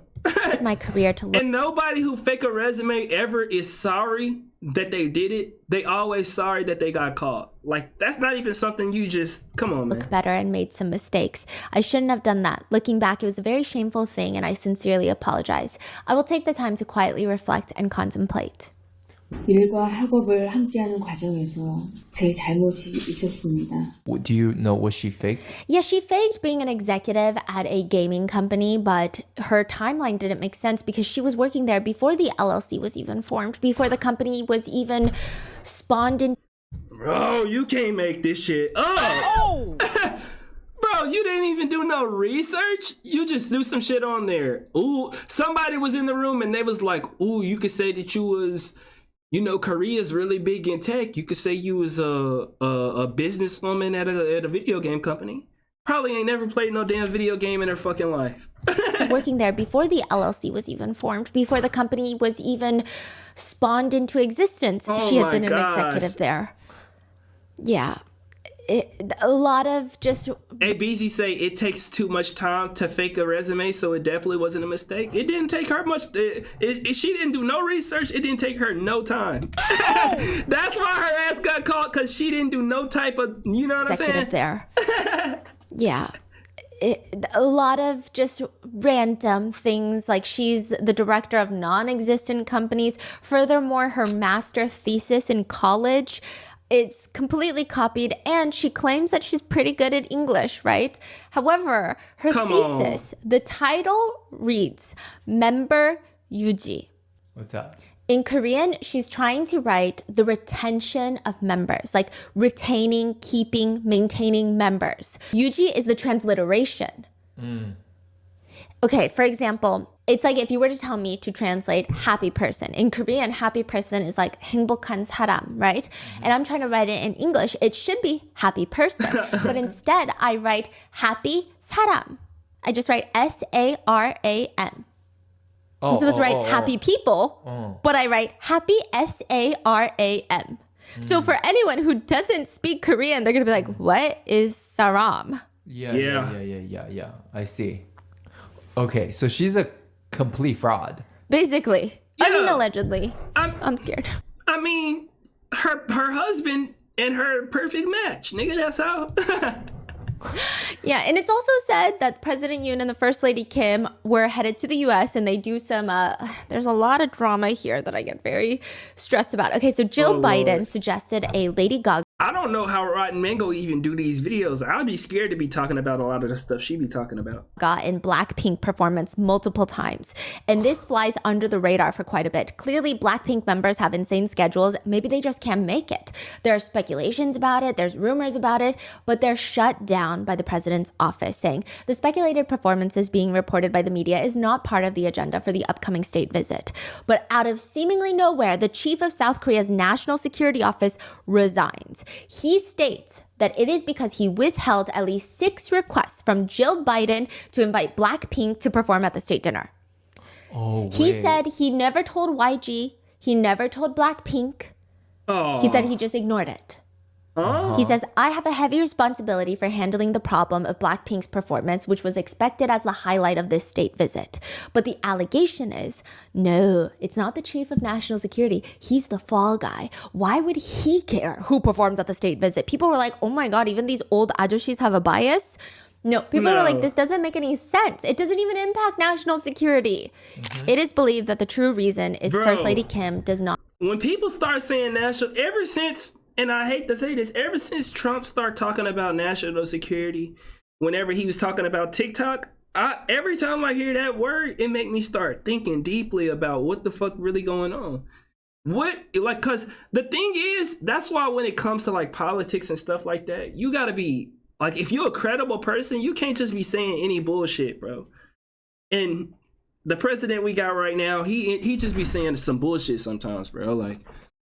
My career to look... And nobody who fake a resume ever is sorry that they did it. They always sorry that they got caught. Like, that's not even something you just... Come on, man. Look better and made some mistakes. I shouldn't have done that. Looking back, it was a very shameful thing, and I sincerely apologize. I will take the time to quietly reflect and contemplate. 일과 학업을 함께하는 과정에서 제 잘못이 있었습니다. Do you know what she faked? Yeah, she faked being an executive at a gaming company, but her timeline didn't make sense because she was working there before the LLC was even formed, before the company was even spawned in. Bro, you can't make this shit up. Oh! Bro, you didn't even do no research? You just threw some shit on there. Ooh, somebody was in the room and they was like, ooh, you could say that you was... You know, Korea's really big in tech. You could say you was a businesswoman at a video game company. Probably ain't never played no damn video game in her fucking life. Working there before the LLC was even formed, before the company was even spawned into existence. She had been an executive there. Yeah. A lot of just... ABZ say it takes too much time to fake a resume, so it definitely wasn't a mistake. It didn't take her much. She didn't do no research. It didn't take her no time. That's why her ass got caught, because she didn't do no type of, you know what I'm saying? Executive there. Yeah. A lot of just random things, like she's the director of non-existent companies. Furthermore, her master thesis in college, it's completely copied, and she claims that she's pretty good at English, right? However, her thesis, the title reads, Member Yuji. What's that? In Korean, she's trying to write the retention of members, like retaining, keeping, maintaining members. Yuji is the transliteration. Okay, for example, it's like if you were to tell me to translate happy person. In Korean, happy person is like 행복한 사람, right? And I'm trying to write it in English. It should be happy person. But instead, I write happy 사람. I just write S-A-R-A-M. I'm supposed to write happy people, but I write happy SARAM. So for anyone who doesn't speak Korean, they're gonna be like, "What is saram?" Yeah. I see. Okay, so she's a complete fraud. Basically, I mean, Yeah. allegedly. I'm scared. I mean, her husband and her perfect match, nigga. That's how. Yeah, and it's also said that President Yoon and the First Lady Kim were headed to the U.S. and they do some, there's a lot of drama here that I get very stressed about. Okay, so Jill Biden suggested a Lady Gaga I don't know how Rotten Mango even do these videos. I'd be scared to be talking about a lot of the stuff she be talking about. in Blackpink performance multiple times. And this flies under the radar for quite a bit. Clearly, Blackpink members have insane schedules. Maybe they just can't make it. There are speculations about it, there's rumors about it, but they're shut down by the president's office, saying the speculated performances being reported by the media is not part of the agenda for the upcoming state visit. But out of seemingly nowhere, the chief of South Korea's National Security Office resigns. He states that it is because he withheld at least 6 requests from Jill Biden to invite Blackpink to perform at the state dinner. He said he never told YG, he never told Blackpink. He said he just ignored it. He says, I have a heavy responsibility for handling the problem of Blackpink's performance, which was expected as the highlight of this state visit. But the allegation is, no, it's not the chief of national security. He's the fall guy. Why would he care who performs at the state visit? People were like, oh my God, even these old ajoshis have a bias? No, people were like, this doesn't make any sense. It doesn't even impact national security. It is believed that the true reason is First Lady Kim does not. When people start saying national, ever since, and I hate to say this, ever since Trump started talking about national security, whenever he was talking about TikTok, every time I hear that word, it make me start thinking deeply about what the fuck really going on. Cause the thing is, that's why when it comes to like politics and stuff like that, you gotta be, like, if you're a credible person, you can't just be saying any bullshit, bro. And the president we got right now, he just be saying some bullshit sometimes, bro. Like,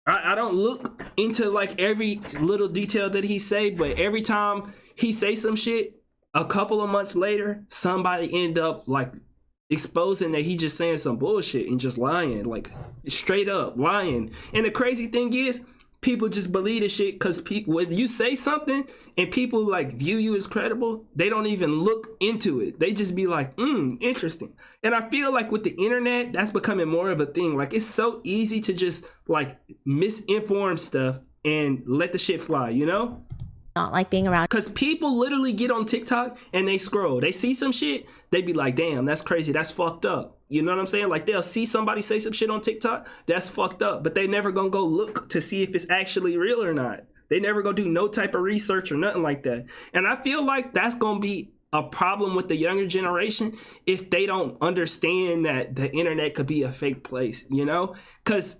I don't look into like every little detail that he say, but every time he say some shit, a couple of months later, somebody end up like exposing that he just saying some bullshit and just lying, like straight up lying. And the crazy thing is, people just believe this shit because when you say something and people like view you as credible, they don't even look into it. They just be like, interesting. And I feel like with the internet, that's becoming more of a thing. Like, it's so easy to just like misinform stuff and let the shit fly, you know? Not like being around. Because people literally get on TikTok and they scroll. They see some shit, they be like, damn, that's crazy. That's fucked up. You know what I'm saying? Like, they'll see somebody say some shit on TikTok, that's fucked up. But they never gonna go look to see if it's actually real or not. They never gonna do no type of research or nothing like that. And I feel like that's gonna be a problem with the younger generation if they don't understand that the internet could be a fake place, you know? Because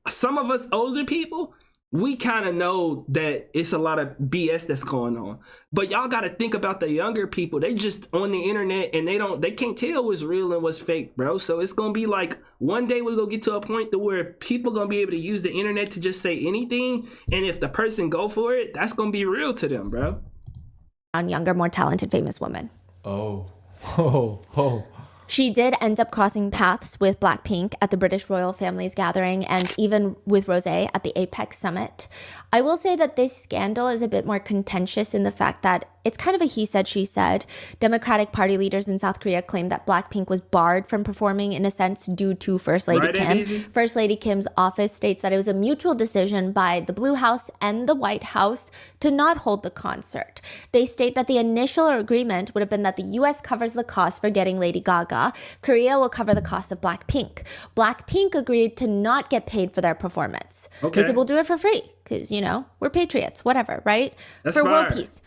some of us older people, we kind of know that it's a lot of BS that's going on. But y'all got to think about the younger people. They just on the internet and they can't tell what's real and what's fake, bro. So it's going to be like one day we're going to get to a point to where people going to be able to use the internet to just say anything. And if the person go for it, that's going to be real to them, bro. On younger, more talented, famous women. Oh. She did end up crossing paths with Blackpink at the British royal family's gathering and even with Rosé at the APEC summit. I will say that this scandal is a bit more contentious in the fact that it's kind of a he said, she said. Democratic Party leaders in South Korea claim that Blackpink was barred from performing in a sense due to First Lady Kim. First Lady Kim's office states that it was a mutual decision by the Blue House and the White House to not hold the concert. They state that the initial agreement would have been that the US covers the cost for getting Lady Gaga. Korea will cover the cost of Blackpink. Blackpink agreed to not get paid for their performance. They said, we'll do it for free because, you know, we're patriots, whatever, right? That's for fire. world peace.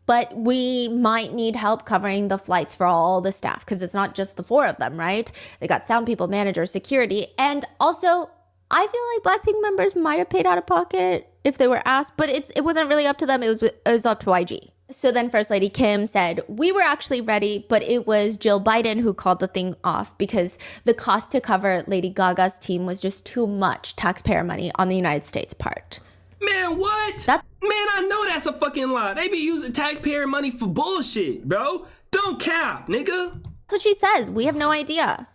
But we might need help covering the flights for all the staff because it's not just the 4 of them, right? They got sound people, managers, security. And also, I feel like Blackpink members might have paid out of pocket if they were asked, but it wasn't really up to them. It was up to YG. So then First Lady Kim said, we were actually ready, but it was Jill Biden who called the thing off because the cost to cover Lady Gaga's team was just too much taxpayer money on the United States part. Man, what? Man, I know that's a fucking lie. They be using taxpayer money for bullshit, bro. Don't cap, nigga. That's what she says. We have no idea.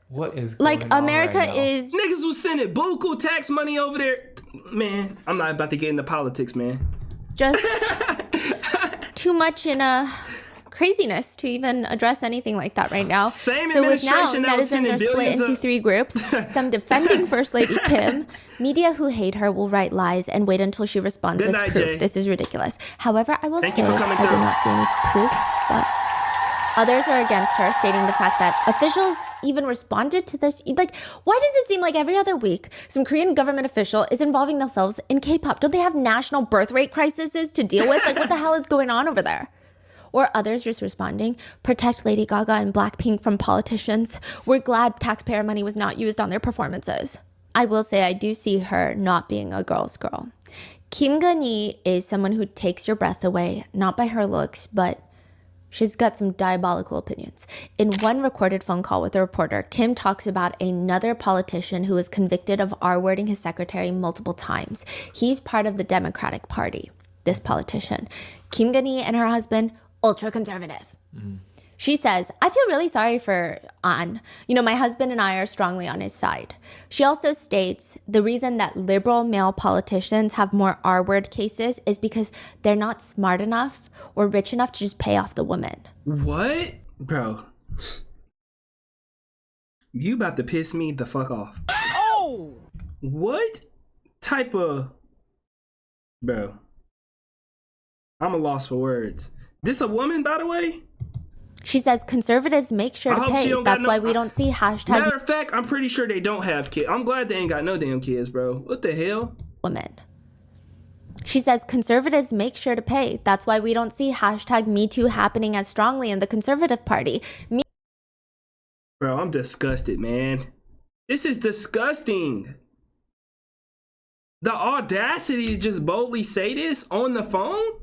What is going Like on America right now? is Niggas was sending buku tax money over there. Man, I'm not about to get into politics, man. just too much in a craziness to even address anything like that right now. Same So with now, administration that was netizens are sending split billions into of- 3 groups. Some defending First Lady Kim. Media who hate her will write lies and wait until she responds Good with night, proof. Jay. This is ridiculous. However, I will Thank say you for coming I did through. not see any proof, but others are against her, stating the fact that officials even responded to this. Like, why does it seem like every other week some Korean government official is involving themselves in K-pop? Don't they have national birth rate crises to deal with? Like, what the hell is going on over there? Or others just responding, protect Lady Gaga and Blackpink from politicians. We're glad taxpayer money was not used on their performances. I will say I do see her not being a girl's girl. Kim Gun-hee is someone who takes your breath away, not by her looks, but she's got some diabolical opinions. In one recorded phone call with a reporter, Kim talks about another politician who was convicted of R-wording his secretary multiple times. He's part of the Democratic Party, this politician. Kim Gun-hee and her husband, ultra-conservative. She says, I feel really sorry for An. My husband and I are strongly on his side. She also states the reason that liberal male politicians have more R-word cases is because they're not smart enough or rich enough to just pay off the woman. What? Bro. You about to piss me the fuck off. Oh! What type of... Bro. I'm a loss for words. This a woman, by the way? She says conservatives make sure I to hope she pay. don't got That's no- why we don't see hashtag Matter of fact, I'm pretty sure they don't have kids. I'm glad they ain't got no damn kids, bro. What the hell? women. She says conservatives make sure to pay. That's why we don't see hashtag Me Too happening as strongly in the Conservative Party. Bro, I'm disgusted, man. This is disgusting. The audacity to just boldly say this on the phone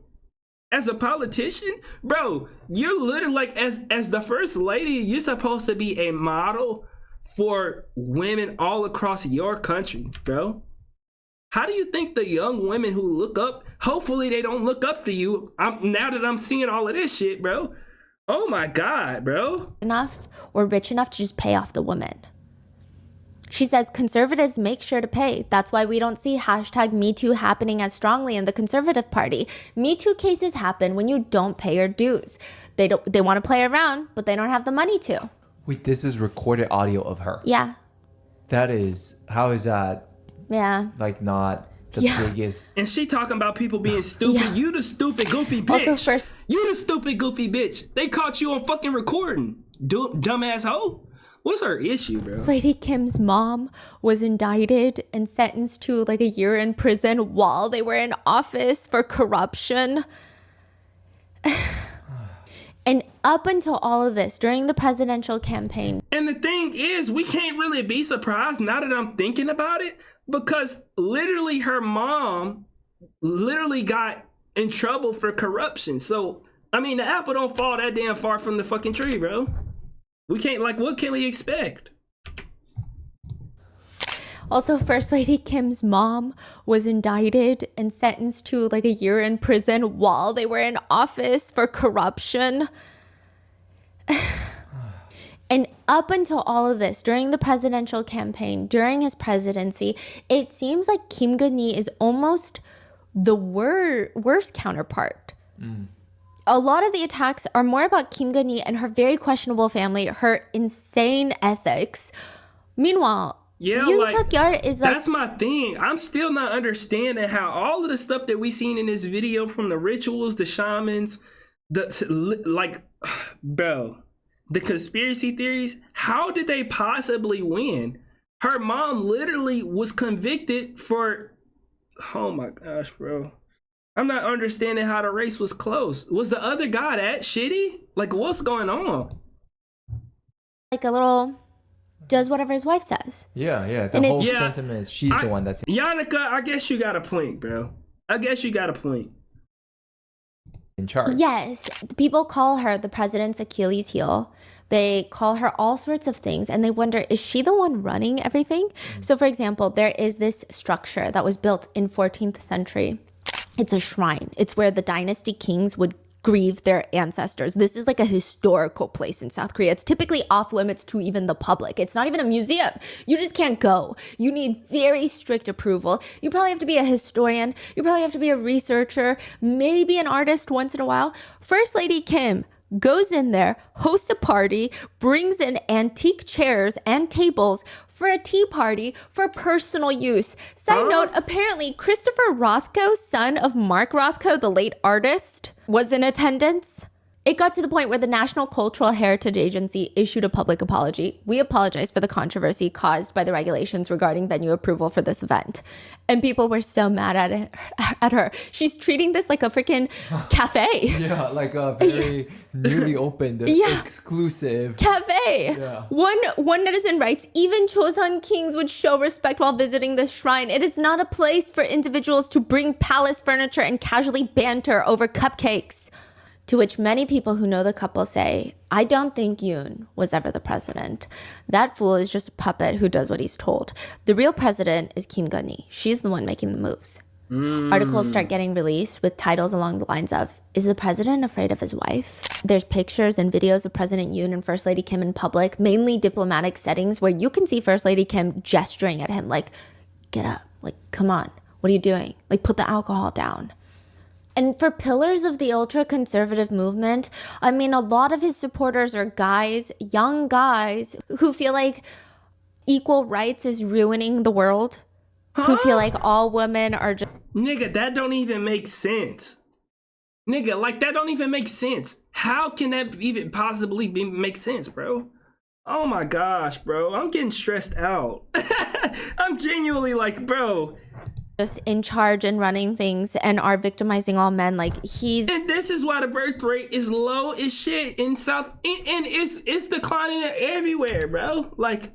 as a politician? Bro, you're literally like, as the first lady, you're supposed to be a model for women all across your country, bro. How do you think the young women who look up, hopefully they don't look up to you now that I'm seeing all of this shit, bro? Oh my God, bro. Enough or rich enough to just pay off the woman. She says conservatives make sure to pay. That's why we don't see hashtag Me Too happening as strongly in the Conservative Party. Me Too cases happen when you don't pay your dues. They want to play around, but they don't have the money to. Wait, this is recorded audio of her. Yeah. That is, how is that Yeah. like not the Yeah. biggest? And she talking about people being stupid. Yeah. You the stupid goofy bitch. Also, first- You the stupid goofy bitch. They caught you on fucking recording. Dumbass hoe. What's her issue, bro? Lady Kim's mom was indicted and sentenced to like a year in prison while they were in office for corruption. And up until all of this, during the presidential campaign, And the thing is, we can't really be surprised now that I'm thinking about it, because literally her mom literally got in trouble for corruption. So, I mean, the apple don't fall that damn far from the fucking tree, bro. We can't, like, what can we expect? also First Lady Kim's mom was indicted and sentenced to like a year in prison while they were in office for corruption. And up until all of this, during the presidential campaign, during his presidency, it seems like Kim Gun-hee is almost the worst counterpart. A lot of the attacks are more about Kim Gun-hee and her very questionable family, her insane ethics. Meanwhile, Yeah, Yoon like, Suk-yeol is like, that's my thing. I'm still not understanding how all of the stuff that we seen in this video, from the rituals, the shamans, bro, the conspiracy theories, how did they possibly win? Her mom literally was convicted for, oh my gosh, bro. I'm not understanding how the race was close. Was the other guy that shitty? Like, what's going on? like a little, does whatever his wife says. Yeah, yeah. The And whole it's- sentiment is she's the one that's Yannicka, I guess you got a point, bro. I guess you got a point. in charge. Yes, people call her the president's Achilles heel. They call her all sorts of things, and they wonder, is she the one running everything? So, for example, there is this structure that was built in 14th century. It's a shrine. It's where the dynasty kings would grieve their ancestors. This is like a historical place in South Korea. It's typically off limits to even the public. It's not even a museum. You just can't go. You need very strict approval. You probably have to be a historian. You probably have to be a researcher, maybe an artist once in a while. First Lady Kim goes in there, hosts a party, brings in antique chairs and tables for a tea party for personal use. Side note, apparently Christopher Rothko, son of Mark Rothko, the late artist, was in attendance. It got to the point where the National Cultural Heritage Agency issued a public apology. We apologize for the controversy caused by the regulations regarding venue approval for this event. And people were so mad at her. She's treating this like a freaking cafe. Yeah, like a very newly opened, exclusive cafe. Yeah. One netizen writes, even Chosun kings would show respect while visiting this shrine. It is not a place for individuals to bring palace furniture and casually banter over cupcakes. To which many people who know the couple say, I don't think Yoon was ever the president. That fool is just a puppet who does what he's told. The real president is Kim Gun-hee. She's the one making the moves. Articles start getting released with titles along the lines of, is the president afraid of his wife? There's pictures and videos of President Yoon and First Lady Kim in public, mainly diplomatic settings, where you can see First Lady Kim gesturing at him like, get up, like, come on, what are you doing? Like, put the alcohol down. And for pillars of the ultra-conservative movement, I mean, a lot of his supporters are guys, young guys, who feel like equal rights is ruining the world, who feel like all women are just... Nigga, that don't even make sense. Nigga, like, that don't even make sense. How can that even possibly make sense, bro? Oh my gosh, bro. I'm getting stressed out. I'm genuinely like, bro... just in charge and running things and are victimizing all men. Like, he's... And this is why the birth rate is low as shit in South... And it's declining everywhere, bro. Like,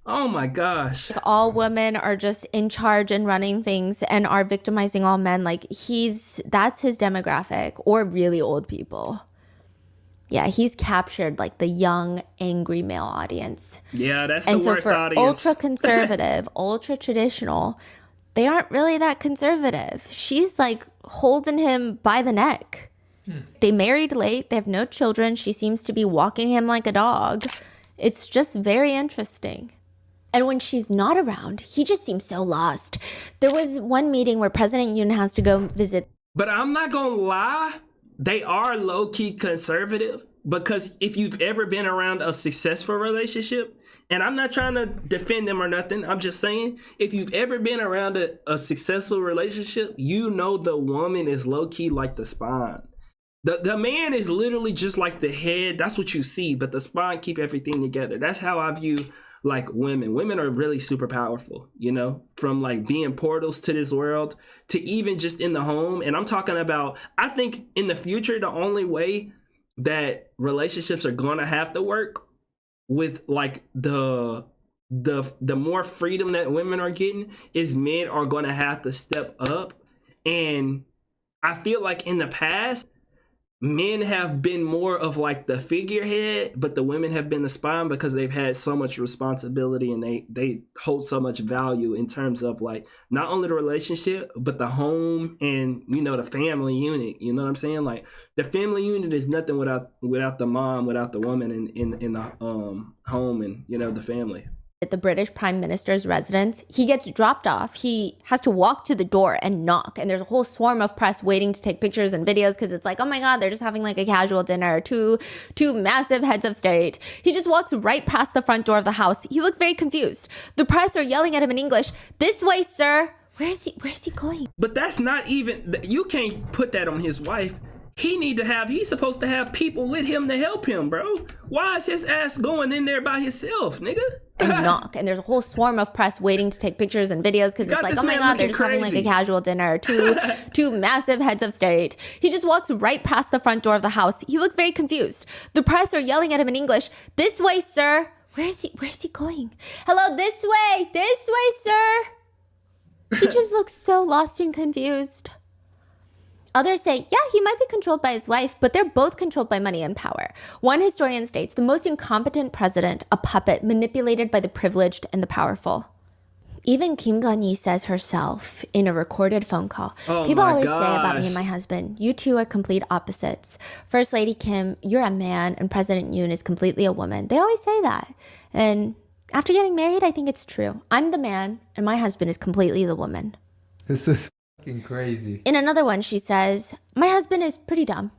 oh my gosh. Like, all women are just in charge and running things and are victimizing all men. Like, that's his demographic, or really old people. Yeah, he's captured like the young, angry male audience. Yeah, that's the worst audience. Ultra-conservative, ultra-traditional... they aren't really that conservative. She's like holding him by the neck. They married late. They have no children. She seems to be walking him like a dog. It's just very interesting. And when she's not around, he just seems so lost. There was one meeting where President Yoon has to go visit. But I'm not gonna lie, they are low-key conservative, because if you've ever been around a successful relationship, and I'm not trying to defend them or nothing, I'm just saying, if you've ever been around a successful relationship, you know the woman is low-key like the spine. The man is literally just like the head. That's what you see, but the spine keep everything together. That's how I view like women. Women are really super powerful, you know, from like being portals to this world to even just in the home. And I'm talking about, I think in the future, the only way that relationships are gonna have to work with like the more freedom that women are getting is men are going to have to step up. And I feel like in the past, men have been more of like the figurehead, but the women have been the spine because they've had so much responsibility and they hold so much value in terms of like not only the relationship, but the home and, you know, the family unit. You know what I'm saying? Like the family unit is nothing without the mom, without the woman in the home and, you know, the family. At the British Prime Minister's residence, he gets dropped off. He has to walk to the door and knock, and there's a whole swarm of press waiting to take pictures and videos because it's like, oh my god, they're just having like a casual dinner. Two massive heads of state. He just walks right past the front door of the house. He looks very confused. The press are yelling at him in English, "This way, sir." Where's he going? But that's not even, you can't put that on his wife. He's supposed to have people with him to help him, bro. Why is his ass going in there by himself, nigga? And knock, and there's a whole swarm of press waiting to take pictures and videos because it's like, oh my god, they're just having like a casual dinner. Two massive heads of state. He just walks right past the front door of the house. He looks very confused. The press are yelling at him in English, "This way, sir." Where's he going? "Hello, this way, sir." He just looks so lost and confused. Others say, yeah, he might be controlled by his wife, but they're both controlled by money and power. One historian states, the most incompetent president, a puppet manipulated by the privileged and the powerful. Even Kim Gun-hee says herself in a recorded phone call, Oh people my always say about me gosh. and my husband, you two are complete opposites. First Lady Kim, you're a man, and President Yoon is completely a woman. They always say that. And after getting married, I think it's true. I'm the man, and my husband is completely the woman. This is fucking crazy. In another one, she says, my husband is pretty dumb.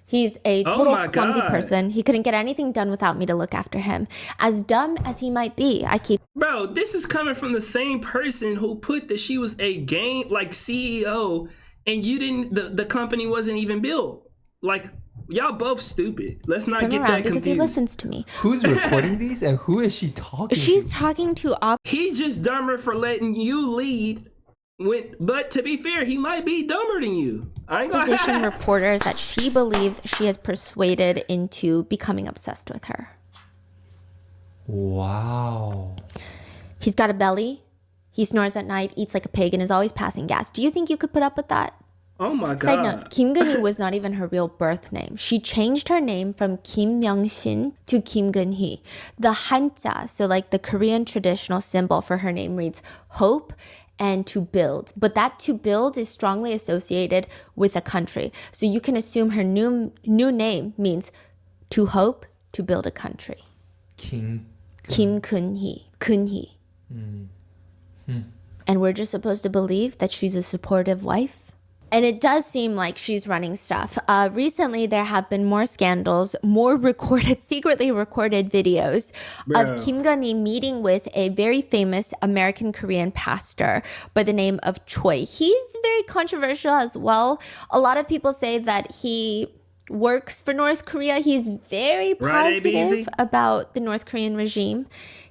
He's a Oh total my clumsy God. person. He couldn't get anything done without me to look after him. As dumb as he might be, I keep Bro, this is coming from the same person who put that she was a game like CEO and you didn't the company wasn't even built. Like y'all both stupid. Let's not him get around that because confused. he listens to me. Who's recording these and who is she talking She's to? talking to He's just dumber for letting you lead. But to be fair, he might be dumber than you. I ain't opposition gonna reporters that she believes she has persuaded into becoming obsessed with her. Wow. He's got a belly. He snores at night, eats like a pig, and is always passing gas. Do you think you could put up with that? Oh my Side god. note, Kim Gun-hee was not even her real birth name. She changed her name from Kim Myung-shin to Kim Gun-hee. The Hanja, so like the Korean traditional symbol for her name, reads hope and to build. But that to build is strongly associated with a country. So you can assume her new name means to hope to build a country. King. Kim Kun-hee. Kun-hee. And we're just supposed to believe that she's a supportive wife? And it does seem like she's running stuff. Recently, there have been more scandals, more secretly recorded videos of Kim Gun-hee meeting with a very famous American Korean pastor by the name of Choi. He's very controversial as well. A lot of people say that he works for North Korea. He's very Right, positive ABC? about the North Korean regime.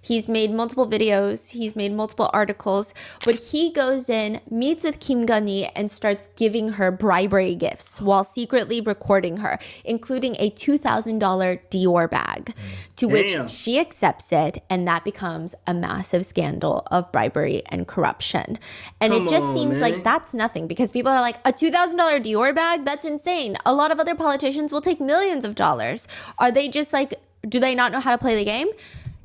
He's made multiple videos. He's made multiple articles. But he goes in, meets with Kim Gun-hee, and starts giving her bribery gifts while secretly recording her, including a $2,000 Dior bag, to which Damn. she accepts it, and that becomes a massive scandal of bribery and corruption. And Come it just on, seems man. like that's nothing because people are like, a $2,000 Dior bag? That's insane. A lot of other politicians will take millions of dollars. Are they just like, do they not know how to play the game?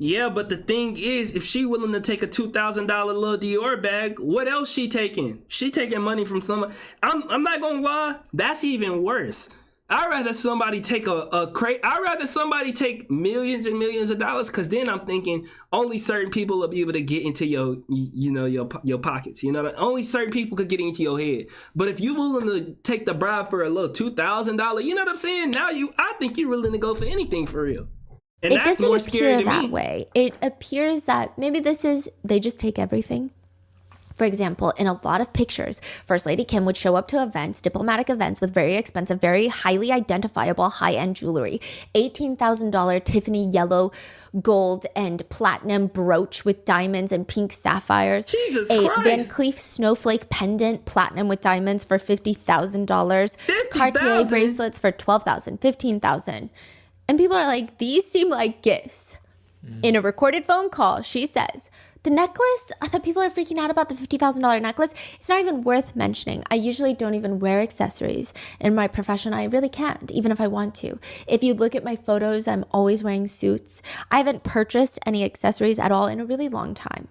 Yeah, but the thing is, if she willing to take a $2,000 little Dior bag, what else she taking? She taking money from someone. I'm not gonna lie, that's even worse. I'd rather somebody take I'd rather somebody take millions and millions of dollars, because then I'm thinking only certain people will be able to get into your pockets. You know, only certain people could get into your head. But if you willing to take the bribe for a little $2,000, you know what I'm saying? Now I think you're willing to go for anything for real. And It that's doesn't more scary appear to that me. way. It appears that maybe they just take everything. For example, in a lot of pictures, First Lady Kim would show up to events, diplomatic events with very expensive, very highly identifiable high-end jewelry. $18,000 Tiffany yellow, gold, and platinum brooch with diamonds and pink sapphires. Jesus a Christ. Van Cleef snowflake pendant, platinum with diamonds for $50,000. Cartier $50,000? bracelets for $12,000, $15,000. And people are like, these seem like gifts. In a recorded phone call, she says, the necklace that people are freaking out about, the $50,000 necklace, it's not even worth mentioning. I usually don't even wear accessories. In my profession, I really can't, even if I want to. If you look at my photos, I'm always wearing suits. I haven't purchased any accessories at all in a really long time.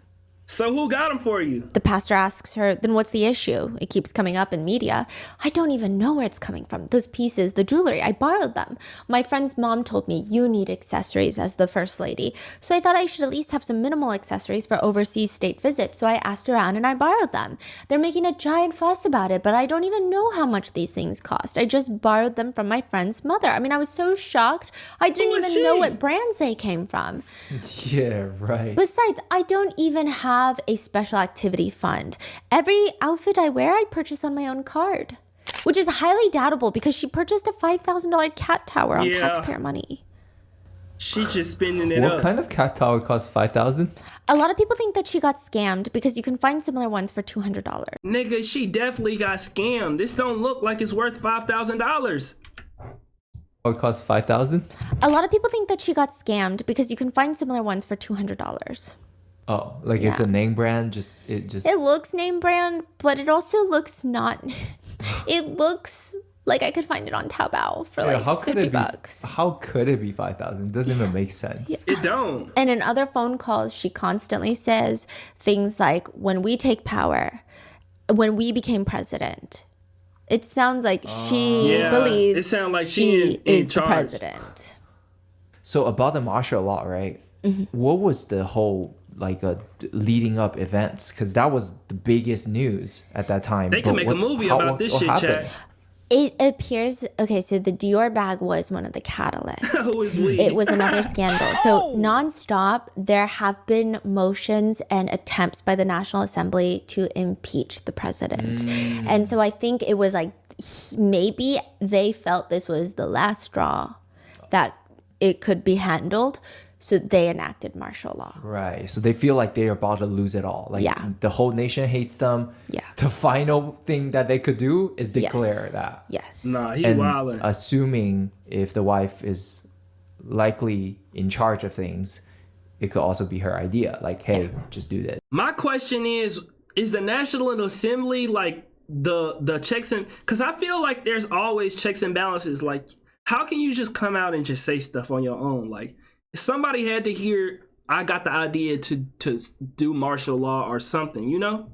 So who got them for you? The pastor asks her, then what's the issue? It keeps coming up in media. I don't even know where it's coming from. Those pieces, the jewelry, I borrowed them. My friend's mom told me, you need accessories as the first lady. So I thought I should at least have some minimal accessories for overseas state visits. So I asked around and I borrowed them. They're making a giant fuss about it, but I don't even know how much these things cost. I just borrowed them from my friend's mother. I mean, I was so shocked. I didn't Who is even know she? what brands they came from. Yeah, right. Besides, I don't even have a special activity fund. Every outfit I wear, I purchase on my own card, which is highly doubtable because she purchased a $5,000 cat tower on Yeah. taxpayer money. She just spending it What up. kind of cat tower costs 5,000? A lot of people think that she got scammed because you can find similar ones for $200. Nigga, she definitely got scammed. This don't look like it's worth $5,000. Or it costs 5,000? A lot of people think that she got scammed because you can find similar ones for $200. Oh, like it's Yeah. a name brand? It It looks name brand, but it also looks not. It looks Like I could find it on Taobao for Yeah, like how could $50. it be? How could it be 5,000? It doesn't even make sense. It don't. And in other phone calls, she constantly says things like, when we take power, when we became president. It sounds like she believes it sounds like she in is the charge. president. So about the martial law, right? What was the whole like leading up events? Because that was the biggest news at that time. They can make a movie about this shit, happened? chat. It appears, okay, so the Dior bag was one of the catalysts. Who is we? It was another scandal. So nonstop, there have been motions and attempts by the National Assembly to impeach the president. And so I think it was like maybe they felt this was the last straw that it could be handled. So they enacted martial law. Right. So they feel like they're about to lose it all. Like Yeah. the whole nation hates them. Yeah. The final thing that they could do is declare Yes. that. Yes. Nah, he And wildin'. assuming if the wife is likely in charge of things, it could also be her idea. Like, hey, just do this. My question is the National Assembly like the checks and... Because I feel like there's always checks and balances. Like, how can you just come out and just say stuff on your own? Like, somebody had to hear, I got the idea to do martial law or something, you know?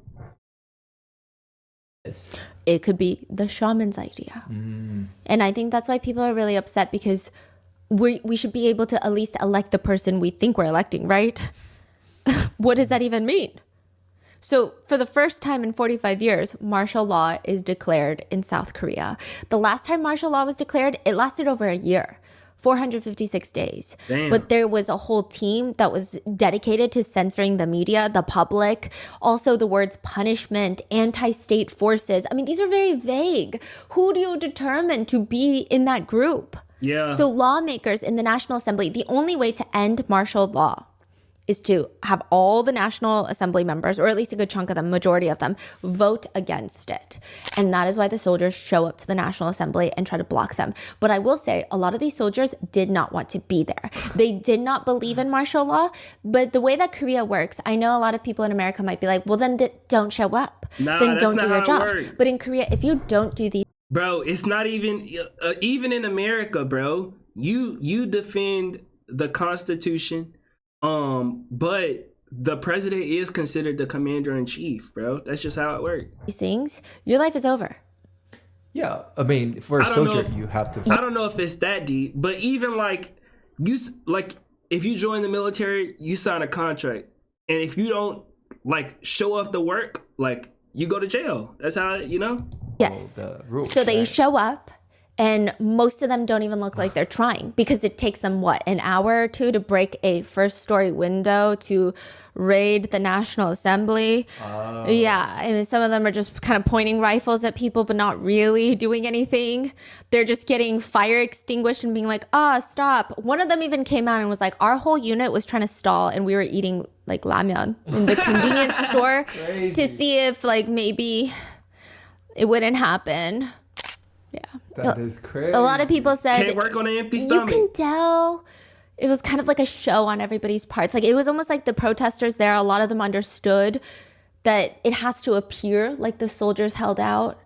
It could be the shaman's idea. And I think that's why people are really upset, because we should be able to at least elect the person we think we're electing, right? What does that even mean? So for the first time in 45 years, martial law is declared in South Korea. The last time martial law was declared, it lasted over a year. 456 days. Damn. But there was a whole team that was dedicated to censoring the media, the public, also the words punishment, anti-state forces. I mean, these are very vague. Who do you determine to be in that group? Yeah. So lawmakers in the National Assembly, the only way to end martial law is to have all the National Assembly members, or at least a good chunk of them, majority of them, vote against it. And that is why the soldiers show up to the National Assembly and try to block them. But I will say, a lot of these soldiers did not want to be there. They did not believe in martial law. But the way that Korea works, I know a lot of people in America might be like, well, then don't show up. Nah, then that's don't not do your how it job. works. But in Korea, if you don't do these Bro, it's not even in America, bro. You defend the Constitution, but the president is considered the commander in chief, bro. That's just how it works. things, your life is over. Yeah. I mean, for a I don't know soldier, if- you have to. I don't know if it's that deep, but even like if you join the military, you sign a contract, and if you don't like show up to work, like you go to jail. That's how Yes. the rules, So they right? show up, and most of them don't even look like they're trying, because it takes them, what, an hour or two to break a first-story window to raid the National Assembly. Yeah, I mean, some of them are just kind of pointing rifles at people, but not really doing anything. They're just getting fire extinguished and being like, stop. One of them even came out and was like, our whole unit was trying to stall, and we were eating like ramyeon in the convenience store to see if like maybe it wouldn't happen. Yeah. That is crazy. A lot of people said Can't work on an empty you stomach. can tell it was kind of like a show on everybody's parts. Like it was almost like the protesters there, a lot of them understood that it has to appear like the soldiers held out.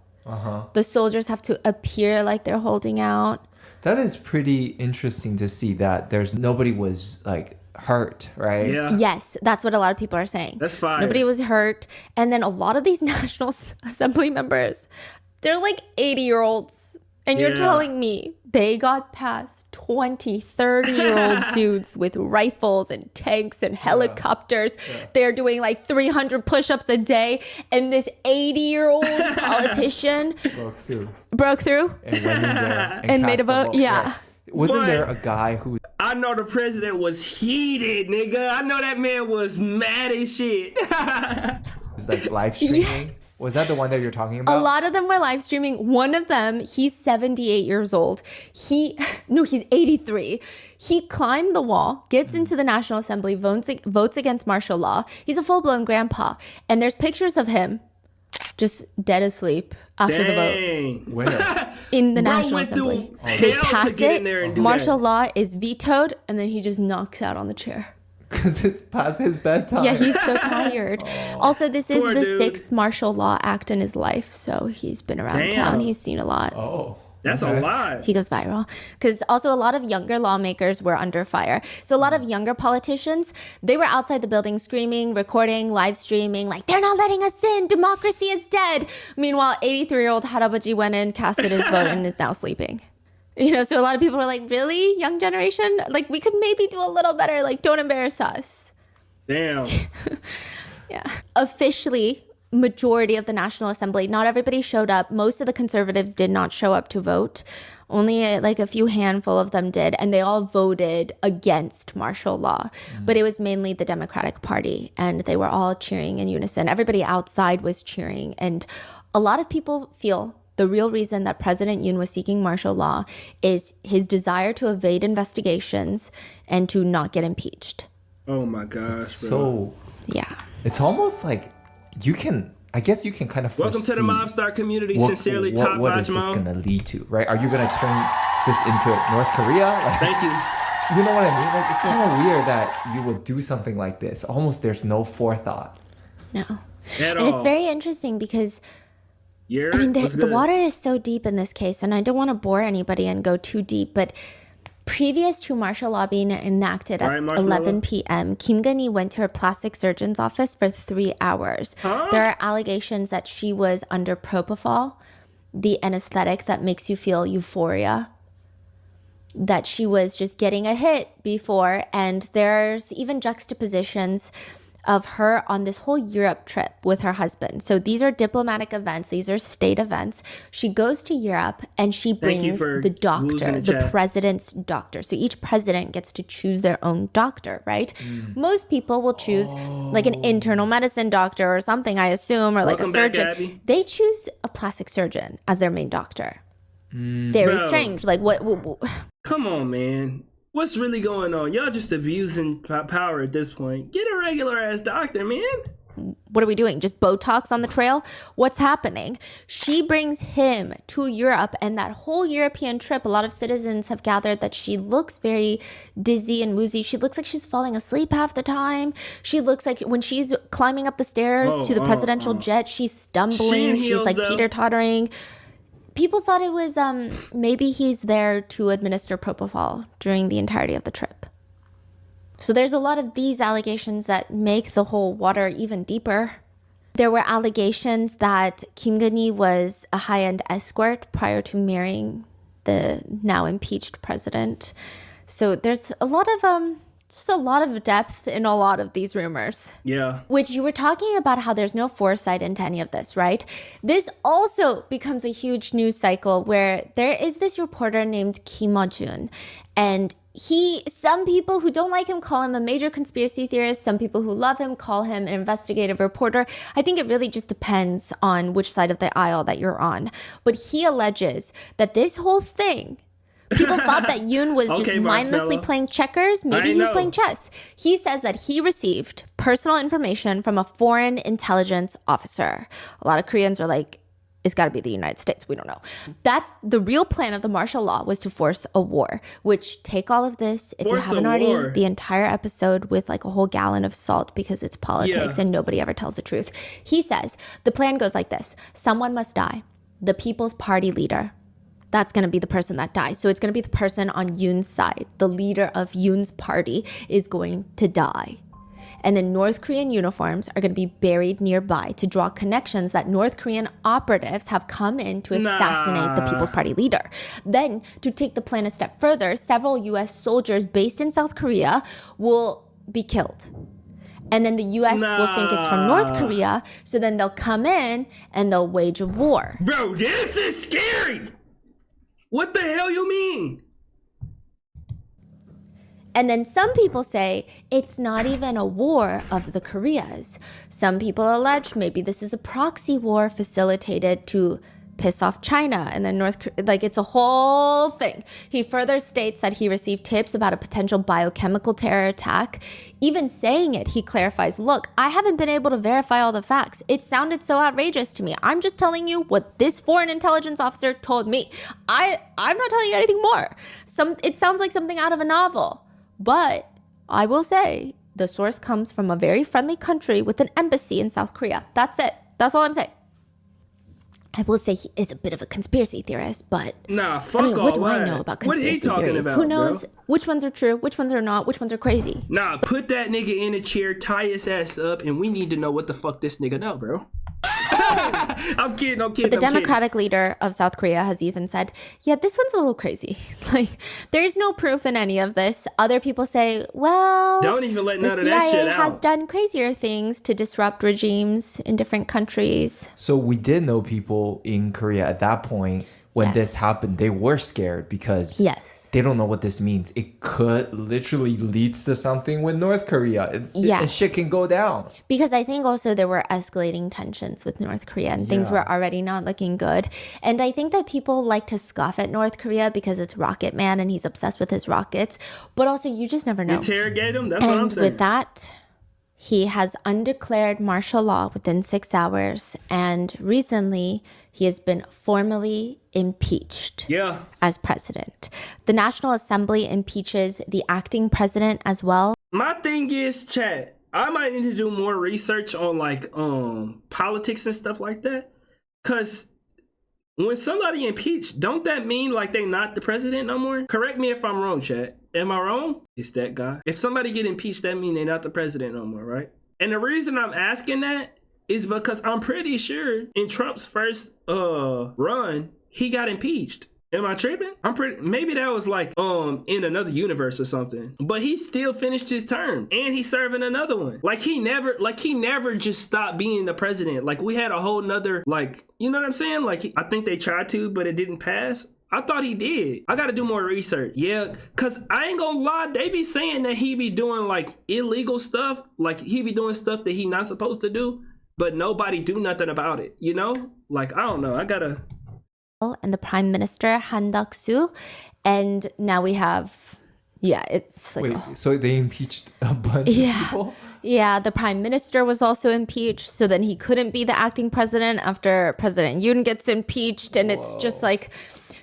The soldiers have to appear like they're holding out. That is pretty interesting to see that nobody was like hurt, right? Yeah. Yes, that's what a lot of people are saying. That's fine. Nobody was hurt. And then a lot of these National Assembly members, they're like 80-year-olds. And you're Yeah. telling me they got past 20, 30-year-old dudes with rifles and tanks and helicopters. They're doing like 300 push-ups a day. And this 80-year-old politician Broke through broke through. and went in there And made cast a the vote, yeah. Right. Wasn't But- there a guy who I know the president was heated, nigga. I know that man was mad as shit. was like live streaming? Was that the one that you're talking about? A lot of them were live streaming. One of them, he's 78 years old. He's 83. He climbed the wall, gets into the National Assembly, votes against martial law. He's a full-blown grandpa. And there's pictures of him just dead asleep after the vote Dang. Where? in the Bro National went through Assembly. hell They to pass get it, in there and do martial that. law is vetoed, and then he just knocks out on the chair. Because it's past his bedtime. Yeah, he's so tired. Also, this is Poor the dude. 6th martial law act in his life, so he's been around Damn. town. He's seen a lot. Oh. That's a lot. He goes viral. Because also a lot of younger lawmakers were under fire. So a lot of younger politicians, they were outside the building screaming, recording, live streaming, like, they're not letting us in. Democracy is dead. Meanwhile, 83-year-old Harabaji went in, casted his vote, and is now sleeping. You know, so a lot of people were like, really? Young generation? Like, we could maybe do a little better. Like, don't embarrass us. Damn. Yeah. Officially, majority of the National Assembly, not everybody showed up. Most of the conservatives did not show up to vote. Only like a few handful of them did, and they all voted against martial law. But it was mainly the Democratic Party, and they were all cheering in unison. Everybody outside was cheering, and a lot of people feel the real reason that President Yoon was seeking martial law is his desire to evade investigations and to not get impeached. Oh my gosh, so yeah, it's almost like I guess you can kind of welcome to the Mobstar community. Sincerely, Top what is this going to lead to, right? Are you going to turn this into North Korea? Like, thank you. You know what I mean? Like, it's kind of weird that you would do something like this. Almost there's no forethought. No. And it's very interesting because the water is so deep in this case, and I don't want to bore anybody and go too deep, but previous to martial law being enacted at 11 p.m., Kim Gun-hee went to her plastic surgeon's office for 3 hours. There are allegations that she was under propofol, the anesthetic that makes you feel euphoria, that she was just getting a hit before, and there's even juxtapositions of her on this whole Europe trip with her husband. So these are diplomatic events. These are state events. She goes to Europe and she brings the doctor, the president's doctor. So each president gets to choose their own doctor, right? Most people will choose like an internal medicine doctor or something, I assume, or like a surgeon. They choose a plastic surgeon as their main doctor. Very strange. Like what? Come on, man. What's really going on? Y'all just abusing power at this point. Get a regular ass doctor, man. What are we doing? Just Botox on the trail? What's happening? She brings him to Europe, and that whole European trip, a lot of citizens have gathered that she looks very dizzy and woozy. She looks like she's falling asleep half the time. She looks like when she's climbing up the stairs to the presidential jet, she's stumbling. She's like teeter-tottering. People thought it was maybe he's there to administer propofol during the entirety of the trip. So there's a lot of these allegations that make the whole water even deeper. There were allegations that Kim Gun-hee was a high-end escort prior to marrying the now impeached president. So there's a lot of just a lot of depth in a lot of these rumors. Yeah. Which you were talking about how there's no foresight into any of this, right? This also becomes a huge news cycle where there is this reporter named Kim Jun, and some people who don't like him call him a major conspiracy theorist. Some people who love him call him an investigative reporter. I think it really just depends on which side of the aisle that you're on. But he alleges that this whole thing, people thought that Yoon was just mindlessly playing checkers. Maybe he was playing chess. He says that he received personal information from a foreign intelligence officer. A lot of Koreans are like, it's got to be the United States. We don't know. That's the real plan of the martial law, was to force a war, which take all of this, if you haven't already, the entire episode with like a whole gallon of salt because it's politics and nobody ever tells the truth. He says the plan goes like this. Someone must die. The People's Party leader. That's going to be the person that dies. So it's going to be the person on Yoon's side. The leader of Yoon's party is going to die. And then North Korean uniforms are going to be buried nearby to draw connections that North Korean operatives have come in to assassinate the People's Party leader. Then, to take the plan a step further, several U.S. soldiers based in South Korea will be killed. And then the U.S. will think it's from North Korea, so then they'll come in and they'll wage a war. Bro, this is scary! What the hell you mean? And then some people say it's not even a war of the Koreas. Some people allege maybe this is a proxy war facilitated to piss off China, and then it's a whole thing. He further states that he received tips about a potential biochemical terror attack. Even saying it, he clarifies, look, I haven't been able to verify all the facts. It sounded so outrageous to me. I'm just telling you what this foreign intelligence officer told me. I'm not telling you anything more. It sounds like something out of a novel. But I will say the source comes from a very friendly country with an embassy in South Korea. That's it. That's all I'm saying. I will say he is a bit of a conspiracy theorist, but Nah, fuck I mean, all what do that. I know about What conspiracy he talking theories? about, Who knows bro? which ones are true, which ones are not, which ones are crazy? Nah, put that nigga in a chair, tie his ass up, and we need to know what the fuck this nigga know, bro. I'm kidding. The Democratic leader of South Korea has even said, yeah, this one's a little crazy. Like, there's no proof in any of this. Other people say, well, Don't even let the none of that shit CIA out. has done crazier things to disrupt regimes in different countries. So we did know people in Korea at that point when this Yes. happened, they were scared because Yes. they don't know what this means. It could literally leads to something with North Korea. And Yes. shit can go down. Because I think also there were escalating tensions with North Korea and things Yeah. were already not looking good. And I think that people like to scoff at North Korea because it's Rocket Man and he's obsessed with his rockets. But also, you just never know. Interrogate him. That's what I'm And saying. with that, he has undeclared martial law within 6 hours. And recently, he has been formally impeached Yeah. as president. The National Assembly impeaches the acting president as well. My thing is, chat, I might need to do more research on like politics and stuff like that. Cause when somebody impeached, don't that mean like they not the president no more? Correct me if I'm wrong, chat. Am I wrong? It's that guy. If somebody get impeached, that mean they not the president no more, right? And the reason I'm asking that is because I'm pretty sure in Trump's first run, he got impeached. Am I tripping? Maybe that was like in another universe or something. But he still finished his term and he's serving another one. Like he never just stopped being the president. Like we had a whole nother, like, you know what I'm saying? Like I think they tried to, but it didn't pass. I thought he did. I gotta do more research. Yeah, cause I ain't gonna lie, they be saying that he be doing like illegal stuff. Like he be doing stuff that he not supposed to do, but nobody do nothing about it, you know? Like, I don't know, I gotta... And the Prime Minister, Han Duck-soo. And now we have, it's like... Wait, so they impeached a bunch of people? Yeah, the Prime Minister was also impeached. So then he couldn't be the acting president after President Yoon gets impeached. And it's just like...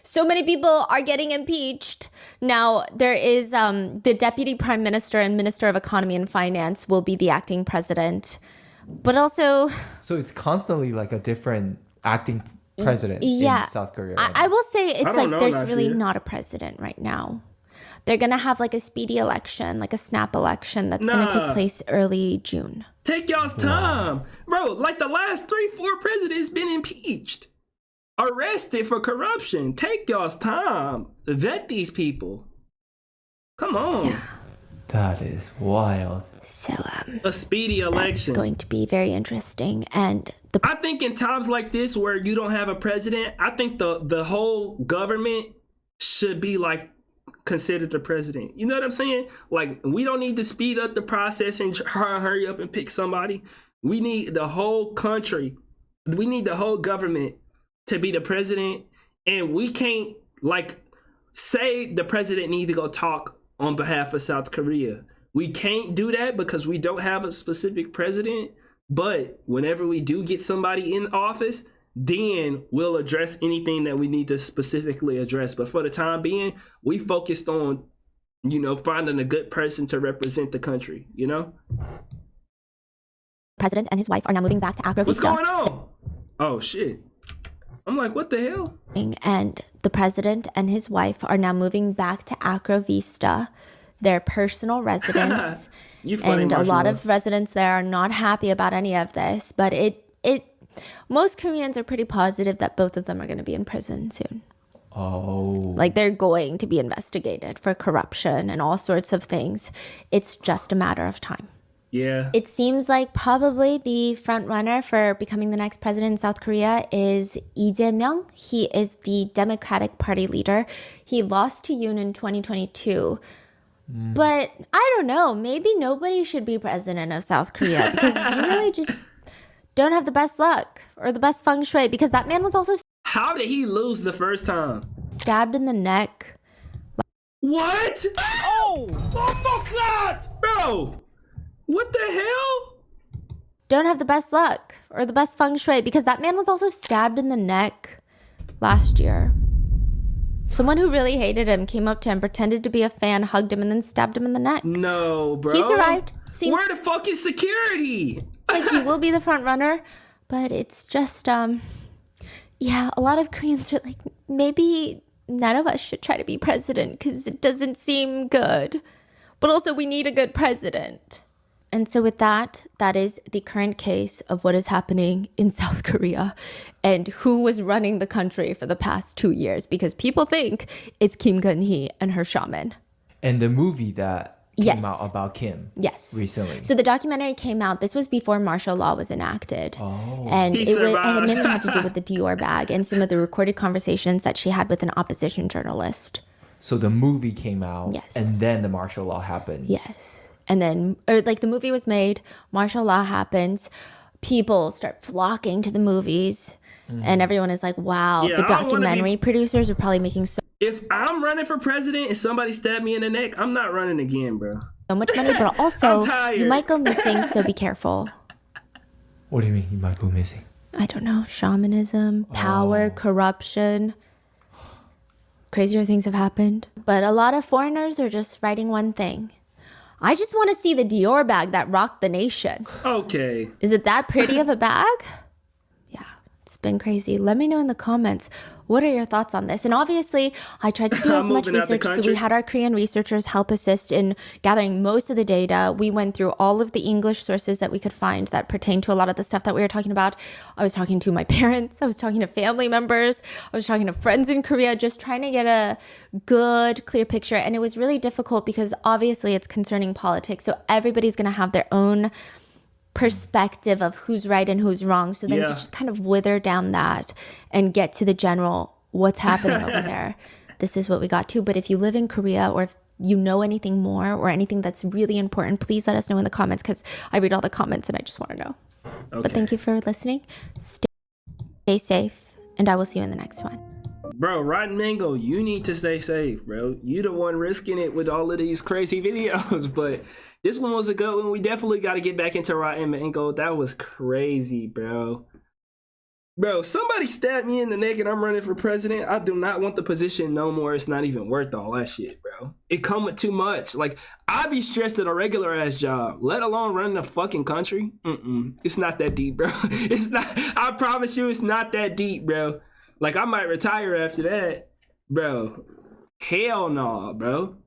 So many people are getting impeached. Now, there is the Deputy Prime Minister and Minister of Economy and Finance will be the acting president. But also... So it's constantly like a different acting president in South Korea. I will say it's like there's really Nasir. not a president right now. They're going to have like a speedy election, like a snap election that's going to take place early June. Take y'all's time. Bro, like the last 3-4 presidents been impeached. Arrested for corruption. Take y'all's time. Vet these people. Come on. Yeah. That is wild. So A speedy that's election. going to be very interesting. And the I think in times like this where you don't have a president, I think the whole government should be like considered the president. You know what I'm saying? Like, we don't need to speed up the process and hurry up and pick somebody. We need the whole country. We need the whole government to be the president. And we can't, like, say the president need to go talk on behalf of South Korea. We can't do that because we don't have a specific president. But whenever we do get somebody in office, then we'll address anything that we need to specifically address. But for the time being, we focused on, you know, finding a good person to represent the country, you know? president and his wife are now moving back to Acro What's Vista. going on? Oh, shit. I'm like, what the hell? And the president and his wife are now moving back to Acro Vista, their personal residence. You funny, And a lot Marshall. of residents there are not happy about any of this, but most Koreans are pretty positive that both of them are going to be in prison soon. Oh. Like, they're going to be investigated for corruption and all sorts of things. It's just a matter of time. Yeah. It seems like probably the front runner for becoming the next president in South Korea is Lee Jae-myung. He is the Democratic Party leader. He lost to Yoon in 2022. But I don't know, maybe nobody should be president of South Korea because you really just don't have the best luck or the best feng shui, because that man was also How did he lose the first time? stabbed in the neck. What? Oh! Bro, what the hell? Don't have the best luck or the best feng shui because that man was also stabbed in the neck last year. Someone who really hated him came up to him, pretended to be a fan, hugged him, and then stabbed him in the neck. No, bro. He survived. Seems Where the fuck is security? like he will be the front runner, but it's just Yeah, a lot of Koreans are like, maybe none of us should try to be president because it doesn't seem good. But also, we need a good president. And so with that, that is the current case of what is happening in South Korea and who was running the country for the past 2 years, because people think it's Kim Gun-hee and her shaman. And the movie that came out about Kim recently. So the documentary came out. This was before martial law was enacted. Oh. And it mainly had to do with the Dior bag and some of the recorded conversations that she had with an opposition journalist. So the movie came out, yes, and then the martial law happened. Yes. And then, or like the movie was made, martial law happens, people start flocking to the movies, and everyone is like, wow, the documentary producers are probably making so If I'm running for president and somebody stabbed me in the neck, I'm not running again, bro. much money, but also you might go missing, so be careful. What do you mean you might go missing? I don't know, shamanism, power, corruption. Crazier things have happened. But a lot of foreigners are just writing one thing. I just want to see the Dior bag that rocked the nation. Okay. Is it that pretty of a bag? Yeah, it's been crazy. Let me know in the comments. What are your thoughts on this? And obviously, I tried to do as much research. So we had our Korean researchers help assist in gathering most of the data. We went through all of the English sources that we could find that pertain to a lot of the stuff that we were talking about. I was talking to my parents. I was talking to family members. I was talking to friends in Korea, just trying to get a good, clear picture. And it was really difficult because obviously it's concerning politics. So everybody's going to have their own perspective of who's right and who's wrong. So then to just kind of wither down that and get to the general what's happening over there. This is what we got to. But if you live in Korea, or if you know anything more or anything that's really important, please let us know in the comments, because I read all the comments and I just want to know. Okay. But thank you for listening. Stay safe, and I will see you in the next one. Bro, Rotten Mango, you need to stay safe, bro. You the one risking it with all of these crazy videos, but this one was a good one. We definitely got to get back into Rotten Mango. That was crazy, bro. Bro, somebody stabbed me in the neck and I'm running for president. I do not want the position no more. It's not even worth all that shit, bro. It come with too much. Like, I be stressed at a regular ass job, let alone running a fucking country. It's not that deep, bro. It's not. I promise you, it's not that deep, bro. Like, I might retire after that, bro. Hell no, bro.